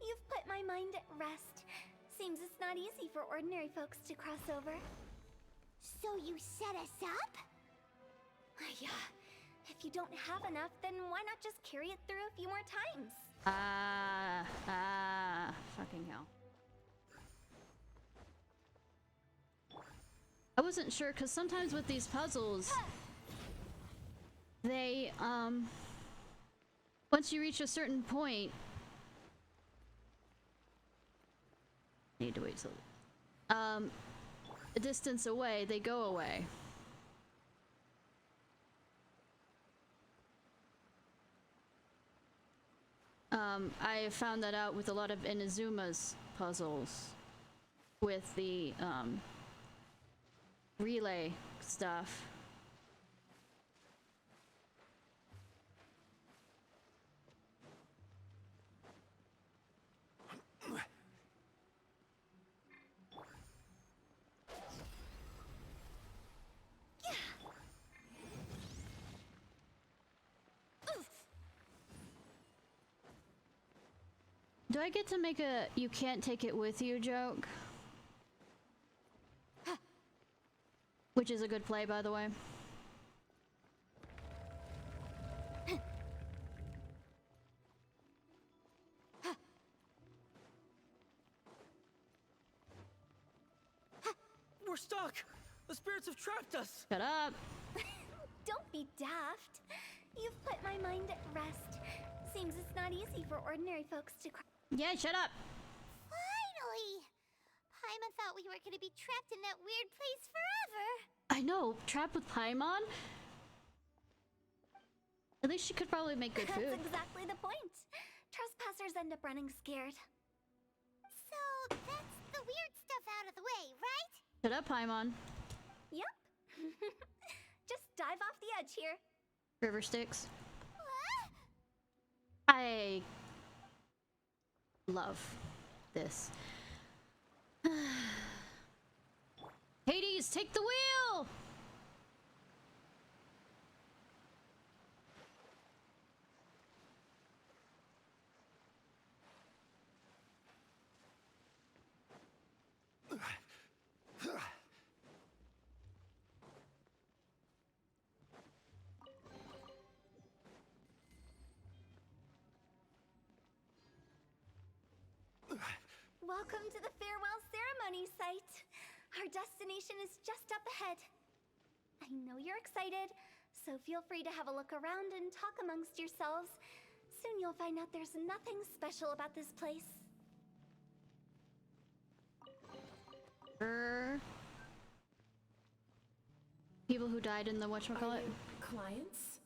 You've put my mind at rest. Seems it's not easy for ordinary folks to cross over. So you set us up? Yeah. If you don't have enough, then why not just carry it through a few more times? Fucking hell. I wasn't sure, because sometimes with these puzzles, they, once you reach a certain point, need to wait till, a distance away, they go away. I have found that out with a lot of Inazuma's puzzles with the relay stuff. Do I get to make a "you can't take it with you" joke? Which is a good play, by the way. We're stuck! The spirits have trapped us! Shut up! Don't be daft. You've put my mind at rest. Seems it's not easy for ordinary folks to cross. Yeah, shut up! Finally! Paimon thought we were gonna be trapped in that weird place forever. I know, trapped with Paimon? At least she could probably make good food. That's exactly the point. Trespassers end up running scared. So that's the weird stuff out of the way, right? Shut up, Paimon. Yep. Just dive off the edge here. River sticks. What? I love this. Hades, take the wheel! Welcome to the farewell ceremony site. Our destination is just up ahead. I know you're excited, so feel free to have a look around and talk amongst yourselves. Soon you'll find out there's nothing special about this place. People who died in the whatchamacallit? Clients?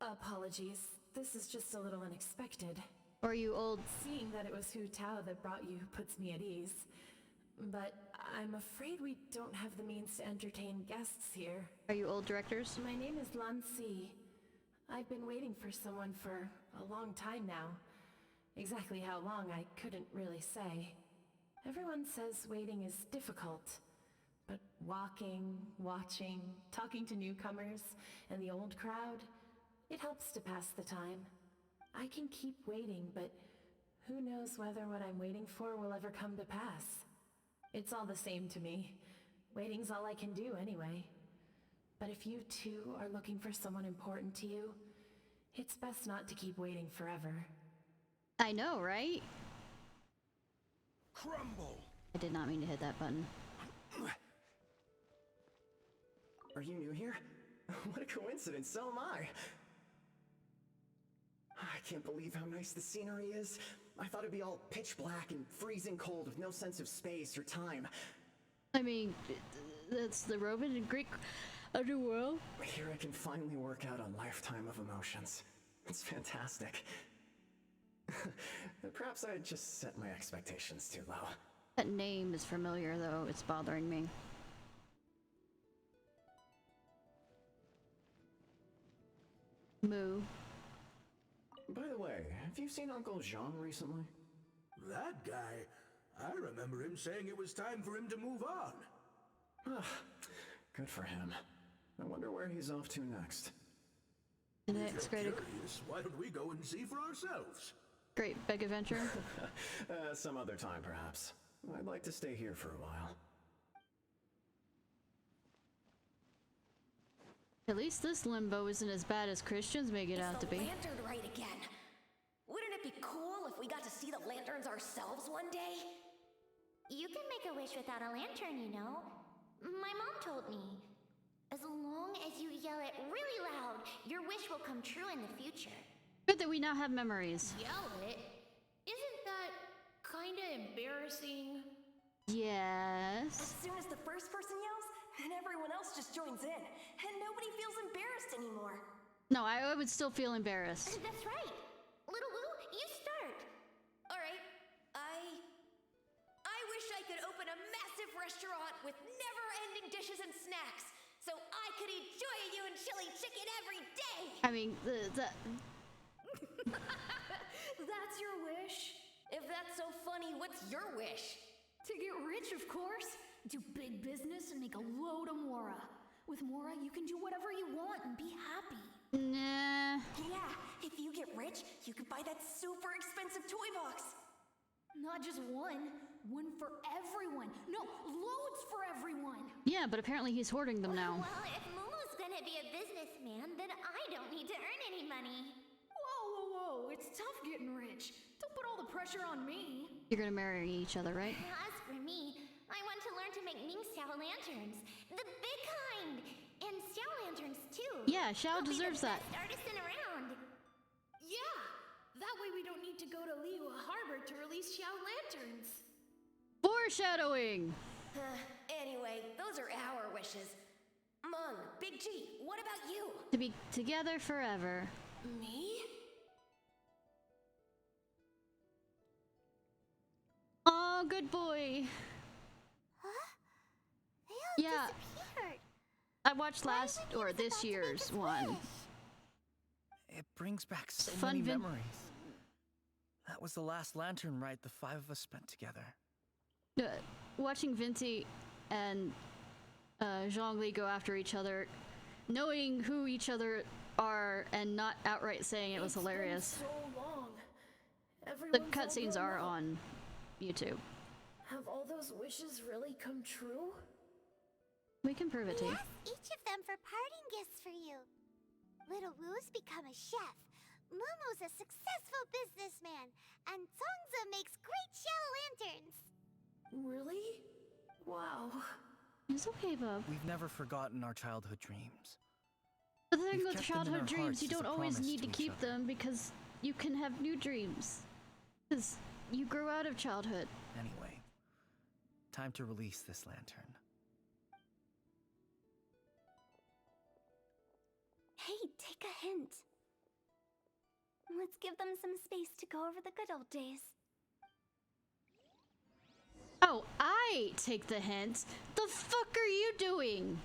Apologies. This is just a little unexpected. Or you old... Seeing that it was Hu Tao that brought you puts me at ease. But I'm afraid we don't have the means to entertain guests here. Are you old directors? My name is Lan Si. I've been waiting for someone for a long time now. Exactly how long, I couldn't really say. Everyone says waiting is difficult. But walking, watching, talking to newcomers, and the old crowd, it helps to pass the time. I can keep waiting, but who knows whether what I'm waiting for will ever come to pass. It's all the same to me. Waiting's all I can do anyway. But if you too are looking for someone important to you, it's best not to keep waiting forever. I know, right? Crumble! I did not mean to hit that button. Are you new here? What a coincidence, so am I. I can't believe how nice the scenery is. I thought it'd be all pitch black and freezing cold with no sense of space or time. I mean, that's the Roman and Greek underworld. Here I can finally work out a lifetime of emotions. It's fantastic. Perhaps I just set my expectations too low. That name is familiar, though. It's bothering me. Moo. By the way, have you seen Uncle Jean recently? That guy? I remember him saying it was time for him to move on. Ah, good for him. I wonder where he's off to next. The next great... Curious, why don't we go and see for ourselves? Great big adventure? Some other time, perhaps. I'd like to stay here for a while. At least this limbo isn't as bad as Christians make it out to be. Lantern right again. Wouldn't it be cool if we got to see the lanterns ourselves one day? You can make a wish without a lantern, you know. My mom told me. As long as you yell it really loud, your wish will come true in the future. Good that we now have memories. Yell it? Isn't that kinda embarrassing? Yes. As soon as the first person yells, and everyone else just joins in, and nobody feels embarrassed anymore. No, I would still feel embarrassed. That's right. Little Wu, you start. All right. I wish I could open a massive restaurant with never-ending dishes and snacks, so I could eat Joy and chili chicken every day. I mean, That's your wish? If that's so funny, what's your wish? To get rich, of course. Do big business and make a load of Mora. With Mora, you can do whatever you want and be happy. Nah. Yeah, if you get rich, you could buy that super expensive toy box. Not just one. One for everyone. No, loads for everyone. Yeah, but apparently he's hoarding them now. Well, if Momo's gonna be a businessman, then I don't need to earn any money. Whoa. It's tough getting rich. Don't put all the pressure on me. You're gonna marry each other, right? As for me, I want to learn to make Ming Xiao lanterns. The big kind! And Xiao lanterns, too. Yeah, Xiao deserves that. Best artisan around. Yeah! That way we don't need to go to Liyue Harbor to release Xiao lanterns. Foreshadowing! Anyway, those are our wishes. Mung, Big G, what about you? To be together forever. Me? Oh, good boy. Huh? Yeah. Disappeared. I watched this year's one. It brings back so Fun many memories. That was the last lantern ride the five of us spent together. Watching Venti and Zhongli go after each other, knowing who each other are and not outright saying it was hilarious. Been so long. The Everyone's cutscenes all are grown up. on YouTube. Have all those wishes really come true? We can prove it to you. Yes, each of them for parting gifts for you. Little Wu's become a chef. Momo's a successful businessman. And Zongza makes great shell lanterns. Really? Wow. It's okay, Bob. We've never forgotten our childhood dreams. The thing We've with kept them in childhood our dreams, hearts you as a don't always promise need to each keep other. them because you can have new dreams. Because you grow out of childhood. Anyway, time to release this lantern. Hey, take a hint. Let's give them some space to go over the good old days. Oh, I take the hint. The fuck are you doing?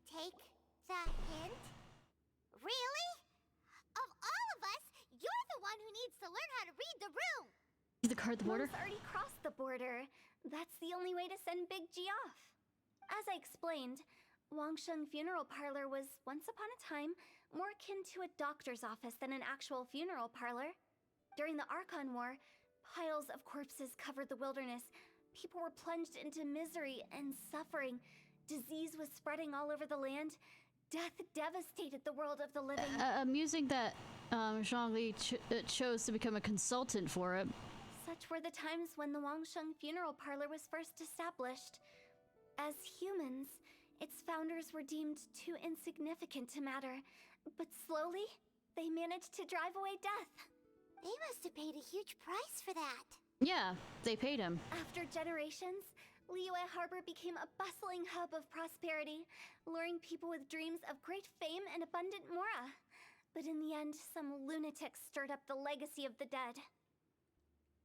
Take the hint? Really? Of all of us, you're the one who needs to learn how to read the room. Is the card the border? Mom's already crossed the border. That's the only way to send Big G off. As I explained, Wangsheng Funeral Parlor was, once upon a time, more akin to a doctor's office than an actual funeral parlor. During the Archon War, piles of corpses covered the wilderness. People were plunged into misery and suffering. Disease was spreading all over the land. Death devastated the world of the living. Amusing that Zhongli chose to become a consultant for it. Such were the times when the Wangsheng Funeral Parlor was first established. As humans, Its founders were deemed too insignificant to matter, but slowly, they managed to drive away death. They must have paid a huge price for that. Yeah, they paid him. After generations, Liyue Harbor became a bustling hub of prosperity, luring people with dreams of great fame and abundant mora. But in the end, some lunatics stirred up the legacy of the dead.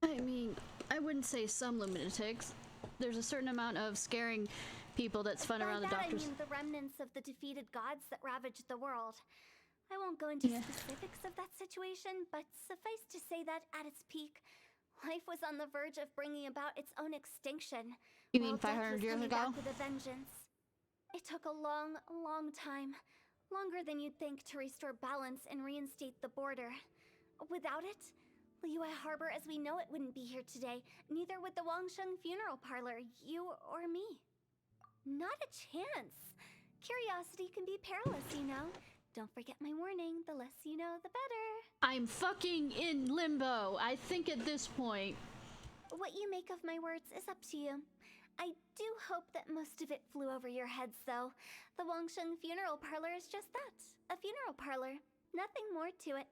I mean, I wouldn't say some lunatics. There's a certain amount of scaring people that's fun around the doctors. I mean the remnants of the defeated gods that ravaged the world. I won't go into specifics of that situation, but suffice to say that at its peak, life was on the verge of bringing about its own extinction. You mean 500 years ago? Back with a vengeance. It took a long, long time, longer than you'd think, to restore balance and reinstate the border. Without it, Liyue Harbor as we know it wouldn't be here today. Neither would the Wangsheng funeral parlor, you or me. Not a chance. Curiosity can be perilous, you know. Don't forget my warning. The less you know, the better. I'm fucking in limbo, I think, at this point. What you make of my words is up to you. I do hope that most of it flew over your heads, though. The Wangsheng funeral parlor is just that. A funeral parlor. Nothing more to it.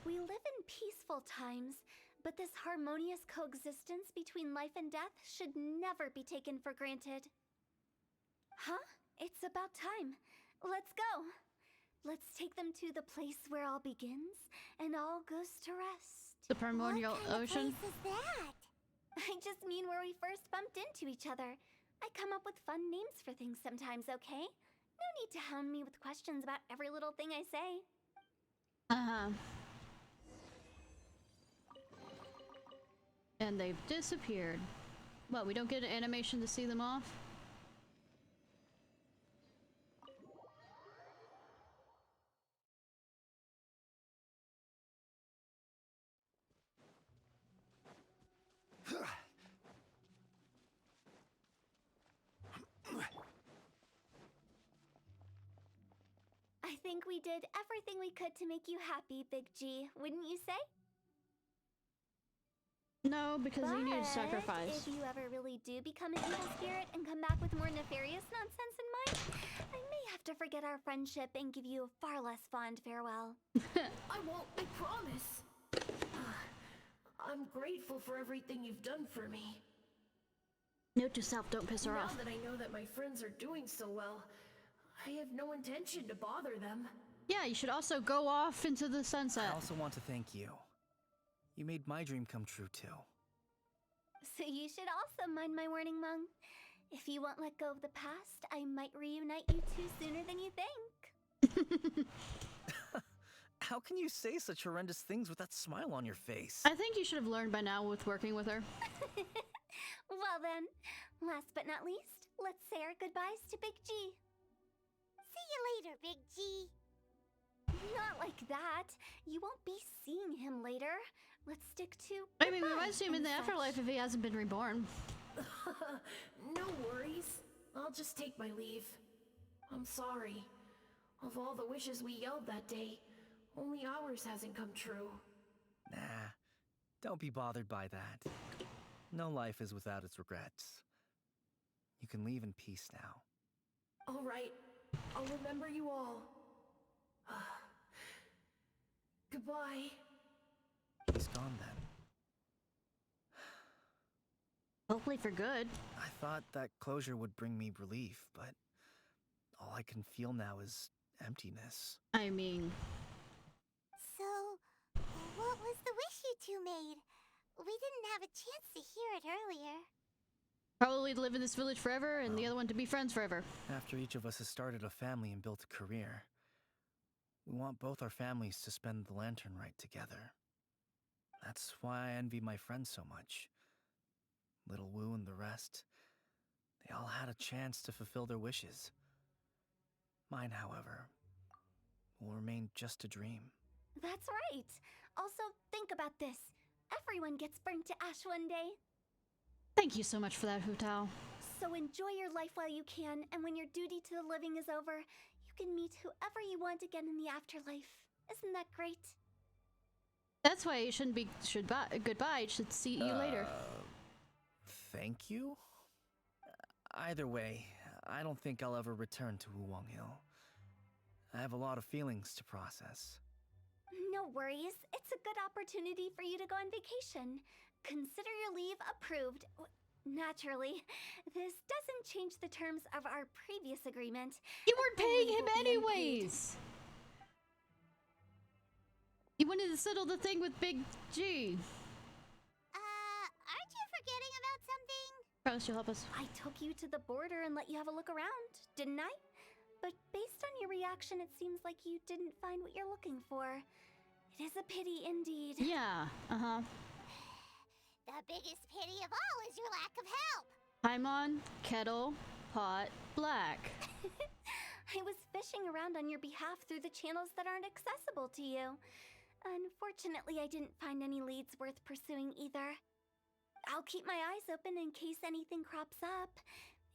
We live in peaceful times, but this harmonious coexistence between life and death should never be taken for granted. Huh? It's about time. Let's go. Let's take them to the place where all begins and all goes to rest. The primordial ocean? What kind of place is that? I just mean where we first bumped into each other. I come up with fun names for things sometimes, okay? No need to hound me with questions about every little thing I say. And they've disappeared. What, we don't get an animation to see them off? I think we did everything we could to make you happy, Big G, wouldn't you say? No, because you need to sacrifice. If you ever really do become an evil spirit and come back with more nefarious nonsense in mind, I may have to forget our friendship and give you a far less fond farewell. I won't, I promise. I'm grateful for everything you've done for me. Note to self, don't piss her off. Now that I know that my friends are doing so well, I have no intention to bother them. Yeah, you should also go off into the sunset. I also want to thank you. You made my dream come true, too. So you should also mind my warning, Mung. If you won't let go of the past, I might reunite you two sooner than you think. How can you say such horrendous things with that smile on your face? I think you should have learned by now with working with her. Well then, last but not least, let's say our goodbyes to Big G. See you later, Big G. Not like that. You won't be seeing him later. Let's stick to I mean, we might see him in the afterlife if he hasn't been reborn. No worries. I'll just take my leave. I'm sorry. Of all the wishes we yelled that day, only ours hasn't come true. Nah, don't be bothered by that. No life is without its regrets. You can leave in peace now. All right. I'll remember you all. Goodbye. He's gone then. Hopefully for good. I thought that closure would bring me relief, but all I can feel now is emptiness. I mean... So, what was the wish you two made? We didn't have a chance to hear it earlier. Probably to live in this village forever, and the other one to be friends forever. After each of us has started a family and built a career, we want both our families to spend the lantern rite together. That's why I envy my friends so much. Little Wu and the rest, they all had a chance to fulfill their wishes. Mine, however, will remain just a dream. That's right. Also, think about this. Everyone gets burnt to ash one day. Thank you so much for that, Hu Tao. So enjoy your life while you can, and when your duty to the living is over, you can meet whoever you want again in the afterlife. Isn't that great? That's why you shouldn't be goodbye. You should see you later. Thank you? Either way, I don't think I'll ever return to Wulong Hill. I have a lot of feelings to process. No worries. It's a good opportunity for you to go on vacation. Consider your leave approved. Naturally, this doesn't change the terms of our previous agreement. You weren't paying him anyways! You wanted to settle the thing with Big G. Aren't you forgetting about something? Promise you'll help us. I took you to the border and let you have a look around, didn't I? But based on your reaction, it seems like you didn't find what you're looking for. It is a pity indeed. Yeah, uh-huh. The biggest pity of all is your lack of help. Paimon, Kettle, Pot, Black. I was fishing around on your behalf through the channels that aren't accessible to you. Unfortunately, I didn't find any leads worth pursuing either. I'll keep my eyes open in case anything crops up.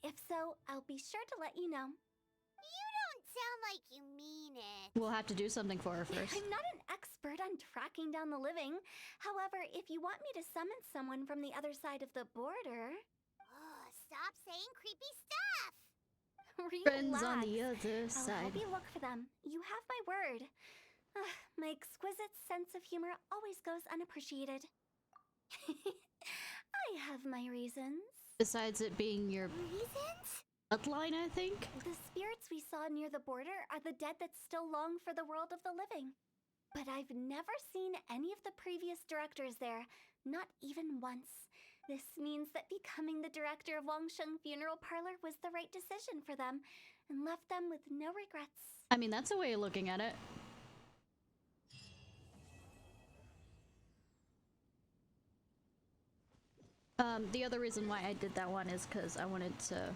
If so, I'll be sure to let you know. You don't sound like you mean it. We'll have to do something for her first. I'm not an expert on tracking down the living. However, if you want me to summon someone from the other side of the border... Oh, stop saying creepy stuff! Relax. Friends on the other I'll side. help you look for them. You have my word. My exquisite sense of humor always goes unappreciated. I have my reasons. Besides it being your Reasons? bloodline, I think? The spirits we saw near the border are the dead that still long for the world of the living. But I've never seen any of the previous directors there, not even once. This means that becoming the director of Wangsheng Funeral Parlor was the right decision for them, and left them with no regrets. I mean, that's a way of looking at it. The other reason why I did that one is because I wanted to...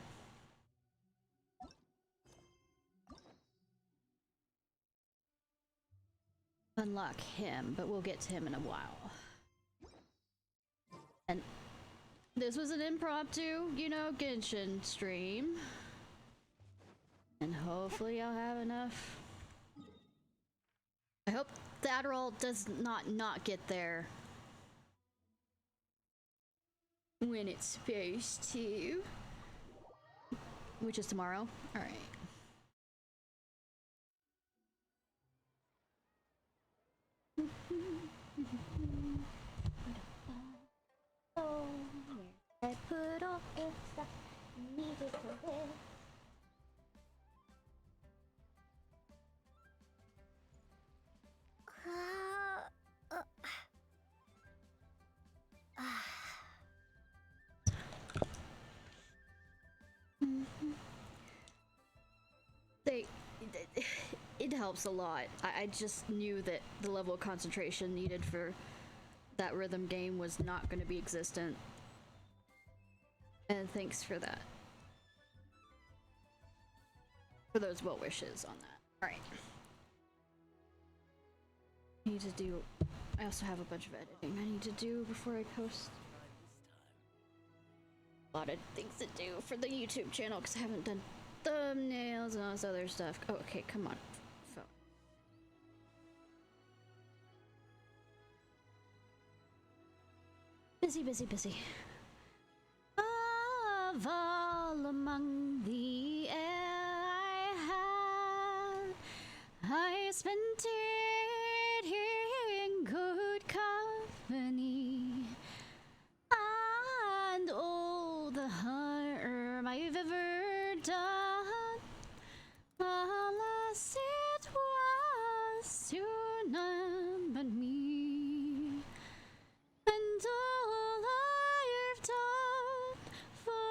unlock him, but we'll get to him in a while. And this was an impromptu, you know, Genshin stream. And hopefully I'll have enough. I hope the Adderall does not get there when it's supposed to. Which is tomorrow. Alright. Oh, where I put off the stuff needed to live. It helps a lot. I just knew that the level of concentration needed for that rhythm game was not going to be existent. And thanks for that. For those well wishes on that. Alright. I need to do... I also have a bunch of editing I need to do before I post. A lot of things to do for the YouTube channel because I haven't done thumbnails and all this other stuff. Oh, okay, come on. Phone. Busy, busy, busy. Of all among the air I spent it here in good company, and all the harm I've ever done, alas, it was to none but me, and all I've done for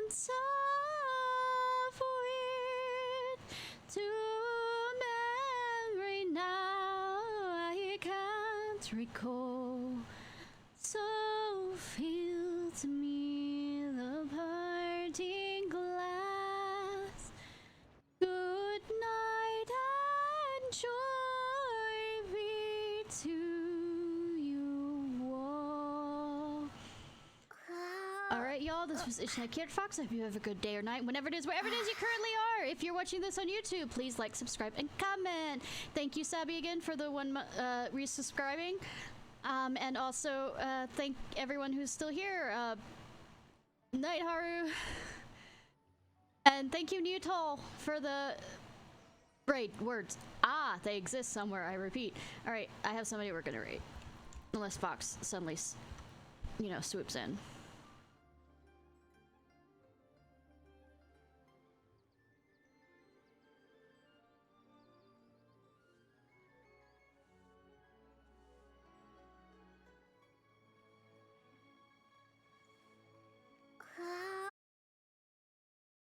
once of it to memory now I can't recall. So feel to me the parting glass. Good night and joy be to you all. Alright, y'all, this was Ishnai Ciarfox. I hope you have a good day or night, whenever it is, wherever it is you currently are. If you're watching this on YouTube, please like, subscribe, and comment. Thank you, Sabi, again, for the resubscribing. And also, thank everyone who's still here. Night Haru. And thank you, Newtall, for the raid words. Ah, they exist somewhere, I repeat. Alright, I have somebody we're gonna raid. Unless Fox suddenly, you know, swoops in.